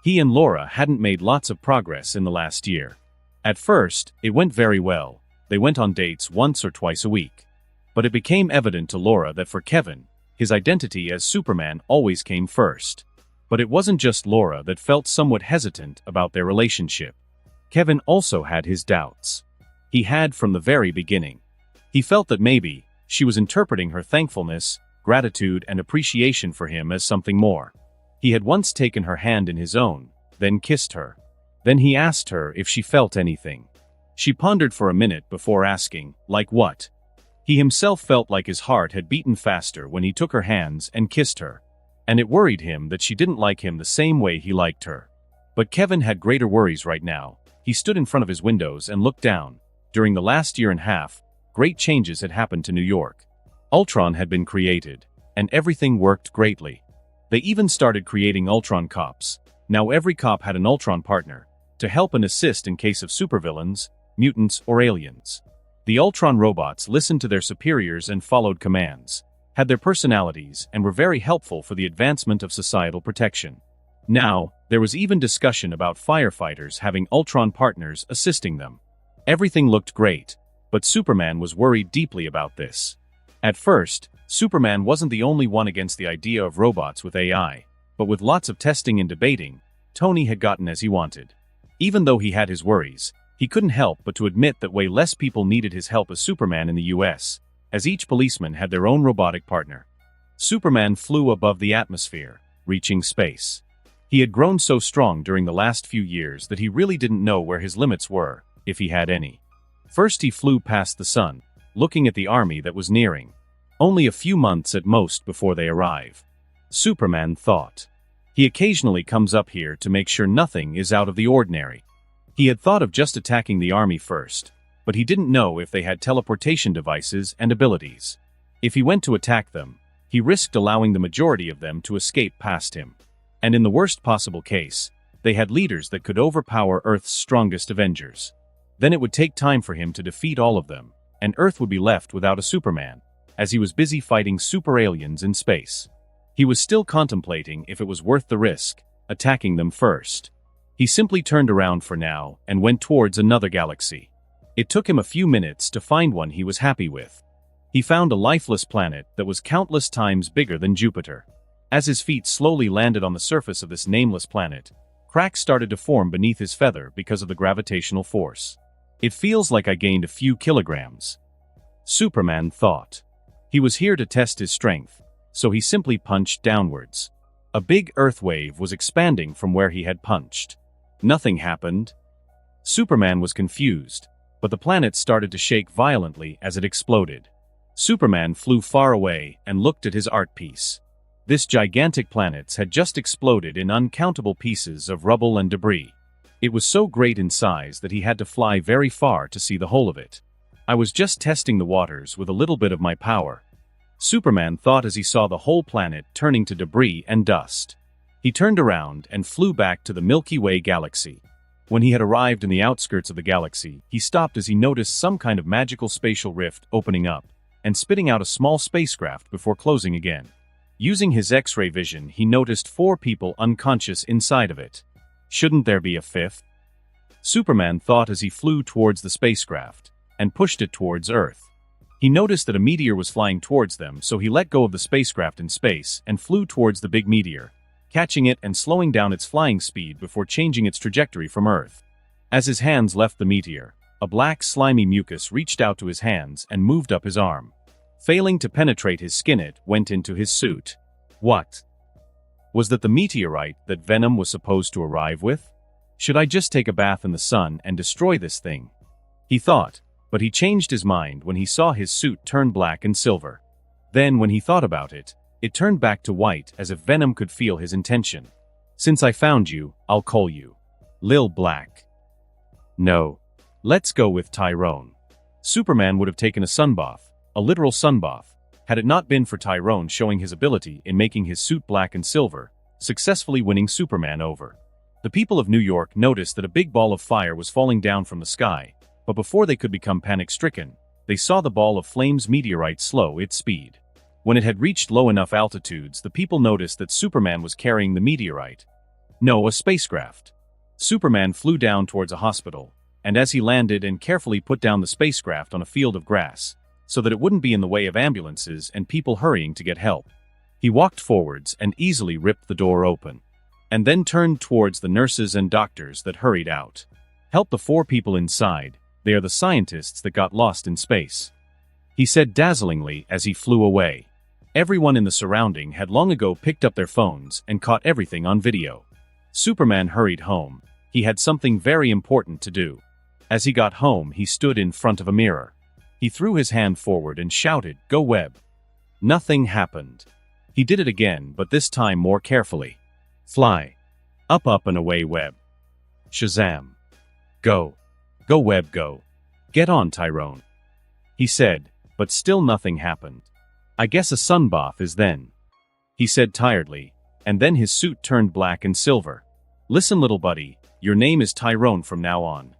Speaker 1: He and Laura hadn't made lots of progress in the last year. At first, it went very well. They went on dates once or twice a week. But it became evident to Laura that for Kevin, his identity as Superman always came first. But it wasn't just Laura that felt somewhat hesitant about their relationship. Kevin also had his doubts. He had from the very beginning. He felt that maybe she was interpreting her thankfulness, gratitude, and appreciation for him as something more. He had once taken her hand in his own, then kissed her. Then he asked her if she felt anything. She pondered for a minute before asking, like what? He himself felt like his heart had beaten faster when he took her hands and kissed her. And it worried him that she didn't like him the same way he liked her. But Kevin had greater worries right now. He stood in front of his windows and looked down. During the last year and a half, great changes had happened to New York. Ultron had been created, and everything worked greatly. They even started creating Ultron cops. Now every cop had an Ultron partner, to help and assist in case of supervillains, mutants, or aliens. The Ultron robots listened to their superiors and followed commands, had their personalities, and were very helpful for the advancement of societal protection. Now, there was even discussion about firefighters having Ultron partners assisting them. Everything looked great, but Superman was worried deeply about this. At first, Superman wasn't the only one against the idea of robots with AI, but with lots of testing and debating, Tony had gotten as he wanted. Even though he had his worries, he couldn't help but to admit that way less people needed his help as Superman in the US, as each policeman had their own robotic partner. Superman flew above the atmosphere, reaching space. He had grown so strong during the last few years that he really didn't know where his limits were, if he had any. First he flew past the sun, looking at the army that was nearing. Only a few months at most before they arrive. Superman thought. He occasionally comes up here to make sure nothing is out of the ordinary. He had thought of just attacking the army first, but he didn't know if they had teleportation devices and abilities. If he went to attack them, he risked allowing the majority of them to escape past him. And in the worst possible case, They had leaders that could overpower Earth's strongest Avengers. Then it would take time for him to defeat all of them, and Earth would be left without a Superman, as he was busy fighting super aliens in space. He was still contemplating if it was worth the risk, attacking them first. He simply turned around for now and went towards another galaxy. It took him a few minutes to find one he was happy with. He found a lifeless planet that was countless times bigger than Jupiter. As his feet slowly landed on the surface of this nameless planet, cracks started to form beneath his feather because of the gravitational force. It feels like I gained a few kilograms, Superman thought. He was here to test his strength, so he simply punched downwards. A big earth wave was expanding from where he had punched. Nothing happened. Superman was confused, but the planet started to shake violently as it exploded. Superman flew far away and looked at his art piece. This gigantic planet had just exploded in uncountable pieces of rubble and debris. It was so great in size that he had to fly very far to see the whole of it. I was just testing the waters with a little bit of my power, Superman thought as he saw the whole planet turning to debris and dust. He turned around and flew back to the Milky Way galaxy. When he had arrived in the outskirts of the galaxy, he stopped as he noticed some kind of magical spatial rift opening up and spitting out a small spacecraft before closing again. Using his X-ray vision, he noticed 4 people unconscious inside of it. Shouldn't there be a 5th? Superman thought as he flew towards the spacecraft and pushed it towards Earth. He noticed that a meteor was flying towards them, so he let go of the spacecraft in space and flew towards the big meteor, catching it and slowing down its flying speed before changing its trajectory from Earth. As his hands left the meteor, a black slimy mucus reached out to his hands and moved up his arm. Failing to penetrate his skin, it went into his suit. What? Was that the meteorite that Venom was supposed to arrive with? Should I just take a bath in the sun and destroy this thing? He thought, but he changed his mind when he saw his suit turn black and silver. Then when he thought about it, it turned back to white as if Venom could feel his intention. Since I found you, I'll call you Lil Black. No. Let's go with Tyrone. Superman would have taken a sunbath, a literal sunbath, had it not been for Tyrone showing his ability in making his suit black and silver, successfully winning Superman over. The people of New York noticed that a big ball of fire was falling down from the sky, but before they could become panic-stricken, they saw the ball of flames meteorite slow its speed. When it had reached low enough altitudes, the people noticed that Superman was carrying the meteorite. No, a spacecraft. Superman flew down towards a hospital, and as he landed and carefully put down the spacecraft on a field of grass, so that it wouldn't be in the way of ambulances and people hurrying to get help, he walked forwards and easily ripped the door open, and then turned towards the nurses and doctors that hurried out. Help the 4 people inside, they are the scientists that got lost in space, he said dazzlingly as he flew away. Everyone in the surrounding had long ago picked up their phones and caught everything on video. Superman hurried home. He had something very important to do. As he got home, he stood in front of a mirror. He threw his hand forward and shouted, "Go Web." Nothing happened. He did it again, but this time more carefully. Fly. Up, up and away, Web. Shazam. Go. Go, Web, go. Get on, Tyrone. He said, but still nothing happened. I guess a sunbath is then, he said tiredly, and then his suit turned black and silver. Listen, little buddy, your name is Tyrone from now on,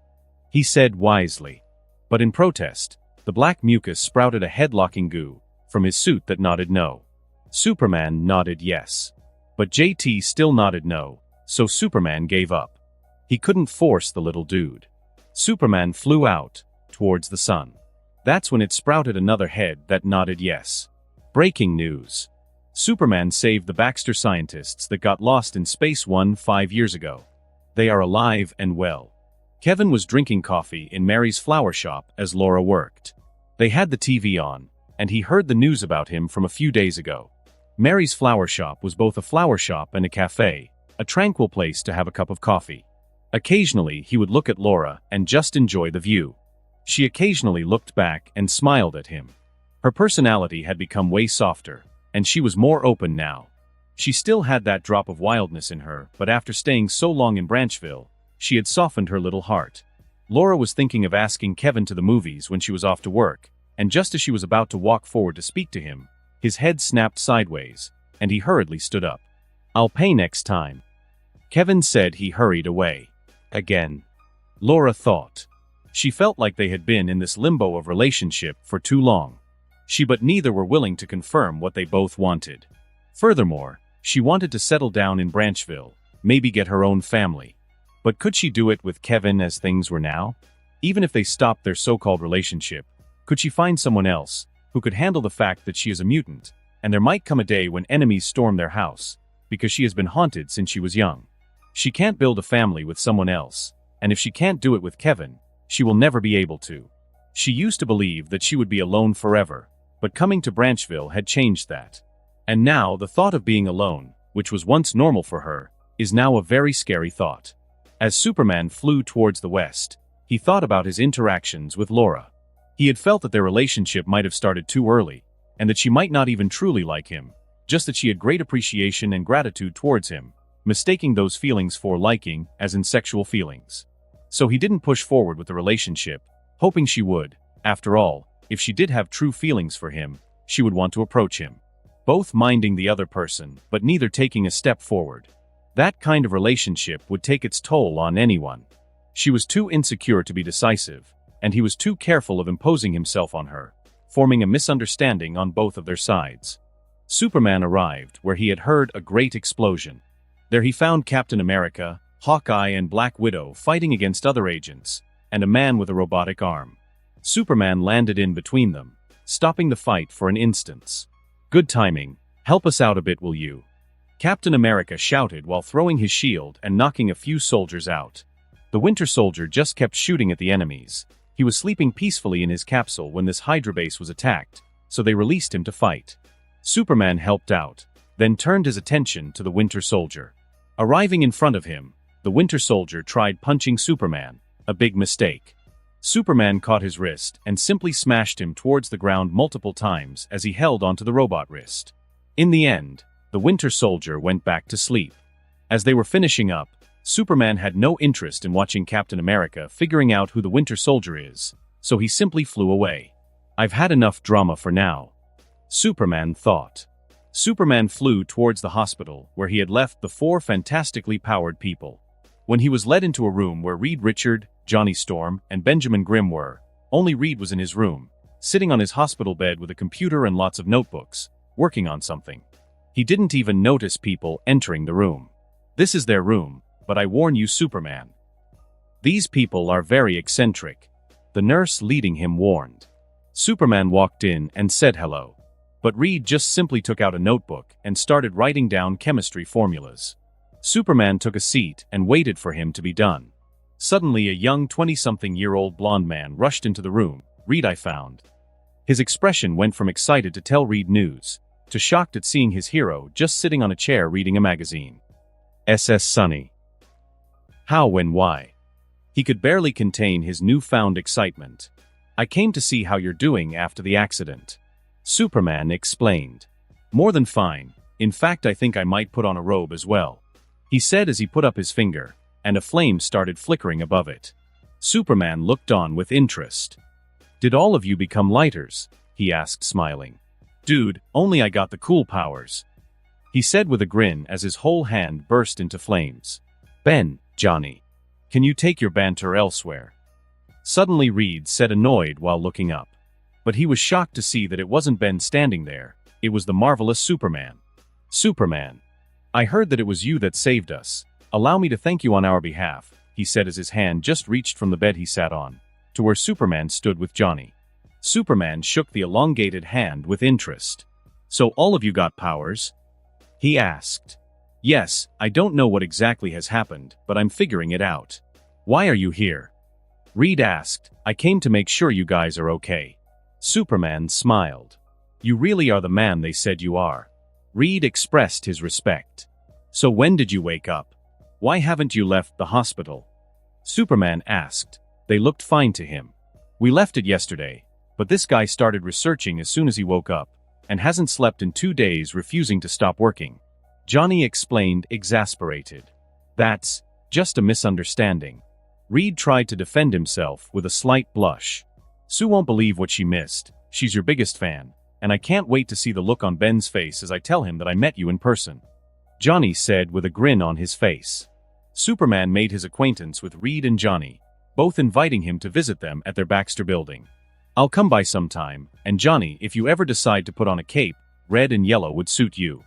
Speaker 1: he said wisely. But in protest, the black mucus sprouted a head-locking goo from his suit that nodded no. Superman nodded yes. But JT still nodded no, so Superman gave up. He couldn't force the little dude. Superman flew out towards the sun. That's when it sprouted another head that nodded yes. Breaking news. Superman saved the Baxter scientists that got lost in Space 5 years ago. They are alive and well. Kevin was drinking coffee in Mary's flower shop as Laura worked. They had the TV on, and he heard the news about him from a few days ago. Mary's flower shop was both a flower shop and a cafe, a tranquil place to have a cup of coffee. Occasionally he would look at Laura and just enjoy the view. She occasionally looked back and smiled at him. Her personality had become way softer, and she was more open now. She still had that drop of wildness in her, but after staying so long in Branchville, she had softened her little heart. Laura was thinking of asking Kevin to the movies when she was off to work, and just as she was about to walk forward to speak to him, his head snapped sideways, and he hurriedly stood up. I'll pay next time. Kevin said he hurried away. Again. Laura thought. She felt like they had been in this limbo of relationship for too long. But neither were willing to confirm what they both wanted. Furthermore, she wanted to settle down in Branchville, maybe get her own family. But could she do it with Kevin as things were now? Even if they stopped their so-called relationship, could she find someone else who could handle the fact that she is a mutant, and there might come a day when enemies storm their house, because she has been haunted since she was young? She can't build a family with someone else, and if she can't do it with Kevin, she will never be able to. She used to believe that she would be alone forever, but coming to Branchville had changed that. And now the thought of being alone, which was once normal for her, is now a very scary thought. As Superman flew towards the west, he thought about his interactions with Laura. He had felt that their relationship might have started too early, and that she might not even truly like him, just that she had great appreciation and gratitude towards him, mistaking those feelings for liking as in sexual feelings. So he didn't push forward with the relationship, hoping she would. After all, if she did have true feelings for him, she would want to approach him. Both minding the other person, but neither taking a step forward. That kind of relationship would take its toll on anyone. She was too insecure to be decisive, and he was too careful of imposing himself on her, forming a misunderstanding on both of their sides. Superman arrived where he had heard a great explosion. There he found Captain America, Hawkeye and Black Widow fighting against other agents, and a man with a robotic arm. Superman landed in between them, stopping the fight for an instant. "Good timing. Help us out a bit, will you?" Captain America shouted while throwing his shield and knocking a few soldiers out. The Winter Soldier just kept shooting at the enemies. He was sleeping peacefully in his capsule when this Hydra base was attacked, so they released him to fight. Superman helped out, then turned his attention to the Winter Soldier. Arriving in front of him, the Winter Soldier tried punching Superman, a big mistake. Superman caught his wrist and simply smashed him towards the ground multiple times as he held onto the robot wrist. In the end, the Winter Soldier went back to sleep. As they were finishing up, Superman had no interest in watching Captain America figuring out who the Winter Soldier is, so he simply flew away. "I've had enough drama for now," Superman thought. Superman flew towards the hospital where he had left the 4 fantastically powered people. When he was led into a room where Reed Richard, Johnny Storm, and Benjamin Grimm were, only Reed was in his room, sitting on his hospital bed with a computer and lots of notebooks, working on something. He didn't even notice people entering the room. "This is their room, but I warn you, Superman. These people are very eccentric," the nurse leading him warned. Superman walked in and said hello. But Reed just simply took out a notebook and started writing down chemistry formulas. Superman took a seat and waited for him to be done. Suddenly a young 20-something-year-old blonde man rushed into the room. "Reed, I found." His expression went from excited to tell Reed news, to shocked at seeing his hero just sitting on a chair reading a magazine. SS Sonny. How, when, why? He could barely contain his newfound excitement. "I came to see how you're doing after the accident," Superman explained. "More than fine. In fact, I think I might put on a robe as well," he said as he put up his finger, and a flame started flickering above it. Superman looked on with interest. "Did all of you become lighters?" he asked, smiling. "Dude, only I got the cool powers," he said with a grin as his whole hand burst into flames. "Ben, Johnny, can you take your banter elsewhere?" Suddenly Reed said, annoyed while looking up. But he was shocked to see that it wasn't Ben standing there, it was the marvelous Superman. "Superman, I heard that it was you that saved us. Allow me to thank you on our behalf," he said as his hand just reached from the bed he sat on, to where Superman stood with Johnny. Superman shook the elongated hand with interest. "So all of you got powers?" he asked. "Yes, I don't know what exactly has happened, but I'm figuring it out." "Why are you here?" Reed asked. "I came to make sure you guys are okay." Superman smiled. "You really are the man they said you are." Reed expressed his respect. "So when did you wake up? Why haven't you left the hospital?" Superman asked. They looked fine to him. "We left it yesterday, but this guy started researching as soon as he woke up, and hasn't slept in 2 days, refusing to stop working," Johnny explained, exasperated. "That's just a misunderstanding." Reed tried to defend himself with a slight blush. "Sue won't believe what she missed. She's your biggest fan, and I can't wait to see the look on Ben's face as I tell him that I met you in person," Johnny said with a grin on his face. Superman made his acquaintance with Reed and Johnny, both inviting him to visit them at their Baxter building. "I'll come by sometime, and Johnny, if you ever decide to put on a cape, red and yellow would suit you,"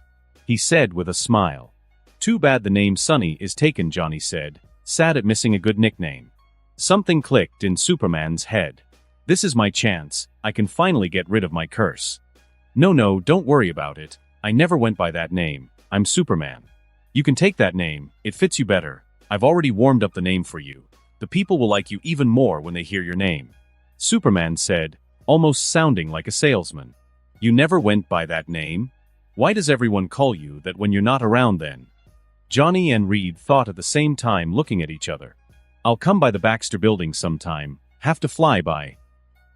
Speaker 1: he said with a smile. "Too bad the name Sonny is taken," Johnny said, sad at missing a good nickname. Something clicked in Superman's head. "This is my chance, I can finally get rid of my curse." No, don't worry about it. I never went by that name. I'm Superman." "You can take that name, it fits you better. I've already warmed up the name for you. The people will like you even more when they hear your name," Superman said, almost sounding like a salesman. "You never went by that name? Why does everyone call you that when you're not around then?" Johnny and Reed thought at the same time, looking at each other. "I'll come by the Baxter building sometime, have to fly by,"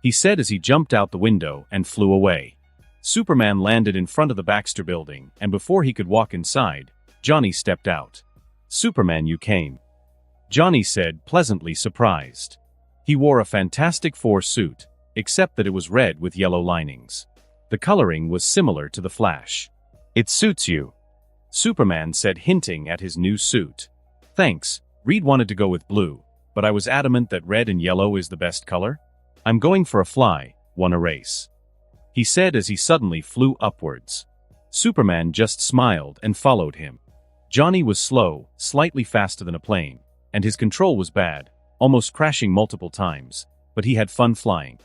Speaker 1: he said as he jumped out the window and flew away. Superman landed in front of the Baxter building, and before he could walk inside, Johnny stepped out. "Superman, you came," Johnny said, pleasantly surprised. He wore a Fantastic Four suit, except that it was red with yellow linings. The coloring was similar to the Flash. "It suits you," Superman said, hinting at his new suit. "Thanks. Reed wanted to go with blue, but I was adamant that red and yellow is the best color. I'm going for a fly, won a race," he said as he suddenly flew upwards. Superman just smiled and followed him. Johnny was slow, slightly faster than a plane, and his control was bad, almost crashing multiple times, but he had fun flying.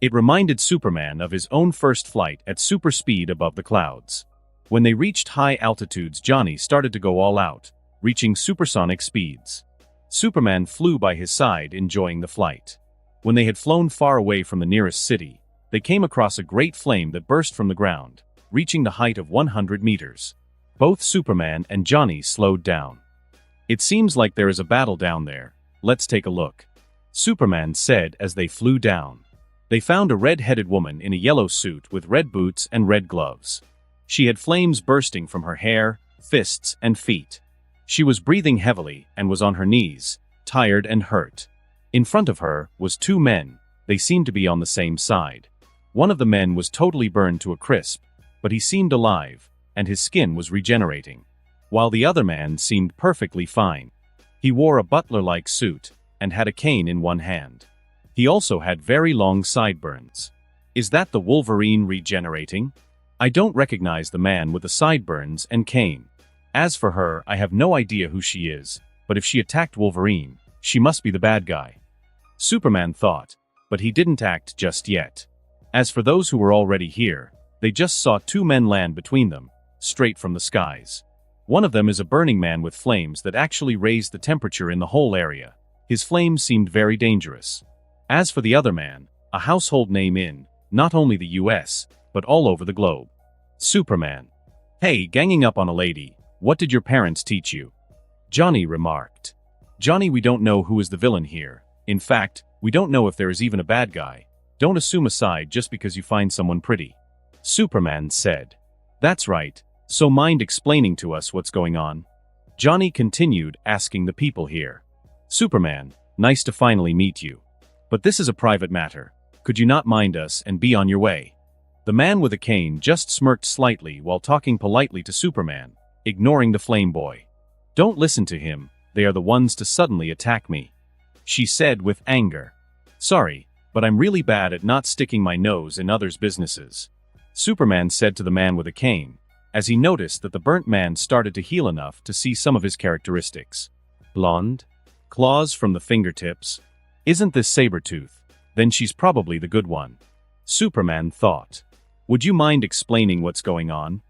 Speaker 1: It reminded Superman of his own first flight at super speed above the clouds. When they reached high altitudes, Johnny started to go all out, reaching supersonic speeds. Superman flew by his side, enjoying the flight. When they had flown far away from the nearest city, they came across a great flame that burst from the ground, reaching the height of 100 meters. Both Superman and Johnny slowed down. "It seems like there is a battle down there. Let's take a look," Superman said as they flew down. They found a red-headed woman in a yellow suit with red boots and red gloves. She had flames bursting from her hair, fists, and feet. She was breathing heavily and was on her knees, tired and hurt. In front of her was two men. They seemed to be on the same side. One of the men was totally burned to a crisp, but he seemed alive, and his skin was regenerating, while the other man seemed perfectly fine. He wore a butler-like suit and had a cane in one hand. He also had very long sideburns. "Is that the Wolverine regenerating? I don't recognize the man with the sideburns and cane. As for her, I have no idea who she is, but if she attacked Wolverine, she must be the bad guy," Superman thought, but he didn't act just yet. As for those who were already here, they just saw two men land between them, straight from the skies. One of them is a burning man with flames that actually raised the temperature in the whole area. His flames seemed very dangerous. As for the other man, a household name in, not only the US, but all over the globe. Superman. "Hey, ganging up on a lady, what did your parents teach you?" Johnny remarked. "Johnny, we don't know who is the villain here. In fact, we don't know if there is even a bad guy. Don't assume a side just because you find someone pretty," Superman said. "That's right, so mind explaining to us what's going on?" Johnny continued, asking the people here. "Superman, nice to finally meet you. But this is a private matter. Could you not mind us and be on your way?" The man with a cane just smirked slightly while talking politely to Superman, ignoring the flame boy. "Don't listen to him, they are the ones to suddenly attack me," she said with anger. "Sorry, but I'm really bad at not sticking my nose in others' businesses," Superman said to the man with a cane, as he noticed that the burnt man started to heal enough to see some of his characteristics. "Blonde? Claws from the fingertips? Isn't this Sabretooth? Then she's probably the good one," Superman thought. "Would you mind explaining what's going on?"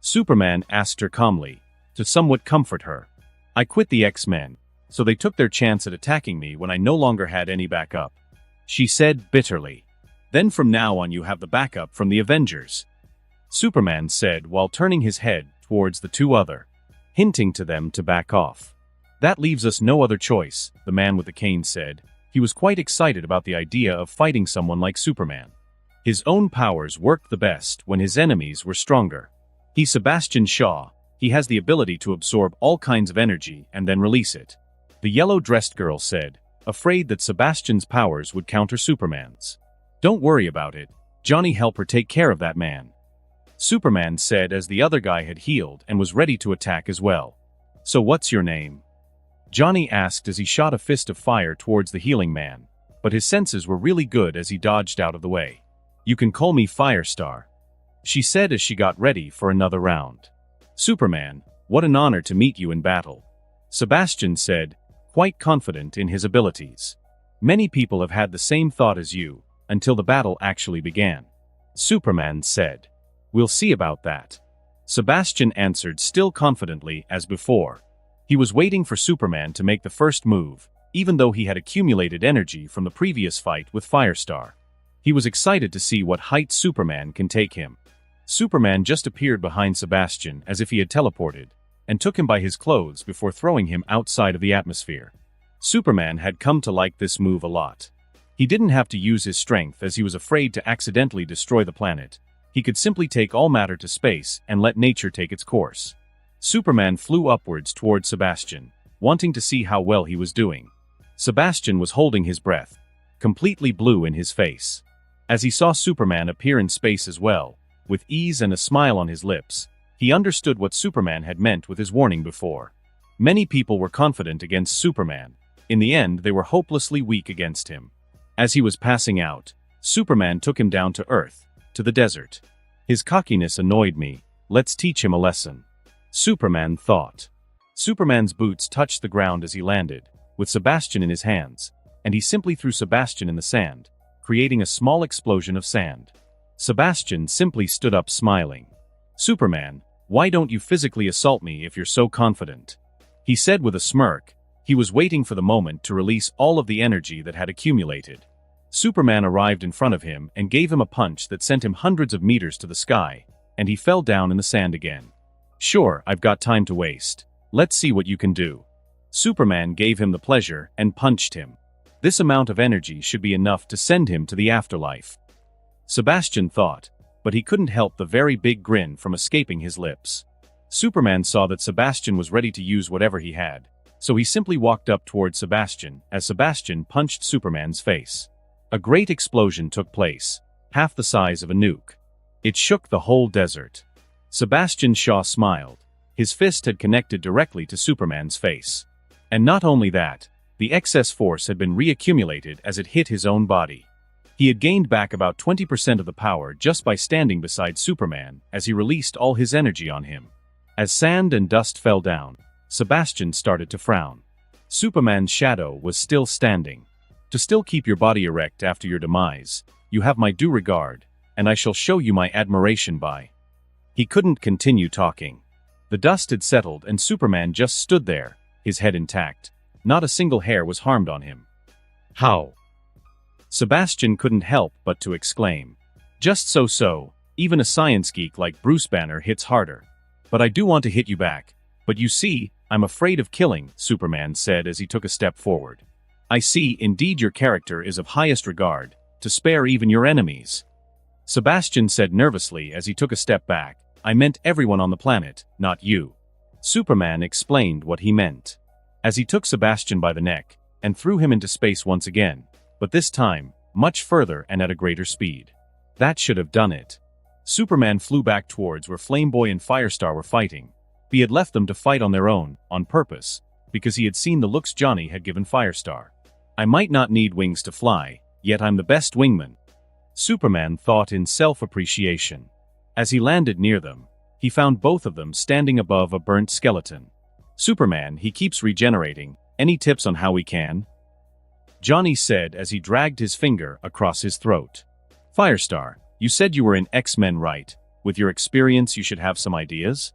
Speaker 1: Superman asked her calmly, to somewhat comfort her. "I quit the X-Men, so they took their chance at attacking me when I no longer had any backup," she said bitterly. "Then from now on you have the backup from the Avengers," Superman said while turning his head towards the two other, hinting to them to back off. "That leaves us no other choice," the man with the cane said. He was quite excited about the idea of fighting someone like Superman. His own powers worked the best when his enemies were stronger. "He's Sebastian Shaw. He has the ability to absorb all kinds of energy and then release it," the yellow-dressed girl said, afraid that Sebastian's powers would counter Superman's. "Don't worry about it. Johnny, help her take care of that man," Superman said as the other guy had healed and was ready to attack as well. "So what's your name?" Johnny asked as he shot a fist of fire towards the healing man, but his senses were really good as he dodged out of the way. "You can call me Firestar," she said as she got ready for another round. "Superman, what an honor to meet you in battle," Sebastian said, quite confident in his abilities. "Many people have had the same thought as you, until the battle actually began," Superman said. "We'll see about that," Sebastian answered still confidently as before. He was waiting for Superman to make the first move, even though he had accumulated energy from the previous fight with Firestar. He was excited to see what height Superman can take him. Superman just appeared behind Sebastian as if he had teleported, and took him by his clothes before throwing him outside of the atmosphere. Superman had come to like this move a lot. He didn't have to use his strength as he was afraid to accidentally destroy the planet. He could simply take all matter to space and let nature take its course. Superman flew upwards towards Sebastian, wanting to see how well he was doing. Sebastian was holding his breath, completely blue in his face. As he saw Superman appear in space as well, with ease and a smile on his lips, he understood what Superman had meant with his warning before. Many people were confident against Superman. In the end, they were hopelessly weak against him. As he was passing out, Superman took him down to Earth, to the desert. "His cockiness annoyed me. Let's teach him a lesson," Superman thought. Superman's boots touched the ground as he landed, with Sebastian in his hands, and he simply threw Sebastian in the sand, creating a small explosion of sand. Sebastian simply stood up smiling. "Superman, why don't you physically assault me if you're so confident?" he said with a smirk. He was waiting for the moment to release all of the energy that had accumulated. Superman arrived in front of him and gave him a punch that sent him hundreds of meters to the sky, and he fell down in the sand again. "Sure, I've got time to waste. Let's see what you can do." Superman gave him the pleasure and punched him. This amount of energy should be enough to send him to the afterlife, Sebastian thought, but he couldn't help the very big grin from escaping his lips. Superman saw that Sebastian was ready to use whatever he had, so he simply walked up towards Sebastian as Sebastian punched Superman's face. A great explosion took place, half the size of a nuke. It shook the whole desert. Sebastian Shaw smiled. His fist had connected directly to Superman's face. And not only that, the excess force had been reaccumulated as it hit his own body. He had gained back about 20% of the power just by standing beside Superman as he released all his energy on him. As sand and dust fell down, Sebastian started to frown. Superman's shadow was still standing. "To still keep your body erect after your demise, you have my due regard, and I shall show you my admiration by." He couldn't continue talking. The dust had settled and Superman just stood there, his head intact. Not a single hair was harmed on him. "How?" Sebastian couldn't help but to exclaim. "Just so, even a science geek like Bruce Banner hits harder. But I do want to hit you back. But you see, I'm afraid of killing," Superman said as he took a step forward. "I see, indeed your character is of highest regard, to spare even your enemies." Sebastian said nervously as he took a step back. "I meant everyone on the planet, not you." Superman explained what he meant. As he took Sebastian by the neck, and threw him into space once again, but this time, much further and at a greater speed. That should have done it. Superman flew back towards where Flameboy and Firestar were fighting. He had left them to fight on their own, on purpose, because he had seen the looks Johnny had given Firestar. "I might not need wings to fly, yet I'm the best wingman," Superman thought in self-appreciation. As he landed near them, he found both of them standing above a burnt skeleton. "Superman, he keeps regenerating. Any tips on how we can?" Johnny said as he dragged his finger across his throat. "Firestar, you said you were in X-Men, right? With your experience you should have some ideas?"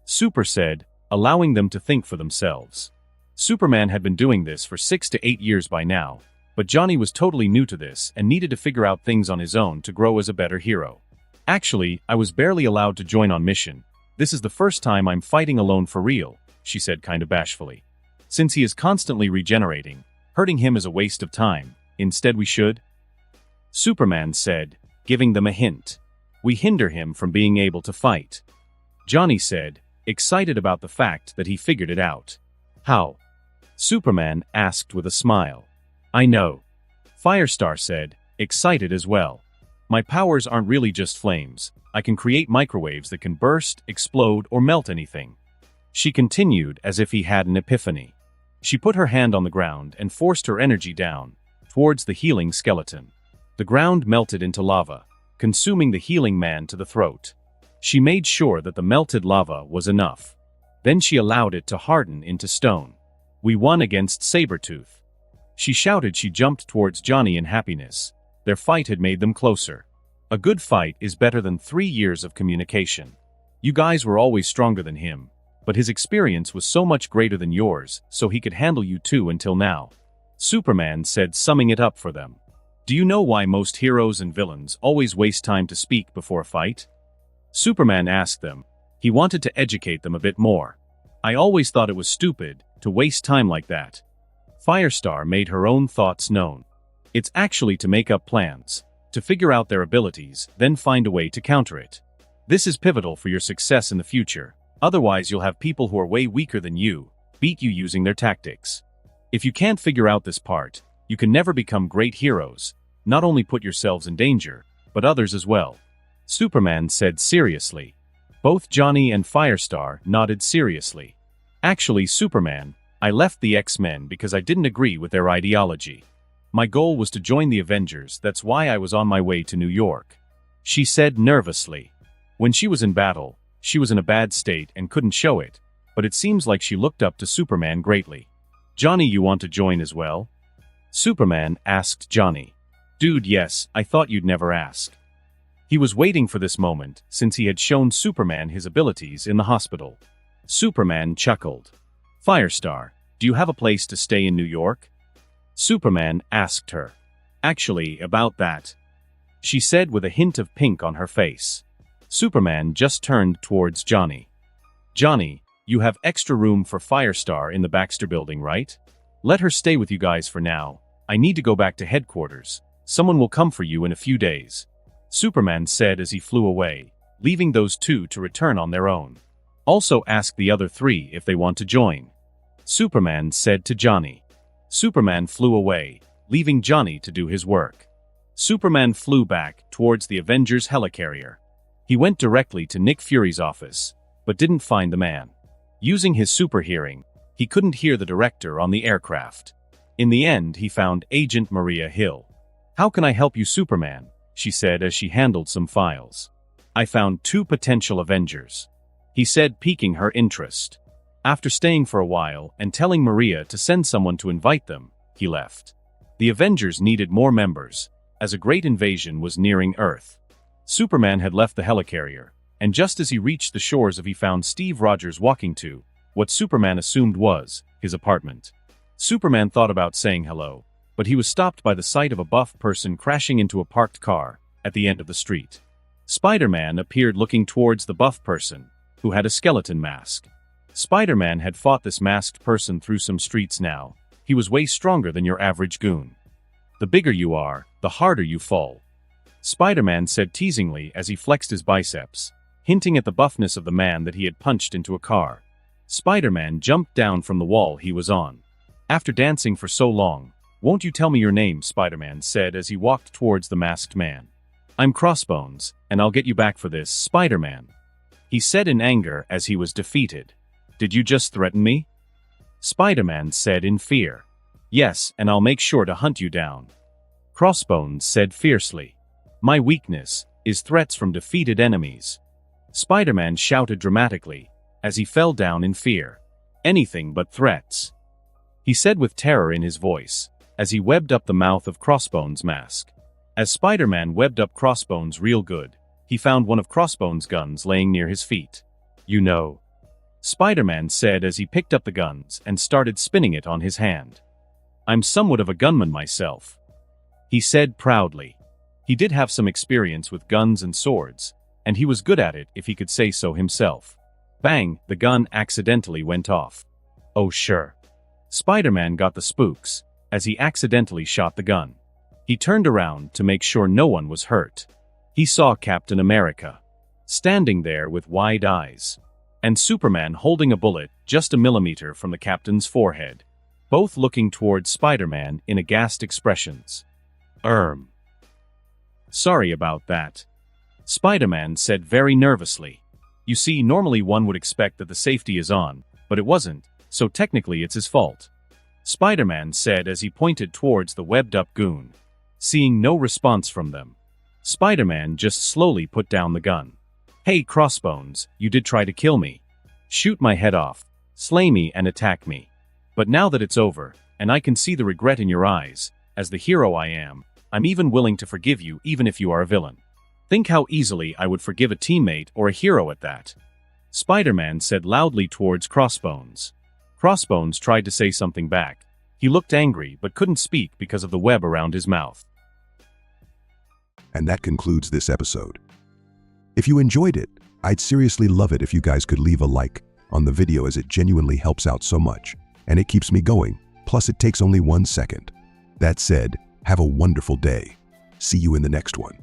Speaker 1: Super said, allowing them to think for themselves. Superman had been doing this for 6 to 8 years by now, but Johnny was totally new to this and needed to figure out things on his own to grow as a better hero. "Actually, I was barely allowed to join on mission. This is the first time I'm fighting alone for real," she said kind of bashfully. "Since he is constantly regenerating, hurting him is a waste of time. Instead we should," Superman said, giving them a hint. "We hinder him from being able to fight." Johnny said, excited about the fact that he figured it out. "How?" Superman asked with a smile. "I know," Firestar said, excited as well. "My powers aren't really just flames. I can create microwaves that can burst, explode, or melt anything." She continued as if he had an epiphany. She put her hand on the ground and forced her energy down, towards the healing skeleton. The ground melted into lava, consuming the healing man to the throat. She made sure that the melted lava was enough. Then she allowed it to harden into stone. We won against Sabretooth. She shouted. She jumped towards Johnny in happiness. Their fight had made them closer. A good fight is better than 3 years of communication. You guys were always stronger than him, but his experience was so much greater than yours, so he could handle you too until now. Superman said, summing it up for them. Do you know why most heroes and villains always waste time to speak before a fight? Superman asked them. He wanted to educate them a bit more. I always thought it was stupid to waste time like that. Firestar made her own thoughts known. It's actually to make up plans, to figure out their abilities, then find a way to counter it. This is pivotal for your success in the future, otherwise you'll have people who are way weaker than you beat you using their tactics. If you can't figure out this part, you can never become great heroes, not only put yourselves in danger, but others as well. Superman said seriously. Both Johnny and Firestar nodded seriously. Actually, Superman, I left the X-Men because I didn't agree with their ideology. My goal was to join the Avengers, that's why I was on my way to New York. She said nervously. When she was in battle, she was in a bad state and couldn't show it, but it seems like she looked up to Superman greatly. Johnny, you want to join as well? Superman asked Johnny. Dude, yes, I thought you'd never ask. He was waiting for this moment, since he had shown Superman his abilities in the hospital. Superman chuckled. Firestar, do you have a place to stay in New York? Superman asked her. Actually, about that, she said with a hint of pink on her face. Superman just turned towards Johnny. Johnny, you have extra room for Firestar in the Baxter building, right? Let her stay with you guys for now. I need to go back to headquarters. Someone will come for you in a few days. Superman said as he flew away, leaving those two to return on their own. Also ask the other 3 if they want to join. Superman said to Johnny. Superman flew away, leaving Johnny to do his work. Superman flew back towards the Avengers helicarrier. He went directly to Nick Fury's office, but didn't find the man. Using his super hearing, he couldn't hear the director on the aircraft. In the end, he found Agent Maria Hill. How can I help you, Superman? She said as she handled some files. I found 2 potential Avengers, he said, piquing her interest. After staying for a while and telling Maria to send someone to invite them, he left. The Avengers needed more members, as a great invasion was nearing Earth. Superman had left the helicarrier, and just as he reached the shores he found Steve Rogers walking to what Superman assumed was his apartment. Superman thought about saying hello, but he was stopped by the sight of a buff person crashing into a parked car at the end of the street. Spider-Man appeared looking towards the buff person, who had a skeleton mask. Spider-Man had fought this masked person through some streets now. He was way stronger than your average goon. The bigger you are, the harder you fall, Spider-Man said teasingly as he flexed his biceps, hinting at the buffness of the man that he had punched into a car. Spider-Man jumped down from the wall he was on. After dancing for so long, won't you tell me your name? Spider-Man said as he walked towards the masked man. I'm Crossbones, and I'll get you back for this, Spider-Man, he said in anger as he was defeated. Did you just threaten me? Spider-Man said in fear. Yes, and I'll make sure to hunt you down, Crossbones said fiercely. My weakness is threats from defeated enemies, Spider-Man shouted dramatically as he fell down in fear. Anything but threats, he said with terror in his voice, as he webbed up the mouth of Crossbones' mask. As Spider-Man webbed up Crossbones real good, he found one of Crossbones' guns laying near his feet. You know, Spider-Man said as he picked up the guns and started spinning it on his hand. I'm somewhat of a gunman myself, he said proudly. He did have some experience with guns and swords, and he was good at it if he could say so himself. Bang, the gun accidentally went off. Oh sure. Spider-Man got the spooks as he accidentally shot the gun. He turned around to make sure no one was hurt. He saw Captain America standing there with wide eyes, and Superman holding a bullet just a millimeter from the captain's forehead, both looking towards Spider-Man in aghast expressions. Sorry about that, Spider-Man said very nervously. You see, normally one would expect that the safety is on, but it wasn't, so technically it's his fault. Spider-Man said as he pointed towards the webbed-up goon. Seeing no response from them, Spider-Man just slowly put down the gun. "Hey, Crossbones, you did try to kill me. Shoot my head off, slay me and attack me. But now that it's over, and I can see the regret in your eyes, as the hero I am, I'm even willing to forgive you even if you are a villain. Think how easily I would forgive a teammate or a hero at that," Spider-Man said loudly towards Crossbones. Crossbones tried to say something back. He looked angry but couldn't speak because of the web around his mouth.
Speaker 2: And that concludes this episode. If you enjoyed it, I'd seriously love it if you guys could leave a like on the video, as it genuinely helps out so much, and it keeps me going, plus it takes only 1 second. That said, have a wonderful day. See you in the next one.